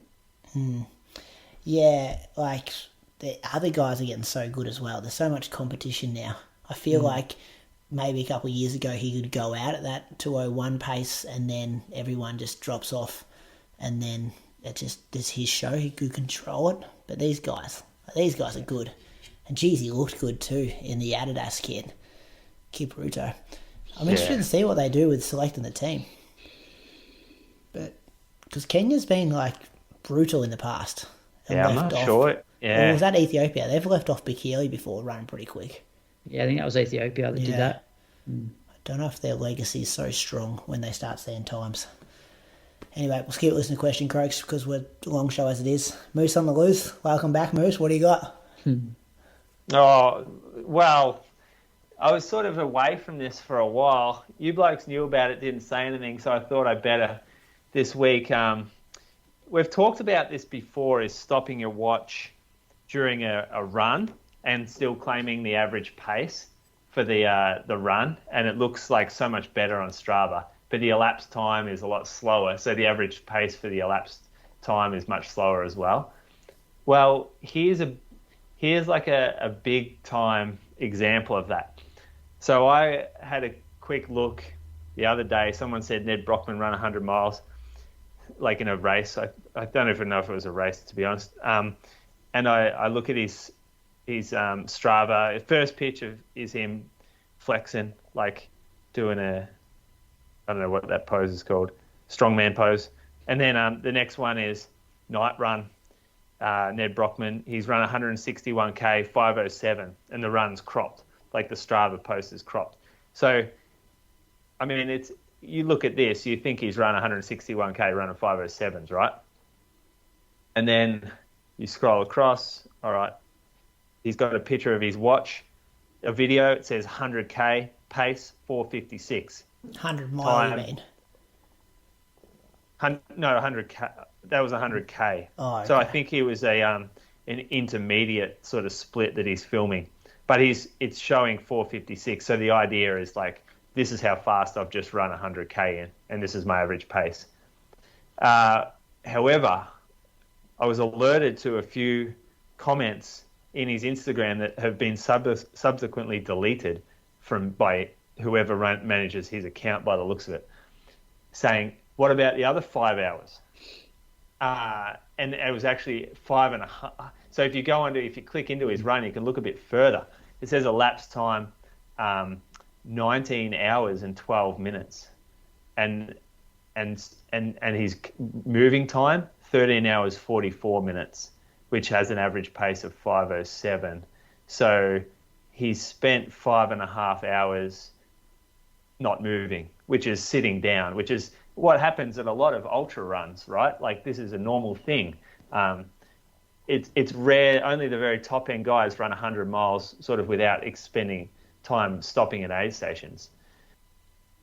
Yeah, like, the other guys are getting so good as well. There's so much competition now. I feel like maybe a couple of years ago he could go out at that 2:01 pace and then everyone just drops off and then it's his show. He could control it. But these guys are good. And geez, he looked good too in the Adidas kit. Kipruto. I'm interested to see what they do with selecting the team. But because Kenya's been like brutal in the past. I'm not sure. Yeah. Or was that Ethiopia? They've left off Bikili before running pretty quick. Yeah, I think that was Ethiopia that did that. I don't know if their legacy is so strong when they start seeing times. Anyway, we'll keep listening to question croaks because we're a long show as it is. Moose on the loose. Welcome back, Moose. What do you got? Oh, well, I was sort of away from this for a while. You blokes knew about it, didn't say anything, so I thought I'd better this week. We've talked about this before, is stopping your watch during a run and still claiming the average pace for the run, and it looks like so much better on Strava. But the elapsed time is a lot slower, so the average pace for the elapsed time is much slower as well. Well, here's like a big time example of that. So I had a quick look the other day. Someone said Ned Brockman ran 100 miles, like in a race. I don't even know if it was a race, to be honest. And I look at his Strava. First pitch is him flexing, like doing I don't know what that pose is called, strongman pose. And then the next one is night run. Ned Brockman, he's run 161k, 5:07, and the run's cropped, like the Strava post is cropped. So, I mean, you look at this, you think he's run 161k, running 5:07s, right? And then you scroll across, all right, he's got a picture of his watch, a video, it says 100k, pace 4:56. 100 mile, you mean? No, 100k. That was 100k. Oh, okay. So I think he was an intermediate sort of split that he's filming, but it's showing 4:56. So the idea is like, this is how fast I've just run 100k in, and this is my average pace. However, I was alerted to a few comments in his Instagram that have been subsequently deleted by whoever manages his account, by the looks of it, saying, what about the other 5 hours? And it was actually 5.5. So if you click into his run, you can look a bit further. It says elapsed time, 19 hours and 12 minutes. And his moving time, 13 hours, 44 minutes, which has an average pace of 5:07. So he's spent 5.5 hours not moving, which is sitting down, which is what happens at a lot of ultra runs, right? Like, this is a normal thing. It's rare. Only the very top end guys run 100 miles sort of without expending time stopping at aid stations.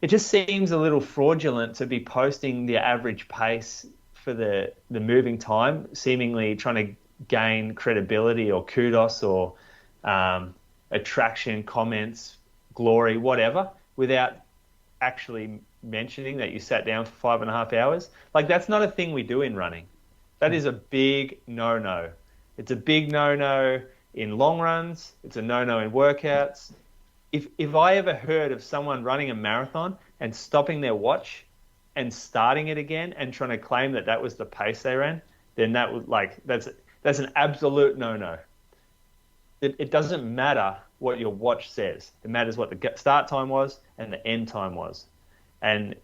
It just seems a little fraudulent to be posting the average pace for the moving time, seemingly trying to gain credibility or kudos or attraction, comments, glory, whatever, without actually mentioning that you sat down for 5.5 hours. Like, that's not a thing we do in running. That is a big no-no. It's a big no-no in long runs. It's a no-no in workouts. If I ever heard of someone running a marathon and stopping their watch and starting it again and trying to claim that was the pace they ran, then that would, like, that's an absolute no-no. It doesn't matter what your watch says. It matters what the start time was and the end time was. And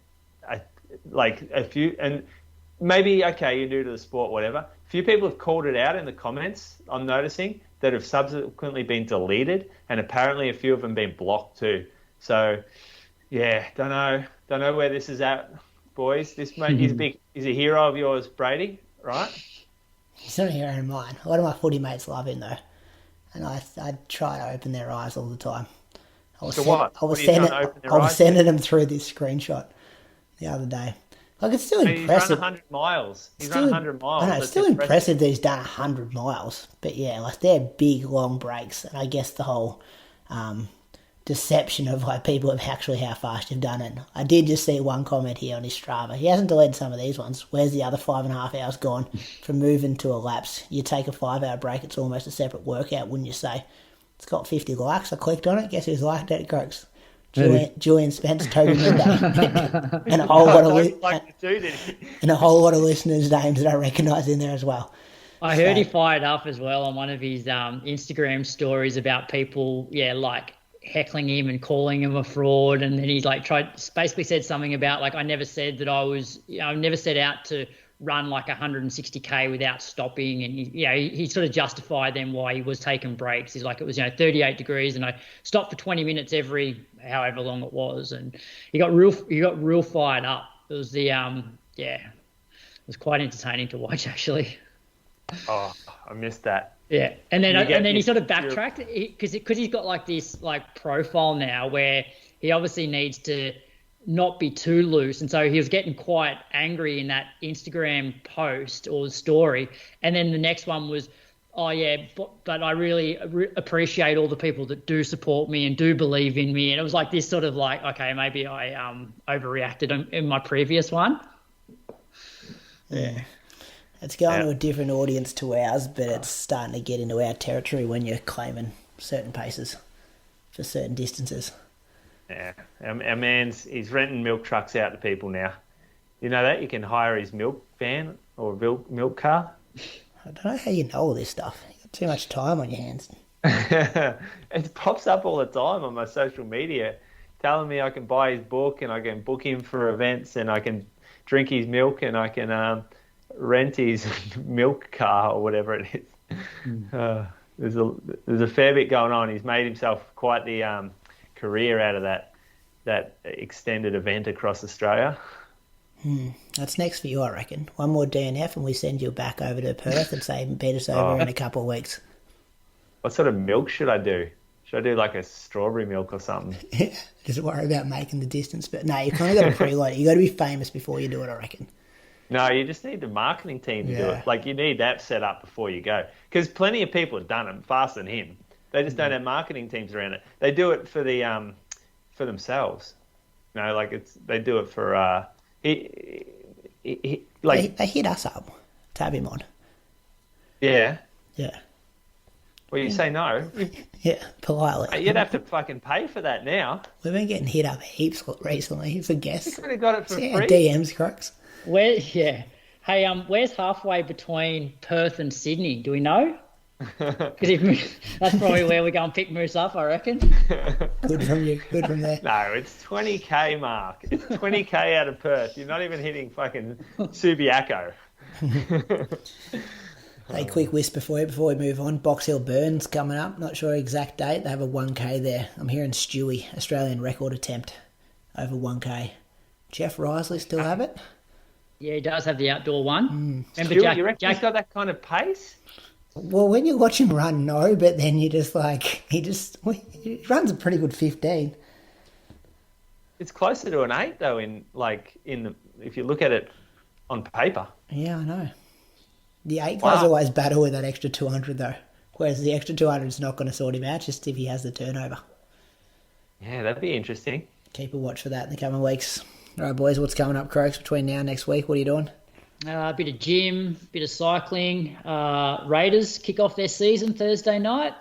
maybe, okay, you're new to the sport, whatever. A few people have called it out in the comments, I'm noticing, that have subsequently been deleted, and apparently a few of them been blocked too. So, yeah, don't know where this is at, boys. This mate is a hero of yours, Brady, right? He's not a hero of mine. A lot of my footy mates love him though, and I try to open their eyes all the time. I was sending them through this screenshot the other day. Like, it's still impressive. He's run 100 miles. He's run 100 miles. I know, it's still impressive that he's done 100 miles. But yeah, like, they're big, long breaks. And I guess the whole deception of like people of actually how fast you've done it. I did just see one comment here on his Strava. He hasn't deleted some of these ones. Where's the other 5.5 hours gone from moving to a lapse? You take a 5 hour break, it's almost a separate workout, wouldn't you say? It's got 50 likes. I clicked on it. Guess who's liked it? Croaks. Julian Spence, Toby Monday, and a whole lot of listeners' names that I recognise in there as well. I heard he fired up as well on one of his Instagram stories about people, like heckling him and calling him a fraud, and then he's like basically said something about like I never said that I never set out to run like 160k without stopping, and he sort of justified then why he was taking breaks. He's like, it was 38 degrees and I stopped for 20 minutes every however long it was, and he got real fired up. It was it was quite entertaining to watch actually. Oh, I missed that. Yeah, and then he sort of backtracked because he's got like this like profile now where he obviously needs to not be too loose, and so he was getting quite angry in that Instagram post or story, and then the next one was, but I really appreciate all the people that do support me and do believe in me, and it was like this sort of like, okay, maybe I overreacted in my previous one. Yeah. It's going to a different audience to ours, but it's starting to get into our territory when you're claiming certain paces for certain distances. Yeah, our he's renting milk trucks out to people now. You know that? You can hire his milk van or milk car. I don't know how you know all this stuff. You've got too much time on your hands. It pops up all the time on my social media telling me I can buy his book and I can book him for events and I can drink his milk and I can rent his milk car or whatever it is. There's a fair bit going on. He's made himself quite the career out of that extended event across Australia. That's next for you, I reckon. One more DNF and we send you back over to Perth and say beat us over in a couple of weeks. What sort of milk should I do? Should I do like a strawberry milk or something? Yeah, just worry about making the distance. But no, you kind of got to pre-load it. You got to be famous before you do it, I reckon. No, you just need the marketing team to do it. Like you need that set up before you go. Because plenty of people have done it faster than him. They just don't have marketing teams around it. They do it for the for themselves. They do it for they hit us up, tab him on. Yeah. Yeah. Well, you say no. Yeah, politely. You'd have to fucking pay for that now. We've been getting hit up heaps recently for guests. You could have got it for free. DMs, Crooks. Hey, where's halfway between Perth and Sydney? Do we know? Because that's probably where we go and pick Moose up, I reckon. Good from you. Good from there. No, it's 20k, Mark. It's 20k out of Perth. You're not even hitting fucking Subiaco. Hey, quick whisper for you before we move on. Box Hill Burns coming up. Not sure exact date. They have a 1k there. I'm hearing Stewie, Australian record attempt over 1k. Jeff Risley still have it? Yeah, he does have the outdoor one. Remember, Stewie, you reckon he's got that kind of pace? Well, when you watch him run, no, but then you just he runs a pretty good 15. It's closer to an 8 though if you look at it on paper. Yeah, I know. The 8 guys always battle with that extra 200 though, whereas the extra 200 is not going to sort him out just if he has the turnover. Yeah, that'd be interesting. Keep a watch for that in the coming weeks. All right, boys, what's coming up, Croaks, between now and next week? What are you doing? A bit of gym, bit of cycling. Raiders kick off their season Thursday night.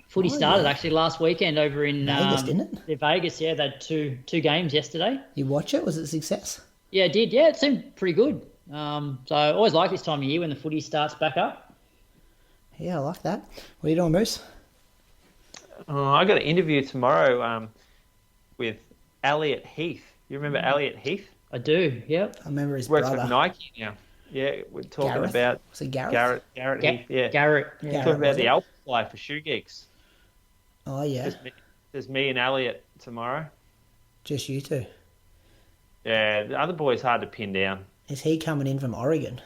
Footy started actually last weekend over in Vegas, didn't it? Vegas, yeah. They had two games yesterday. You watch it? Was it a success? Yeah, it did. Yeah, it seemed pretty good. So I always like this time of year when the footy starts back up. Yeah, I like that. What are you doing, Moose? I got an interview tomorrow with Elliot Heath. You remember Elliot Heath? I do, yep. I remember his works brother. Works with Nike now. Yeah, we're talking about... Was it Gareth? Garrett Heath, yeah. Garrett. Yeah. Talking about the Alpha Fly for Shoe Geeks. Oh, yeah. There's me and Elliot tomorrow. Just you two? Yeah, the other boy's hard to pin down. Is he coming in from Oregon?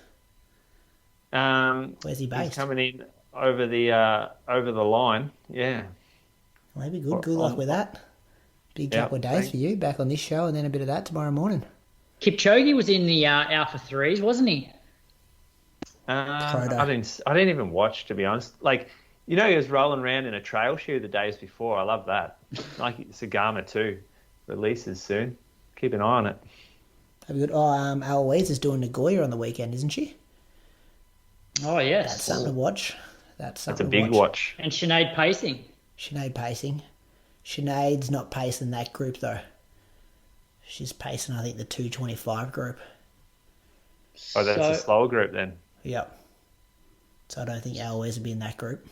Where's he based? He's coming in over the line, yeah. Well, that'd be good. Good luck with that. Big couple of days for you, back on this show, and then a bit of that tomorrow morning. Kipchoge was in the Alpha 3s, wasn't he? I didn't even watch, to be honest. He was rolling around in a trail shoe the days before. I love that. Sagama too releases soon. Keep an eye on it. That'd be good. Eloise is doing Nagoya on the weekend, isn't she? Oh, yes. That's something to watch. That's a big watch. And Sinead Pacing. Sinead Pacing. Sinead's not pacing that group though. She's pacing, I think, the 2:25 group. Oh, that's a slower group then. Yep. So I don't think Eloise will be in that group.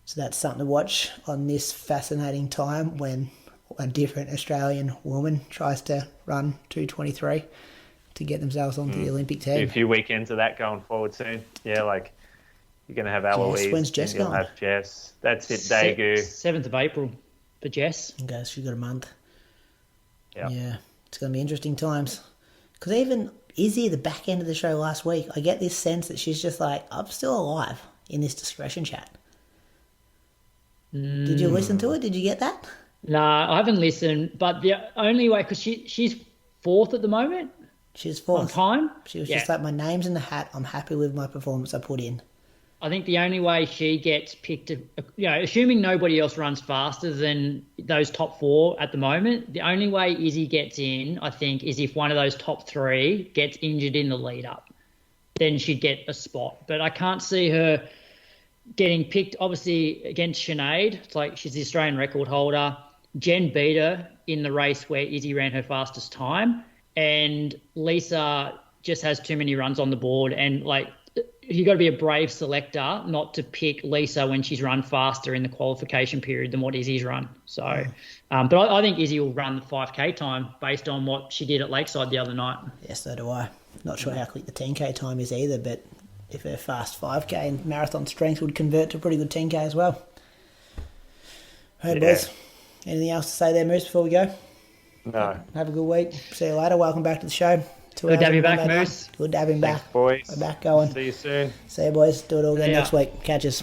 So that's something to watch on this fascinating time when a different Australian woman tries to run 2:23 to get themselves onto the Olympic team. A few weekends of that going forward soon. Yeah, like you're going to have Eloise. When's Jess You'll going? have Jess. That's it, Daegu. 7th of April for Jess. Okay, she's got a month. Yep. Yeah, it's going to be interesting times. Because even Izzy at the back end of the show last week, I get this sense that she's just like, I'm still alive in this discretion chat. Did you listen to it? Did you get that? No, I haven't listened. But the only way, because she's 4th at the moment. She's 4th. On time. She was just like, my name's in the hat. I'm happy with my performance I put in. I think the only way she gets picked, assuming nobody else runs faster than those top 4 at the moment, the only way Izzy gets in, I think, is if one of those top 3 gets injured in the lead up. Then she'd get a spot. But I can't see her getting picked, obviously, against Sinead. It's like she's the Australian record holder. Jen beat her in the race where Izzy ran her fastest time. And Lisa just has too many runs on the board. And, like, you've got to be a brave selector not to pick Lisa when she's run faster in the qualification period than what Izzy's run. So, but I think Izzy will run the 5K time based on what she did at Lakeside the other night. Yes, so do I. Not sure how quick the 10K time is either, but if her fast 5K and marathon strength would convert to a pretty good 10K as well. All right, boys. Anything else to say there, Moose, before we go? No. Have a good week. See you later. Welcome back to the show. Good to have you back, Moose. Good to have him back. Thanks, boys. We're back going. See you soon. See you, boys. Do it all again next week. Catch us.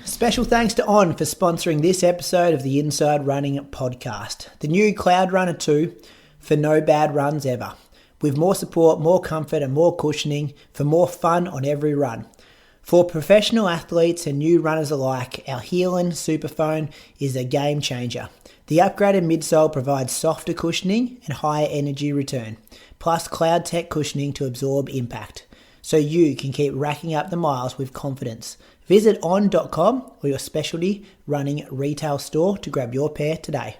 Special thanks to On for sponsoring this episode of the Inside Running podcast. The new Cloudrunner 2 for no bad runs ever. With more support, more comfort and more cushioning for more fun on every run. For professional athletes and new runners alike, our Heelin Superphone is a game changer. The upgraded midsole provides softer cushioning and higher energy return, plus Cloud Tech cushioning to absorb impact, so you can keep racking up the miles with confidence. Visit on.com or your specialty running retail store to grab your pair today.